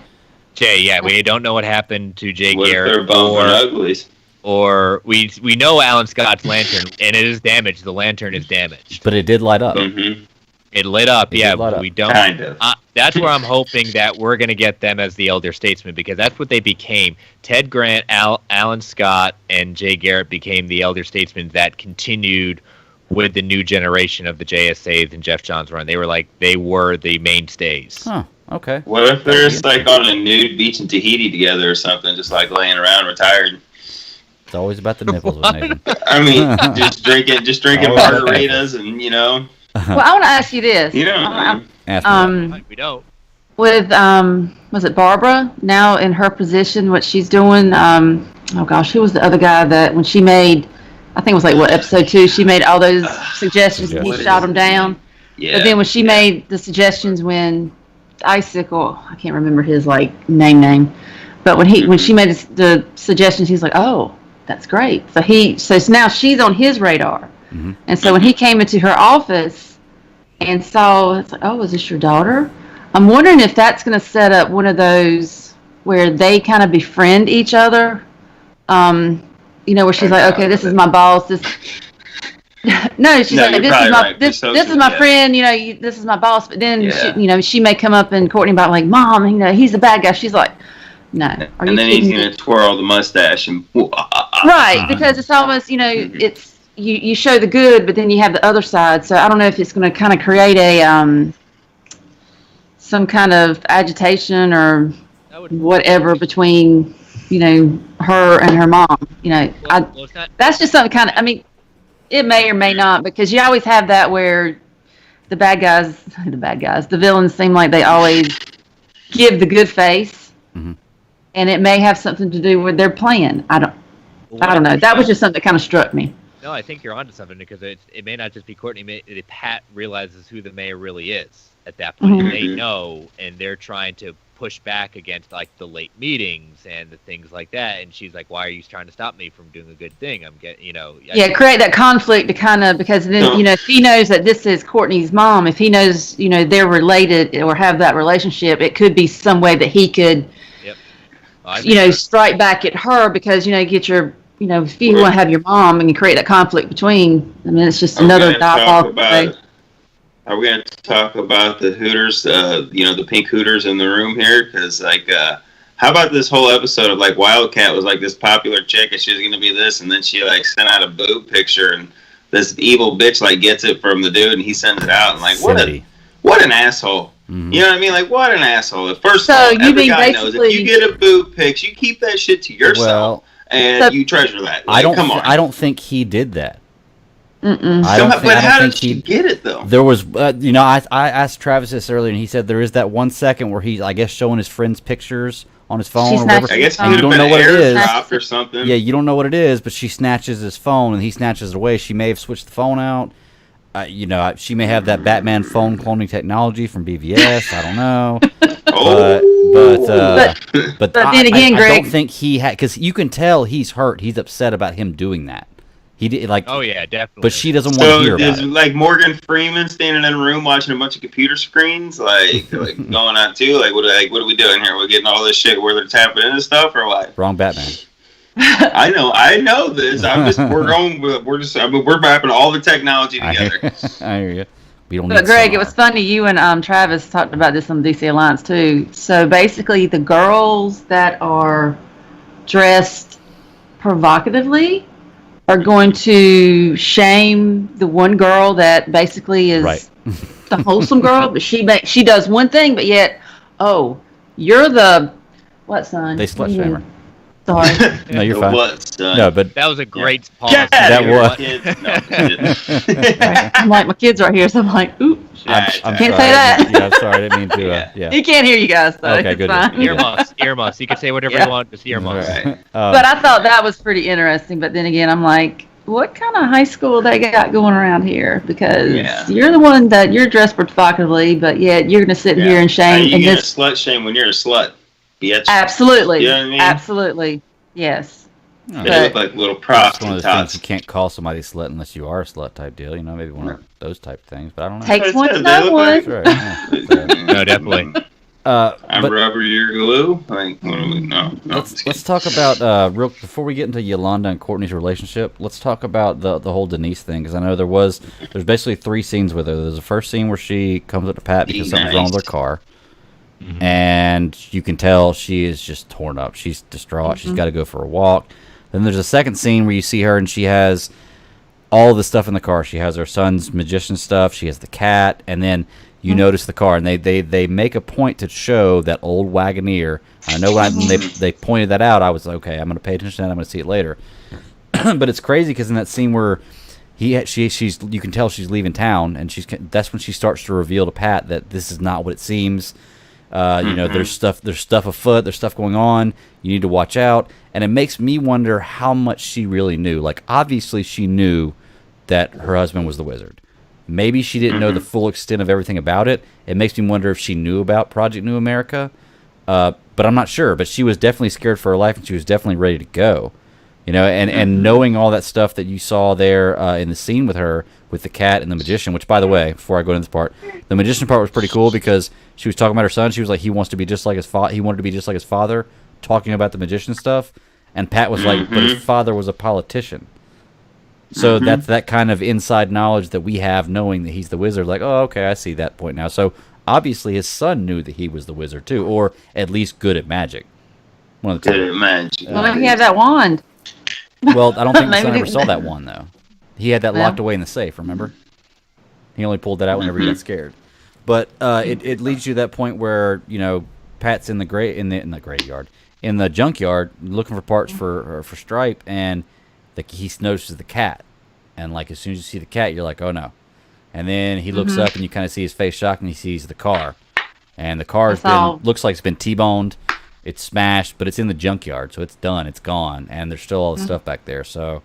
Jay, yeah, we don't know what happened to Jay What if Garrett they're bumping uglies? or we know Alan Scott's lantern, and it is damaged. The lantern is damaged. but it did light up. Mm-hmm. It lit up, It yeah, did light but up. we don't. Kind of. That's where I'm hoping that we're going to get them as the elder statesmen, because that's what they became. Ted Grant, Alan Scott, and Jay Garrett became the elder statesmen that continued with the new generation of the JSAs and Jeff Johns run. They were the mainstays. Huh. Okay. What if they're just like on a nude beach in Tahiti together or something, just like laying around retired? It's always about the nipples with Nathan. I mean, just drinking margaritas and Well, I want to ask you this. Ask me. We don't. With was it Barbara now in her position? What she's doing? Oh gosh, who was the other guy that when she made? I think it was like episode 2. She made all those suggestions and he shot them down. Yeah. But then when she made the suggestions when Icicle, I can't remember his name, but when she made the suggestions, he's like, oh, that's great. So now she's on his radar, and so when he came into her office and saw, it's like, oh, is this your daughter? I'm wondering if that's going to set up one of those where they kind of befriend each other. Where she's like, okay, this is my boss. No, she's like, this is my friend. This is my boss. But then, she may come up and Courtney about like, Mom, he's the bad guy. She's like, no. And then he's gonna twirl the mustache and right, because it's almost it's you show the good, but then you have the other side. So I don't know if it's going to kind of create a some kind of agitation or whatever between her and her mom. That's just something kind of. I mean. It may or may not, because you always have that where the villains seem like they always give the good face, and it may have something to do with their plan. I don't know. That was just something that kind of struck me. No, I think you're onto something, because it may not just be Courtney. Pat realizes who the mayor really is at that point. And they know, and they're trying to push back against like the late meetings and the things like that. And she's like, "Why are you trying to stop me from doing a good thing?" Create that conflict to kind of, because then if he knows that this is Courtney's mom, if he knows they're related or have that relationship, it could be some way that he could, strike back at her, because get your if you want to have your mom and you create that conflict between. I mean, it's just another dialogue. Are we going to talk about the Hooters, the pink Hooters in the room here? Because, how about this whole episode of, Wildcat was, this popular chick, and she was going to be this, and then she, sent out a boob picture, and this evil bitch, gets it from the dude, and he sends it out, and, what an asshole. Mm-hmm. You know what I mean? What an asshole. First of all, every guy knows if you get a boob pic, you keep that shit to yourself, and you treasure that. Come on. I don't think he did that. How did she get it though? There was, I asked Travis this earlier, and he said there is that 1 second where he's, I guess, showing his friends' pictures on his phone or whatever. I guess you don't know what it is, or something. Yeah, you don't know what it is, but she snatches his phone, and he snatches it away. She may have switched the phone out. She may have that Batman phone cloning technology from BVS. I don't know. But then again, Greg, I don't think he had, because you can tell he's hurt. He's upset about him doing that. He did Oh yeah, definitely. But she doesn't want to hear about it. Morgan Freeman standing in a room watching a bunch of computer screens, going on too. What are we doing here? We're getting all this shit where they're tapping into stuff, or what? Wrong Batman. I know this. We're wrapping all the technology together. I hear you. We don't. But Greg, it was funny. You and Travis talked about this on DC Alliance too. So basically, the girls that are dressed provocatively are going to shame the one girl that basically is the wholesome girl, but she does one thing, but yet, you're the what, son? They slut shame her. Sorry. No, you're fine. What, son? No, but that was a great pause. That was. I'm like, my kids right here, so I'm like, oops. Can't say that. Yeah, I'm sorry, I didn't mean to. Yeah. He can't hear you guys, so Okay, it's good. fine. Earmuffs. You can say whatever you want. Just earmuffs. Right. But I thought that was pretty interesting. But then again, I'm like, what kind of high school they got going around here? Because you're the one that you're dressed provocatively, but yet you're going to sit here and shame. You're going to slut shame when you're a slut, bitch. Absolutely. You know what I mean? Absolutely. Yes. They look like little props. It's one of those things you can't call somebody slut unless you are a slut type deal. You know, maybe one of those type things. But I don't know. Takes one to know one. That's right. Yeah. No, definitely. I'm rubber, you're glue. Like, no. Let's talk about real before we get into Yolanda and Courtney's relationship. Let's talk about the whole Denise thing, because I know there's basically 3 scenes with her. There's the first scene where she comes up to Pat because something's wrong with her car, and you can tell she is just torn up. She's distraught. She's got to go for a walk. Then there's a second scene where you see her and she has all the stuff in the car. She has her son's magician stuff. She has the cat, and then you notice the car, and they make a point to show that old Wagoneer. I know when they pointed that out, I was like, okay, I'm going to pay attention to that. I'm going to see it later. But it's crazy because in that scene where she's you can tell she's leaving town, and that's when she starts to reveal to Pat that this is not what it seems. You know, there's stuff afoot. There's stuff going on. You need to watch out. And it makes me wonder how much she really knew. Like, obviously, she knew that her husband was the wizard. Maybe she didn't know the full extent of everything about it. It makes me wonder if she knew about Project New America. But I'm not sure. But she was definitely scared for her life, and she was definitely ready to go. You know, and knowing all that stuff that you saw there in the scene with her, with the cat and the magician, which, by the way, before I go into this part, the magician part was pretty cool because she was talking about her son. She was like, he wants to be just like his father. He wanted to be just like his father, talking about the magician stuff. And Pat was like, but his father was a politician. So that's that kind of inside knowledge that we have, knowing that he's the wizard. Like, oh, okay, I see that point now. So obviously his son knew that he was the wizard too, or at least good at magic. One of the two. Good at magic. Well, he had that wand. Well, I don't think the son ever saw that wand though. He had that locked away in the safe. Remember? He only pulled that out whenever he got scared. But it leads you to that point where, you know, Pat's in the graveyard, in the junkyard, looking for parts for Stripe, and he notices the cat, and like as soon as you see the cat, you're like, oh no. And then he looks up, and you kind of see his face shocked, and he sees the car, and the car looks like it's been T-boned, it's smashed, but it's in the junkyard, so it's done, it's gone, and there's still all the stuff back there. So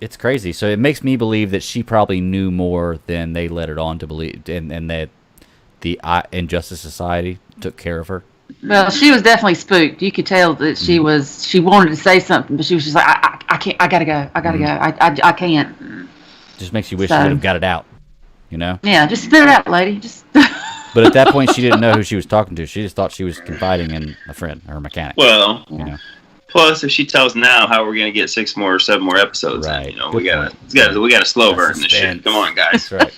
it's crazy. So it makes me believe that she probably knew more than they let it on to believe, and that the Injustice Society took care of her. Well, she was definitely spooked. You could tell that she wanted to say something, but she was just like, I can't, I gotta go, I can't. Just makes you wish you would have got it out, you know? Yeah, just spit it out, lady. Just. But at that point, she didn't know who she was talking to. She just thought she was confiding in a friend, her mechanic. Well, you know. Plus, if she tells now, how we're gonna get 6 more or 7 more episodes? Right. You know, we gotta slow burn this shit. Come on, guys. That's right.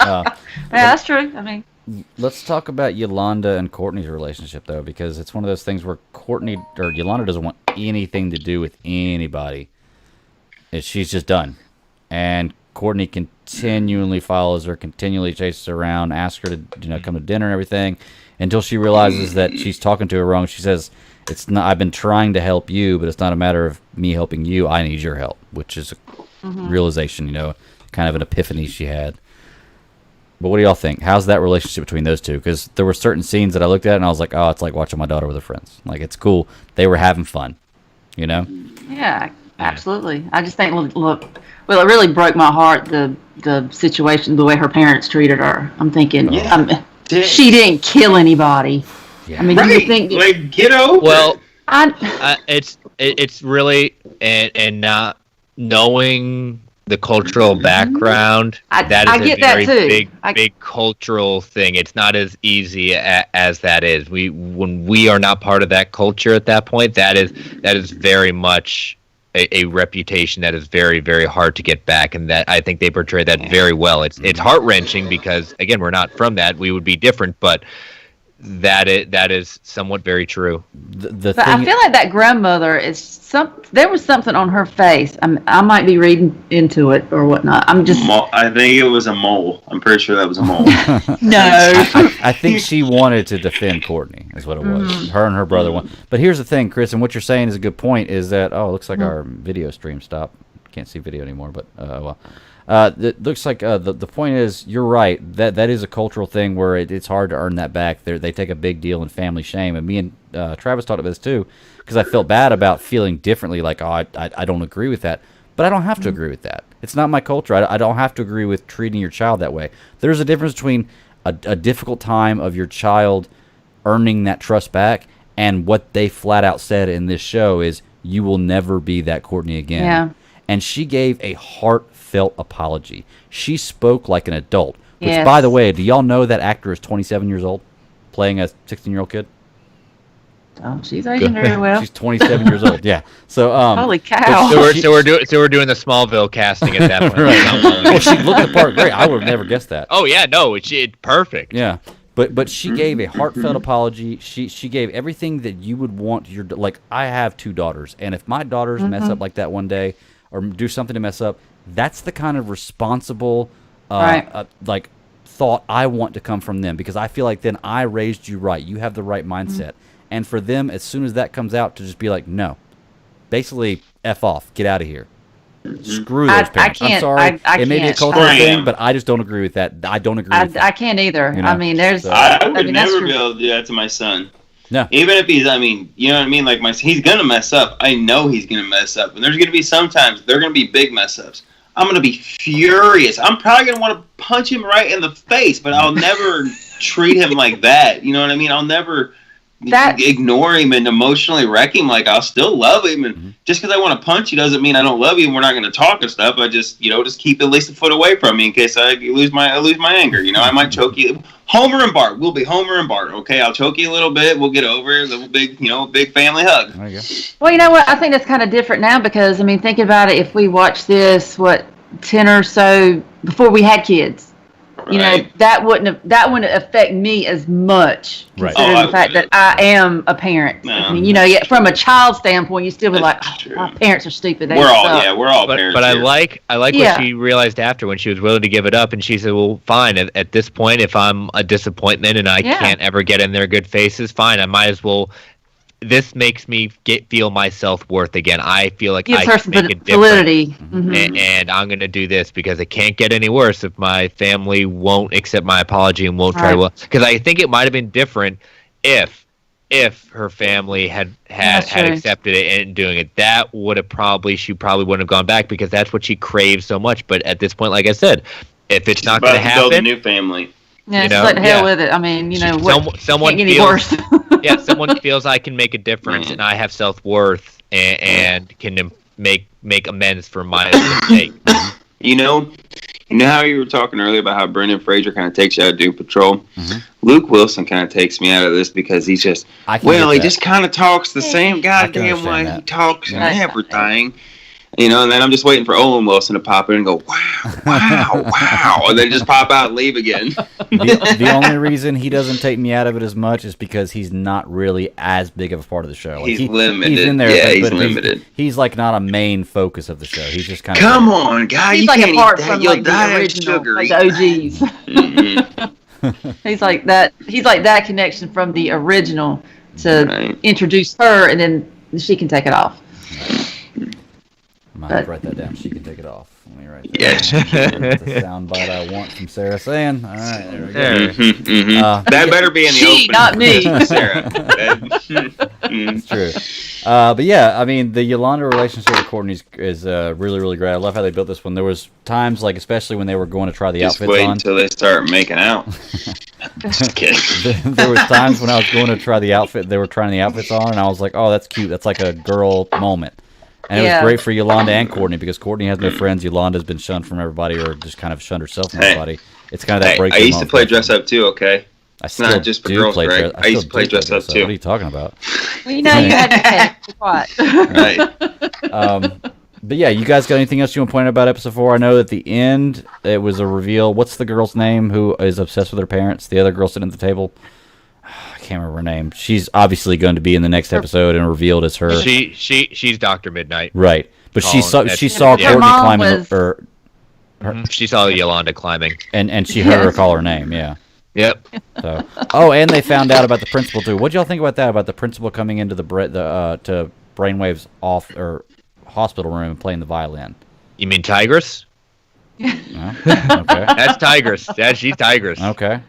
Yeah, that's true. I mean. Let's talk about Yolanda and Courtney's relationship, though, because it's one of those things where Yolanda doesn't want anything to do with anybody. She's just done. And Courtney continually follows her, continually chases her around, asks her to come to dinner and everything, until she realizes that she's talking to her wrong. She says, "It's not. I've been trying to help you, but it's not a matter of me helping you. I need your help," which is a realization, kind of an epiphany she had. But what do y'all think? How's that relationship between those two? Because there were certain scenes that I looked at and I was like, oh, it's like watching my daughter with her friends. Like, it's cool. They were having fun, Yeah, absolutely. I just think, look, well, it really broke my heart, the situation, the way her parents treated her. I'm thinking, she didn't kill anybody. Yeah. I mean, right. you think... Like, get over Well, it's really, and not knowing the cultural background, that is a very big cultural thing. It's not as easy as that is. When we are not part of that culture at that point, that is very much a reputation that is very, very hard to get back, and that I think they portray that very well. It's heart-wrenching because, again, we're not from that. We would be different, but that is somewhat very true. But I feel like that grandmother there was something on her face. I might be reading into it or whatnot. I think it was a mole. I'm pretty sure that was a mole. No. I think she wanted to defend Courtney, is what it was. Her and her brother won. But here's the thing, Chris, and what you're saying is a good point, is that, it looks like our video stream stopped. Can't see video anymore, but, well. It looks like the point is, you're right. That is a cultural thing where it's hard to earn that back. They take a big deal in family shame. And me and Travis talked about this too, because I felt bad about feeling differently, like, oh, I don't agree with that. But I don't have to agree with that. It's not my culture. I don't have to agree with treating your child that way. There's a difference between a difficult time of your child earning that trust back, and what they flat out said in this show is, you will never be that Courtney again. Yeah. And she gave a heartfelt apology. She spoke like an adult. Which, Yes. by the way, do y'all know that actor is 27 years old, playing a 16-year-old kid? Oh, she's aging very well. She's 27 years old. Yeah. So Holy cow. So we're doing the Smallville casting at that point. right. Well, she looked the part great. I would have never guessed that. Oh yeah, no, it's perfect. Yeah. But she gave a heartfelt apology. She gave everything that you would want your, like, I have 2 daughters, and if my daughters mess up like that one day or do something to mess up, that's the kind of responsible like thought I want to come from them, because I feel like then I raised you right. You have the right mindset. And for them, as soon as that comes out, to just be like, no, basically F off, get out of here. Screw those parents. I'm sorry. It may be a cultural thing, but I just don't agree with that. I don't agree with that. I can't either. You know? I mean, there's. I would mean, that's never true. be able to do that to my son. No. Even if he's, I mean, you know what I mean? Like, he's going to mess up. I know he's going to mess up. And there's going to be sometimes, they're going to be big mess ups. I'm going to be furious. I'm probably going to want to punch him right in the face, but I'll never treat him like that. You know what I mean? I'll never ignore him and emotionally wreck him. Like, I'll still love him. And just because I want to punch you doesn't mean I don't love you and we're not going to talk and stuff. I just, just keep at least a foot away from me in case I lose my anger. I might choke you. Homer and Bart. We'll be Homer and Bart. Okay, I'll choke you a little bit. We'll get over it. A little big family hug. There you go. Well, you know what? I think that's kind of different now because, I mean, think about it. If we watched this, 10 or so before we had kids, Right. that wouldn't affect me as much, Right. considering the fact that I am a parent. No. I mean, yet from a child standpoint, you still be like, That's true. my parents are stupid. They We're all suck. parents. But I here. like Yeah. what she realized after when she was willing to give it up, and she said, "Well, fine. At this point, if I'm a disappointment and I can't ever get in their good faces, fine. I might as well. This makes me feel my self-worth again. I feel like Gives I her can some make a difference, validity. Mhm. and I'm going to do this because it can't get any worse if my family won't accept my apology and won't try to. Because I think it might have been different if her family had accepted it and doing it. That would have she probably wouldn't have gone back because that's what she craves so much. But at this point, like I said, if it's not going to build a happen, new family. Yeah, just let the hell with it. I mean, someone can't get any feels, worse. yeah, someone feels I can make a difference and I have self-worth and can make amends for my mistake. You know how you were talking earlier about how Brendan Fraser kind of takes you out of Doom Patrol? Mhm. Luke Wilson kind of takes me out of this because he's just, he just kind of talks the same goddamn way understand he that. talks Yeah. and everything. And then I'm just waiting for Owen Wilson to pop in and go, wow, and then just pop out and leave again. The only reason he doesn't take me out of it as much is because he's not really as big of a part of the show. Like, He's limited. He's in there, Yeah, he's but limited. He's like not a main focus of the show. He's just kind of. Come on, guy, He's you like can't apart eat that. from You'll like die the of original, sugar. like the OGs. Mhm. He's like that. He's like that connection from the original to Right. introduce her, and then she can take it off. I might write that down. She can take it off. Let me write that Yes. down. That's the soundbite I want from Sarah saying. All right, there we go. Mhm, mhm. That better be in the She, opening. not me. Sarah. It's true. But yeah, I mean, the Yolanda relationship with Courtney is really, really great. I love how they built this one. There was times, like, especially when they were going to try the Just outfits wait on. until they start making out. Just kidding. There was times when I was going to try the outfit. They were trying the outfits on, and I was like, "Oh, that's cute. That's like a girl moment." And it was great for Yolanda and Courtney because Courtney has no friends. Yolanda's been shunned from everybody, or just kind of shunned herself from everybody. It's kind of that break. I used to play dress up too. Okay. I still not just for do girls, play Greg. dress. I used to play dress up too. What are you talking about? Well, you had to pay. Be quiet. Right. But yeah, you guys got anything else you want to point out about episode 4? I know at the end it was a reveal. What's the girl's name who is obsessed with her parents? The other girl sitting at the table. I can't remember her name. She's obviously going to be in the next episode and revealed as her. She's Dr. Midnight. Right, but she Colin, saw Her Courtney mom climbing was- her, She saw Yolanda climbing. and she heard her call her name. Yeah. Yep. So, and they found out about the principal too. What do y'all think about that? About the principal coming into to Brainwave's hospital room and playing the violin? You mean Tigress? No? Okay. That's Tigress. Yeah, she's Tigress. Okay.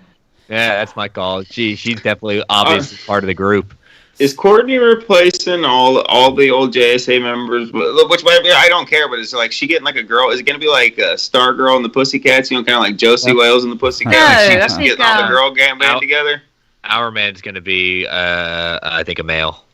Yeah, that's my call. She's definitely obviously part of the group. Is Courtney replacing all the old JSA members? Which I don't care, but it's like she getting like a girl. Is it gonna be like Stargirl and the Pussycats? You know, kind of like Josie Wales and the Pussycats. No, She I just think, getting all the girl gang band together. Our man's going to be, I think, a male.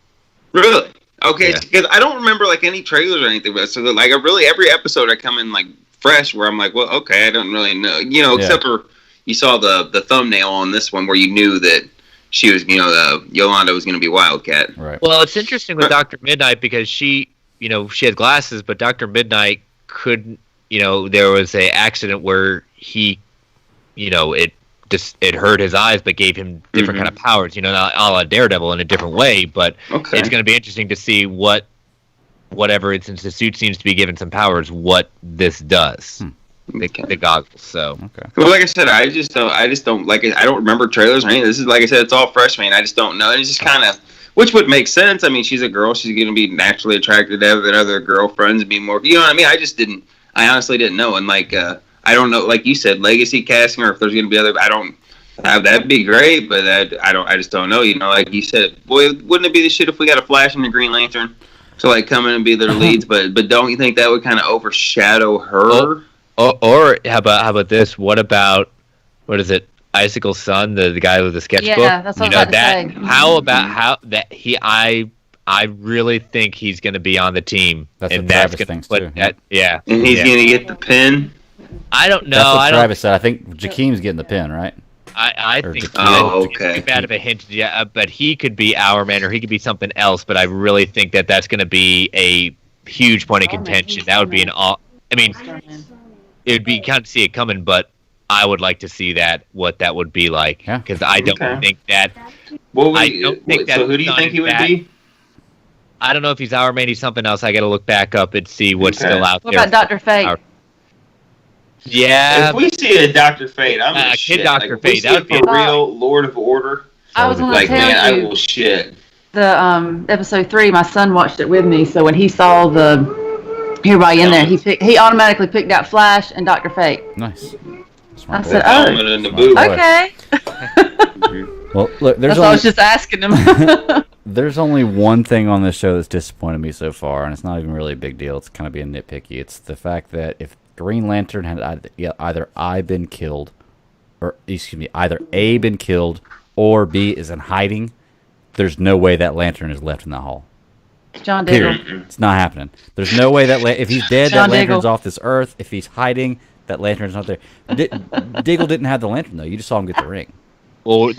Really? Okay, Yeah. because I don't remember like any trailers or anything. But so like, I really every episode I come in like fresh, where I'm like, well, okay, I don't really know, except for you saw the thumbnail on this one where you knew that she was, Yolanda was going to be Wildcat. Right. Well, it's interesting with Dr. Midnight because she has glasses, but Dr. Midnight couldn't, there was a accident where he, it hurt his eyes, but gave him different kind of powers, a la Daredevil in a different way. But it's going to be interesting to see whatever, since the suit seems to be given some powers, what this does. The goggles. So okay. Well, like I said, I just don't like it. I don't remember trailers or anything. This is, like I said, it's all fresh, man. I just don't know. It's just kind of, which would make sense. I mean, she's a girl. She's going to be naturally attracted to other girlfriends and be more. You know what I mean? I honestly didn't know. And like, I don't know. Like you said, legacy casting, or if there's going to be other. I don't. That'd be great, but I just don't know. Like you said, boy, wouldn't it be the shit if we got a Flash and a Green Lantern to like come in and be their leads? But don't you think that would kind of overshadow her? Or how about this? What is it? Icicle's son, the guy with the sketchbook. Yeah, that's what I was about to say. How about how that he? I really think he's going to be on the team, That's and what that's Travis going to thinks put too. that. Yeah, And he's going to get the pin. I don't know. That's what Travis said. I think Jakeem's getting the pin, right? I Or think. Jakeem. Oh, okay. Too bad of a hint, yeah, but he could be our man, or he could be something else. But I really think that that's going to be a huge point of contention. That would be I mean, it would be kind of see it coming, but I would like to see what that would be like, because I don't think that. So who do you think he would be? I don't know if he's our man. He's something else. I got to look back up and see what's still out What there. about Dr. Fate? If we see a Dr. Fate, I'm gonna shit. Kid Dr. Like, if Fate, that would we see be a real Lord of Order. I was going to Like, man, I tell you, will shit. the episode 3, my son watched it with me, so when he saw everybody in there, he automatically picked out Flash and Dr. Fate. Nice. I Smart boy. said, Helmet in the boot. boy. Okay. Well, look, That's why I was just asking him. there's only one thing on this show that's disappointed me so far, and it's not even really a big deal. It's kind of being nitpicky. It's the fact that if Green Lantern had either been killed, or either A been killed or B is in hiding, there's no way that Lantern is left in the hall. John Diggle. Period. It's not happening. There's no way that if he's dead, John that Lantern's Diggle. off this earth. If he's hiding, that Lantern's not there. Diggle didn't have the Lantern though. You just saw him get the ring. Well,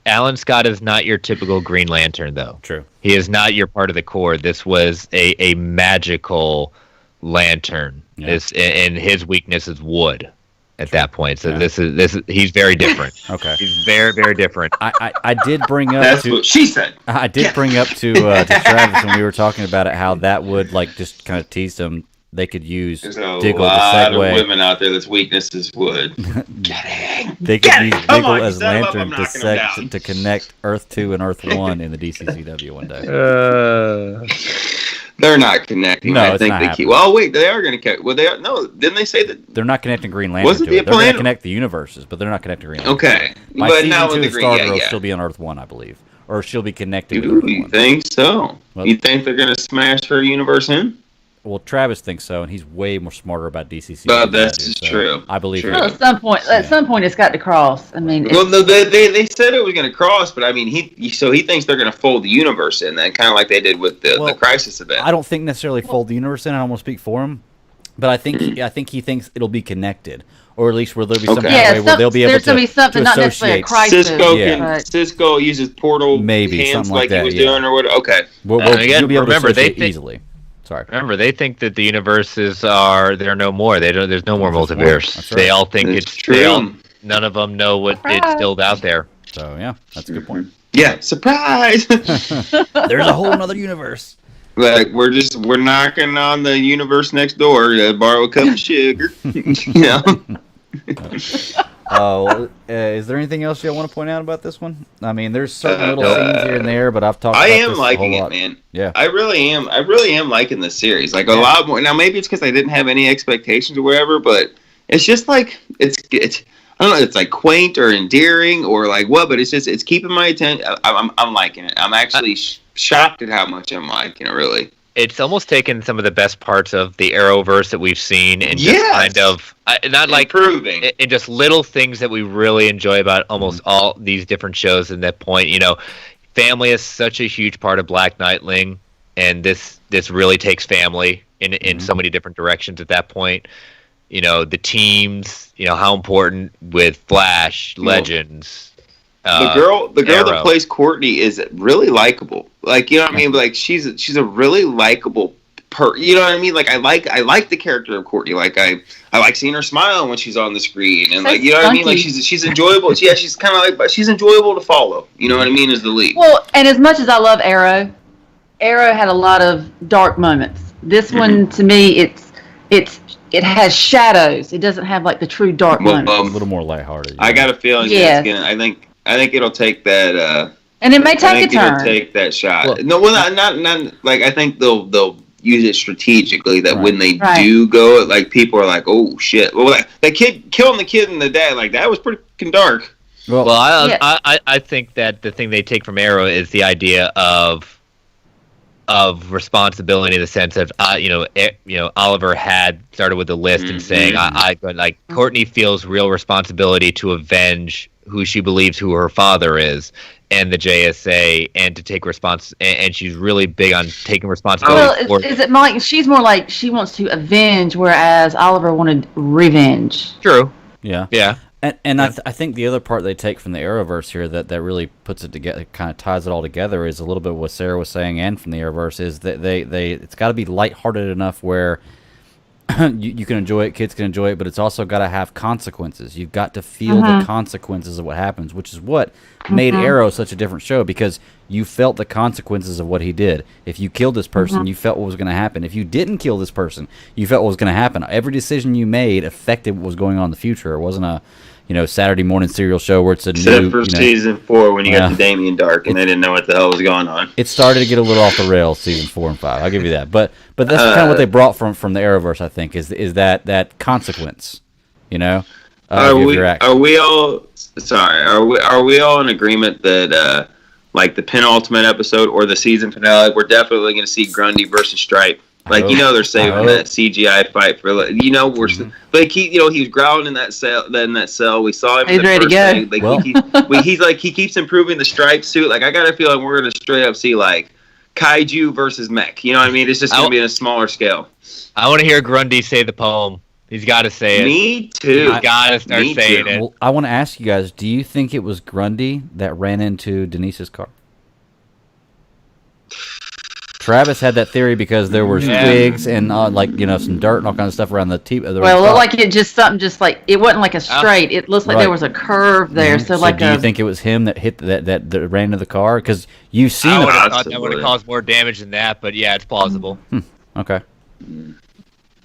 Alan Scott is not your typical Green Lantern, though. True. He is not your part of the core. This was a magical lantern. Yeah. And his weakness is wood at that point. So he's very different. Okay. He's very, very different. I did bring up That's what she said. I did bring up to Travis when we were talking about it how that would like just kind of tease them. They could use There's a Diggle to lot of segue. women out there that's weakness is wood. They could use Come Diggle on, as set him up, Lantern I'm knocking him down. to connect Earth 2 and Earth 1 in the DCCW one day. They're not connecting. No, I it's think not they happening. Well, wait, they are going to connect. Well, no, didn't they say that? They're not connecting Green Lantern Wasn't to the it. They're going plan- to connect the universes, but they're not connecting Green Lantern. Okay, My but season now 2 with the of green, Stargirl will yeah. still be on Earth 1, I believe. Or she'll be connected to Do Earth you 1. think so? Well- You think they're going to smash her universe in? Well, Travis thinks so, and he's way more smarter about DCCW. But than I this do, is so true. I believe True. him. Well, at some point, it's got to cross. I mean, Well, no, they said it was going to cross, but I mean, he thinks they're going to fold the universe in, then kind of like they did with the Crisis event. I don't think necessarily fold the universe in. I don't want to speak for him, but I think he thinks it'll be connected, or at least where there'll be some kind of way where they'll be able there's to, gonna be something, to not necessarily a associate. crisis. Cisco uses portal Maybe, hands something like like he that, was yeah. doing, or what? Okay. Again, you'll be able remember, to they associate think- easily. Sorry. Remember, they think that the universes are no more. There's no more multiverse. That's right. They all think That's it's true. none of them know what it's still out there. So yeah, that's a good point. Yeah, surprise! There's a whole other universe. Like we're knocking on the universe next door to borrow a cup of sugar. You know. Is there anything else you want to point out about this one? I mean, there's certain little scenes here and there, but I've talked about this a whole lot. I am liking it, man. Yeah. I really am liking the series. Like, a lot more. Now, maybe it's because I didn't have any expectations or whatever, but it's just like, it's I don't know, it's like quaint or endearing or like what, but it's keeping my attention. I'm liking it. I'm actually shocked at how much I'm liking it, really. It's almost taken some of the best parts of the Arrowverse that we've seen and just kind of not like improving, and just little things that we really enjoy about almost all these different shows. And that point, family is such a huge part of Black Nightling, and this really takes family in so many different directions at that point. The teams, how important with Flash, Legends. The girl Arrow. that plays Courtney is really likable. Like, you know what I mean? Like, she's a really likable you know what I mean? Like, I like the character of Courtney. Like, I like seeing her smile when she's on the screen, and like, you know what I mean? Like, she's enjoyable. Yeah, she's kind of like, but she's enjoyable to follow. You know what I mean? As the lead. Well, and as much as I love Arrow had a lot of dark moments. This one, to me, it has shadows. It doesn't have like the true dark moments. A little more lighthearted. I got a feeling it's gonna. I think it'll take that. And it may take a turn. It'll take that shot. Not like, I think they'll use it strategically. That when they do go, like, people are like, oh shit. Well, like, that kid killing the kid and the dad, like, that was pretty dark. Well, I think that the thing they take from Arrow is the idea of responsibility in the sense of Oliver had started with a list and saying Courtney feels real responsibility to avenge who she believes who her father is and the JSA, and to take and she's really big on taking responsibility. Well, is it Mike? She's more like she wants to avenge, whereas Oliver wanted revenge. True. Yeah. And I think the other part they take from the Arrowverse here that really puts it together, kind of ties it all together, is a little bit what Sarah was saying, and from the Arrowverse, is that it's got to be lighthearted enough where you can enjoy it, kids can enjoy it, but it's also got to have consequences. You've got to feel the consequences of what happens, which is what made Arrow such a different show, because you felt the consequences of what he did. If you killed this person, you felt what was going to happen. If you didn't kill this person, you felt what was going to happen. Every decision you made affected what was going on in the future. It wasn't a Saturday morning serial show where it's a Except for season 4 when you got the Damien Dark and they didn't know what the hell was going on. It started to get a little off the rails season 4 and 5. I'll give you that. But that's kind of what they brought from the Arrowverse, I think, is that consequence. Are we all in agreement that like the penultimate episode or the season finale, we're definitely going to see Grundy versus Stripe? Like, they're saving that CGI fight for, like, he was growling in that cell. We saw him. He's ready to go. Like, he keeps improving the Stripe suit. Like, I got a feeling we're going to straight up see, like, kaiju versus mech. You know what I mean? It's just going to be on a smaller scale. I want to hear Grundy say the poem. He's got to say it. Me too. He's got to start saying it. Well, I want to ask you guys, do you think it was Grundy that ran into Denise's car? Travis had that theory because there were twigs and some dirt and all kinds of stuff around the tip. Well, it looked like it just something just like it wasn't like a straight. It looks like there was a curve there. So like, do you think it was him that hit that ran into the car? Because you've seen. I would have thought that would have caused more damage than that, but yeah, it's plausible. Okay.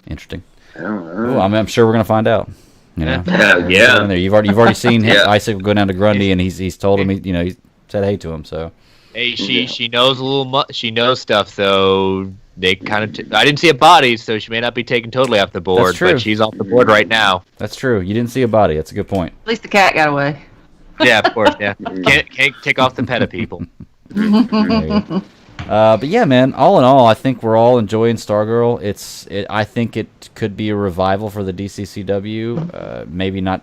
Interesting. Well, I'm sure we're gonna find out. Yeah. You've already seen Icicle go down to Grundy, and he's told him he said hey to him. So. Hey, she knows a little. She knows stuff, so they kind of. I didn't see a body, so she may not be taken totally off the board. That's true. But she's off the board right now. That's true. You didn't see a body. That's a good point. At least the cat got away. Yeah, of course. Yeah, can't take off the PETA people. But yeah, man. All in all, I think we're all enjoying Stargirl. I think it could be a revival for the DCCW. Maybe not.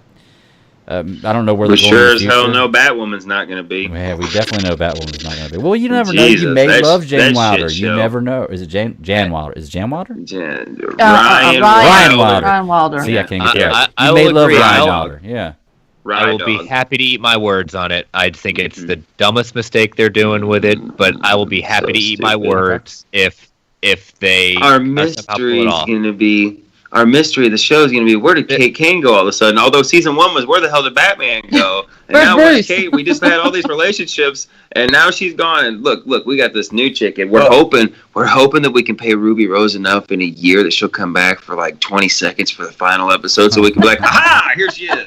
I don't know where they're going. Sure as hell know Batwoman's not going to be. Yeah, we definitely know Batwoman's not going to be. Well, you never know. You may love Jane Wilder. You never know. Is it Jan Wilder? Is it Jan Wilder? Ryan Wilder. See, I can't get that. I You may will love agree. Ryan Wilder. Yeah. I will be happy to eat my words on it. I think it's the dumbest mistake they're doing with it, but I will be happy to eat my words if they Our mystery is going to be. Our mystery of the show is going to be, where did Kate Kane go all of a sudden? Although season 1 was, where the hell did Batman go? And now where's Kate? We just had all these relationships, and now she's gone. And look, we got this new chick, and we're hoping that we can pay Ruby Rose enough in a year that she'll come back for like 20 seconds for the final episode, so we can be like, aha, here she is.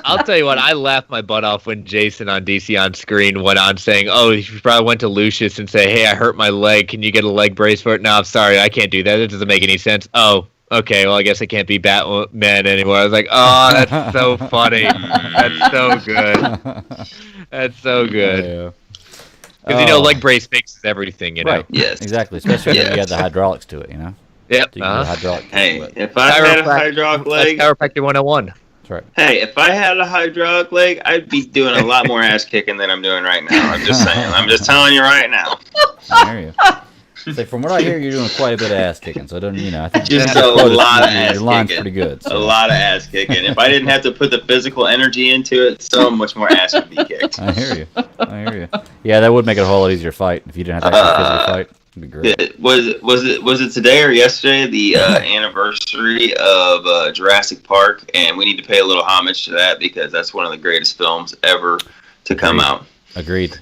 I'll tell you what, I laughed my butt off when Jason on DC on Screen went on saying, "Oh, you probably went to Lucius and say, hey, I hurt my leg. Can you get a leg brace for it?" No, I'm sorry, I can't do that. It doesn't make any sense. Oh, okay, well, I guess I can't be Batman anymore. I was like, oh, that's so funny. That's so good. That's so good. Yeah. Because, leg brace fixes everything, you know? Right. Yes. Exactly. Especially if you had the hydraulics to it, you know? Yep. So you can do the hydraulic Hey, but- if I had a hydraulic leg, That's Chiropractic 101. That's right. hey, if I had a hydraulic leg, I'd be doing a lot more ass kicking than I'm doing right now. I'm just saying. I'm just telling you right now. I hear you. So from what I hear, you're doing quite a bit of ass kicking. So I don't, I think Just your a lot of ass your line's kicking. pretty good. A So. lot of ass kicking. If I didn't have to put the physical energy into it, so much more ass would be kicked. I hear you. I hear you. Yeah, that would make it a whole lot easier to fight if you didn't have to actually physically fight. It'd be great. Was it today or yesterday the anniversary of Jurassic Park, and we need to pay a little homage to that because that's one of the greatest films ever to come out. Agreed.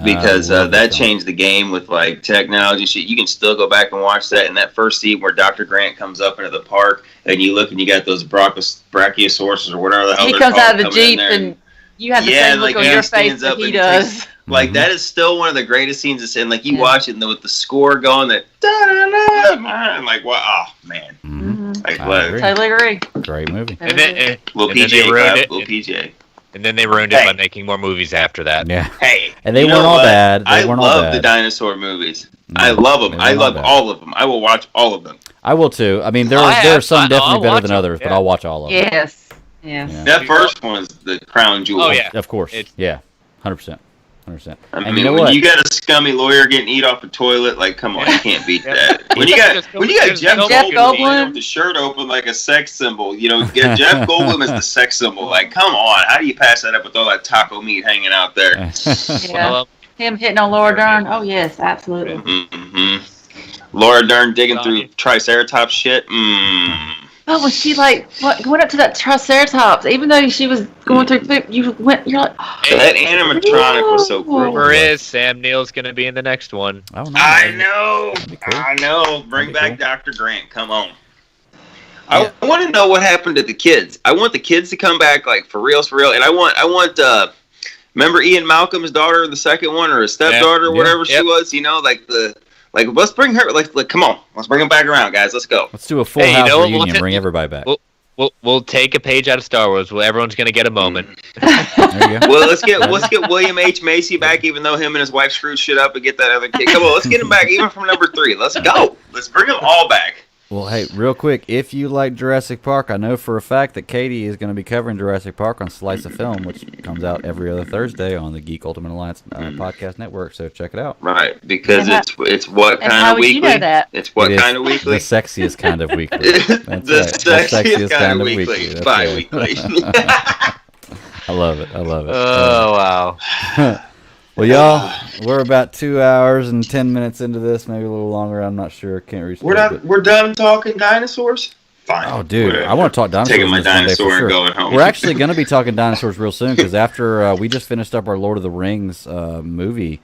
Because Love that film. changed the game with like technology shit. You can still go back and watch that. And that first scene where Dr. Grant comes up into the park, and you look and you got those brachiosaurus or whatever the hell He they're comes called out of the coming in Jeep there. and you have the Yeah, same look like, on he your stands face that up he and does. Like Mhm. that is still one of the greatest scenes. It's in like you watch it and with the score going that I'm like what? Oh man, Mhm. like I what? agree. Totally agree. Great movie. And then, Little and then they PJ, ruined clap, it. little PJ. And then they ruined it by making more movies after that. Yeah. Hey, And they you know weren't all what? bad. They I weren't all love the bad. dinosaur movies. No, I love them. they I weren't all love bad. all of them. I will watch all of them. I will too. I mean, there Oh, are I there are have. some I'll definitely better watch than them, others, but yeah. I'll watch all of them. Yes. Yes. Yeah. That first one's the crown jewel. Oh, yeah. Of course. It's- Yeah. 100%. 100%. I mean, And you know when what? you got a scummy lawyer getting eat off a toilet, like, come on, you can't beat that. When you got Just- Jeff Jeff Goldblum Goldblum. with the shirt open like a sex symbol, get Jeff Goldblum as the sex symbol. Like, come on, how do you pass that up with all that taco meat hanging out there? Yeah. Well, Him hitting on Laura Dern. Oh yes, absolutely. Mm-hmm. Laura Dern digging through Triceratops shit. Oh, was she like what went up to that Triceratops? Even though she was going through poop, you're like, oh, That animatronic was so cool. rumor is Sam Neill's going to be in the next one. Oh, no. I know. That'd be cool. I know. Bring That'd be back Dr. Grant. Come on. I want to know what happened to the kids. I want the kids to come back, like for real, And I want. Remember Ian Malcolm's daughter in the second one, or his stepdaughter, or whatever she was. Let's bring her. Like, come on, let's bring them back around, guys. Let's go. Let's do a full Hey, you house know what? reunion. We'll Bring everybody back. We'll take a page out of Star Wars. Everyone's going to get a moment. There you go. Well, let's get William H. Macy back, even though him and his wife screwed shit up, and get that other kid. Come on, let's get him back, even from number 3. Let's go. Let's bring them all back. Well, hey, real quick, if you like Jurassic Park, I know for a fact that Katie is going to be covering Jurassic Park on Slice of Film, which comes out every other Thursday on the Geek Ultimate Alliance podcast network. So check it out. Right, because And it's what and kind how of would you weekly? know that? It's what It is kind of weekly? The sexiest kind of weekly. That's The right. sexiest kind of weekly. That's Bi-weekly. right. I love it. I love it. Oh, wow. Well, y'all, we're about 2 hours and 10 minutes into this, maybe a little longer. I'm not sure. Can't reach. We're done talking dinosaurs? Fine. Oh, dude, Whatever. I want to talk dinosaurs. Taking my this one day for dinosaur and sure. going home. We're actually going to be talking dinosaurs real soon because after we just finished up our Lord of the Rings movie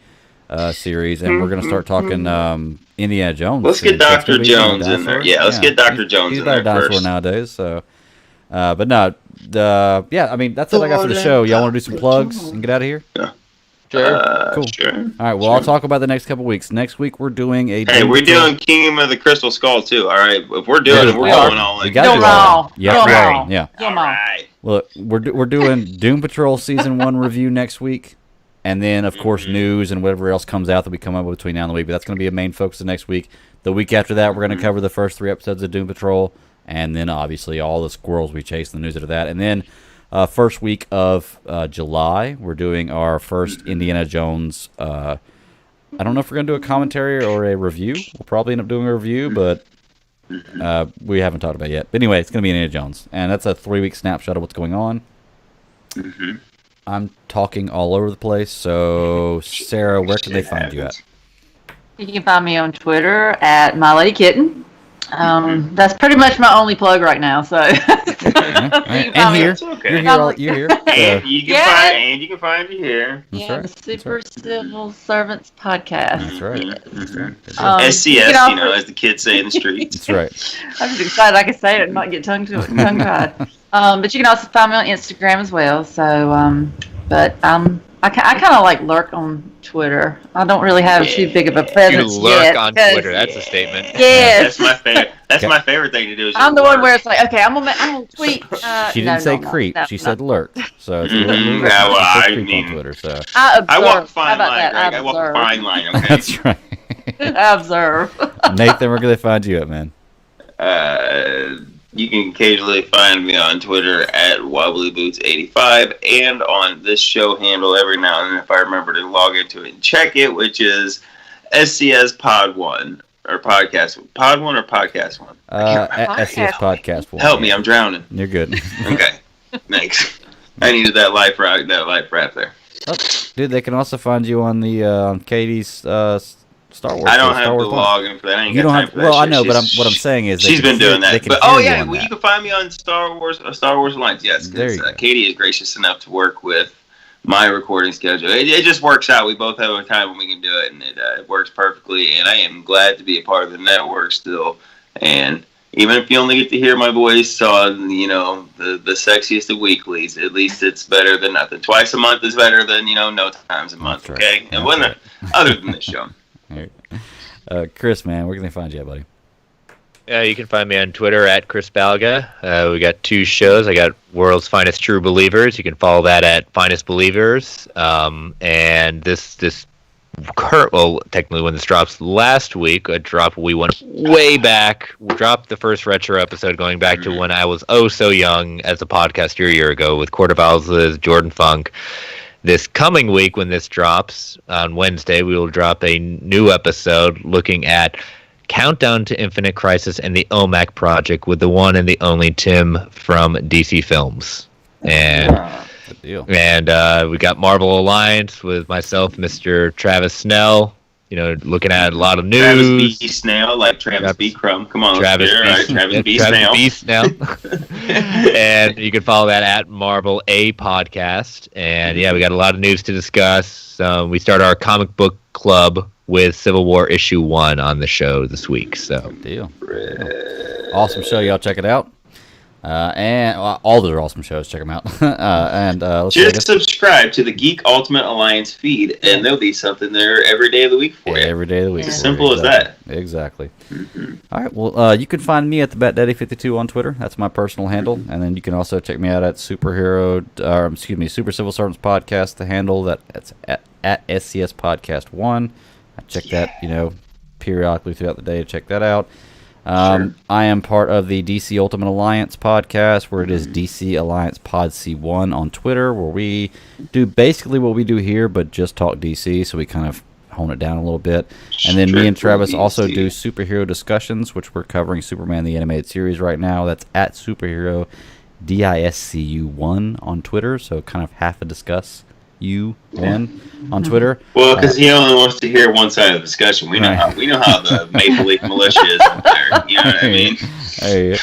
series, and we're going to start talking Indiana Jones. Let's get soon. So it's gonna Dr. be Jones in there. dinosaurs. Yeah, let's get Dr. Jones He's in about there a dinosaur first. nowadays. So, but no, yeah. I mean, that's what I got for the show. Y'all want to do some plugs and get out of here? Cool. Sure. All right. Well, I'll talk about the next couple weeks. Next week we're doing a. Hey, we're doing Kingdom of the Crystal Skull too. All right, if we're doing it, we're going all in. We got to Come do all on. in. Yeah, Come we are. on. Yeah. Come All on. right. Look, we're doing Doom Patrol Season 1 review next week. And then, of course, news and whatever else comes out that we come up with between now and the week. But that's going to be a main focus of next week. The week after that, we're going to cover the first 3 episodes of Doom Patrol. And then, obviously, all the squirrels we chase and the news after that. And then, first week of July, we're doing our first Indiana Jones. I don't know if we're going to do a commentary or a review. We'll probably end up doing a review, but we haven't talked about it yet. But anyway, it's going to be Indiana Jones. And that's a 3-week snapshot of what's going on. Mm-hmm. I'm talking all over the place. So, Sarah, where can they find you at? You can find me on Twitter at MyLadyKitten. That's pretty much my only plug right now. So, And here, It's okay. you're here. And you can Yeah. you can find it here. That's yeah, right. the That's Super right. Civil Servants podcast. That's right. Mm-hmm. That's right. That's Um, right. SCS, you can as the kids say in the streets. That's right. I'm just excited I can say it and not get tongue-tied. But you can also find me on Instagram as well. So, but I kind of like lurk on Twitter. I don't really have too big of a You presence lurk yet. on Twitter. That's a statement. Yes. That's my favorite. That's my favorite thing to do. Is I'm just the one lurk. where it's like, okay, I'm gonna tweet. She didn't say creep. She said lurk. So it's a little Yeah, different. well, She said I creep mean- on Twitter. So I observe. I walk a How fine about line, that? Greg. I walk a observe. fine line. Okay. that's right. I observe. Nathan, where can they find you at, man? You can occasionally find me on Twitter at WobblyBoots85 and on this show handle every now and then if I remember to log into it and check it, which is SCS Pod 1 or Podcast Pod 1 or Podcast 1. At SCS Podcast 1. Help me, I'm drowning. You're good. Okay, thanks. I needed that life rap there. Oh, dude, they can also find you on the on Katie's Star Wars. I don't Star have Wars to one. log in for that. I ain't You got don't time have. for that Well, I shit. know, but She's- what I'm saying is she's been doing They that. can But hear oh you yeah, on well, that. you can find me on Star Wars Alliance. Yes, There because you go. Katie is gracious enough to work with my recording schedule. It just works out. We both have a time when we can do it, and it works perfectly. And I am glad to be a part of the network still. And even if you only get to hear my voice on, the sexiest of weeklies, at least it's better than nothing. Twice a month is better than, no times a month, That's right. okay? And when other than this show. Chris, man, where can they find you at, buddy? You can find me on Twitter at Chris Balga. We got 2 shows. I got World's Finest True Believers. You can follow that at Finest Believers. And this technically when this drops last week, we went way back. We dropped the first retro episode going back to when I was so young as a podcaster a year ago with Quarter Liz, Jordan Funk. This coming week, when this drops on Wednesday, we will drop a new episode looking at Countdown to Infinite Crisis and the OMAC Project with the one and the only Tim from DC Films. And Good deal. we got Marvel Alliance with myself, Mr. Travis Snell. Looking at a lot of news. Travis B. Snail, like Travis B. Crumb. Come on, Travis let's B. hear it. Travis B. Snail. And you can follow that at Marvel A Podcast. And we got a lot of news to discuss. We start our comic book club with Civil War issue 1 on the show this week. So Good deal. Awesome show, y'all. Check it out. And all those are awesome shows. Check them out. Let's Just subscribe to the Geek Ultimate Alliance feed, and there'll be something there every day of the week for you. every day of the week. As simple as that. Exactly. All right. Well, you can find me at the BatDaddy52 on Twitter. That's my personal handle, and then you can also check me out at Super Civil Servants Podcast. The handle that's at SCS Podcast 1. I check that periodically throughout the day to check that out. I am part of the DC Ultimate Alliance podcast, where it is DC Alliance Pod C1 on Twitter, where we do basically what we do here, but just talk DC, so we kind of hone it down a little bit. And then me and Travis also do superhero discussions, which we're covering Superman the Animated Series right now. That's at Superhero DISCU1 on Twitter, so kind of half a discuss you one on Twitter. Well, because he only wants to hear one side of the discussion. We know how the Maple Leaf militia is up there. You know what I mean? Hey,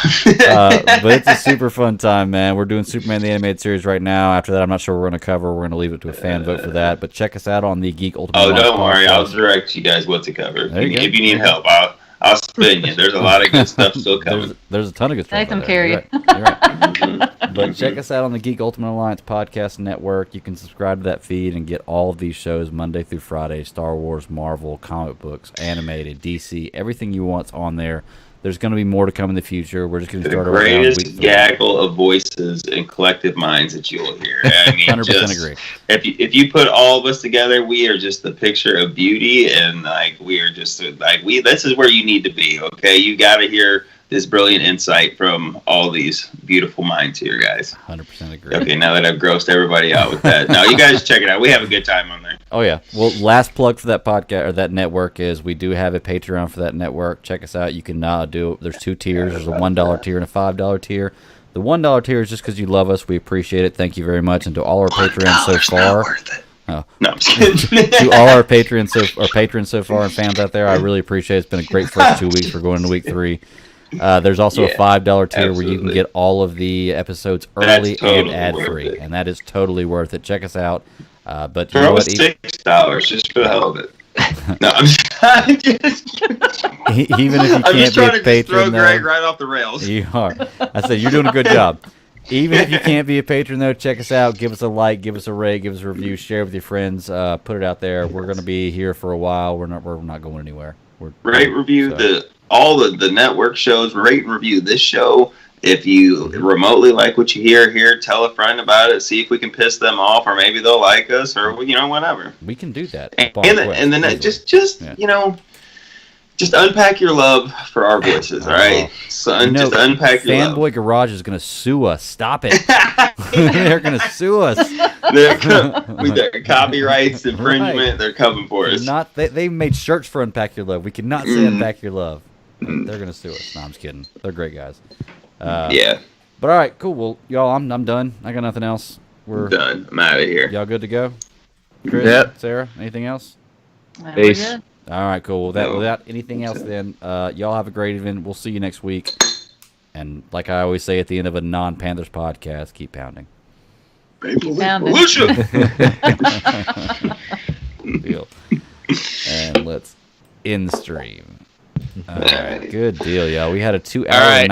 but it's a super fun time, man. We're doing Superman the Animated Series right now. After that, I'm not sure what we're going to cover. We're going to leave it to a fan vote for that. But check us out on the Geek Ultimate. Oh, don't worry. I'll direct you guys what to cover. There you go. If you need help, I'll spin you. There's a lot of good stuff still coming. There's a ton of good stuff. Nathan out there. carry You're right. You're right. But check us out on the Geek Ultimate Alliance Podcast Network. You can subscribe to that feed and get all of these shows Monday through Friday. Star Wars, Marvel, comic books, animated, DC, everything you want's on there. There's going to be more to come in the future. We're just going to The start around greatest week 3. gaggle of voices and collective minds that you'll hear. I mean, 100% agree. If you put all of us together, we are just the picture of beauty, and we are just this is where you need to be. Okay, you got to hear this brilliant insight from all these beautiful minds here, guys. 100% agree. Okay, now that I've grossed everybody out with that, now you guys check it out. We have a good time on there. Oh yeah. Well, last plug for that podcast or that network is we do have a Patreon for that network. Check us out. You can there's 2 tiers. There's a $1 tier and a $5 tier. The $1 tier is just because you love us. We appreciate it. Thank you very much. And to all our patrons so far. Oh. No, I'm just kidding. To all our patrons so far and fans out there, I really appreciate it. It's been a great first 2 weeks. We're going into week 3. There's also a $5 tier where you can get all of the episodes early and ad-free, and that is totally worth it. Check us out. But you know Throw what? $6 just for the hell of it. No, I'm just Even if you I'm can't just be trying a to just throw patron, Greg though, right off the rails. you are. I said you're doing a good job. Even if you can't be a patron, though, check us out. Give us a like, give us a rate, give us a review, share with your friends. Put it out there. We're going to be here for a while. We're not going anywhere. Rate, review all the network shows. Rate and review this show. If you remotely like what you hear, tell a friend about it. See if we can piss them off, or maybe they'll like us, or whatever. We can do that. And then just unpack your love for our voices, all right? So just unpack your love. Fanboy Garage is going to sue us. Stop it. They're going to sue us. With their copyrights infringement, right. They're coming for us. They made shirts for Unpack Your Love. We cannot say Unpack Your Love. They're going to sue us. No, I'm just kidding. They're great guys. Yeah. But all right, cool. Well, y'all, I'm done. I got nothing else. We're done. I'm out of here. Y'all good to go? Chris, yep. Sarah, anything else? Peace. All right, cool. Without anything else, then y'all have a great evening. We'll see you next week. And like I always say at the end of a non-Panthers podcast, keep pounding. Keep pounding. Deal. And let's end the stream. All right, good deal, y'all. We had a 2 hour and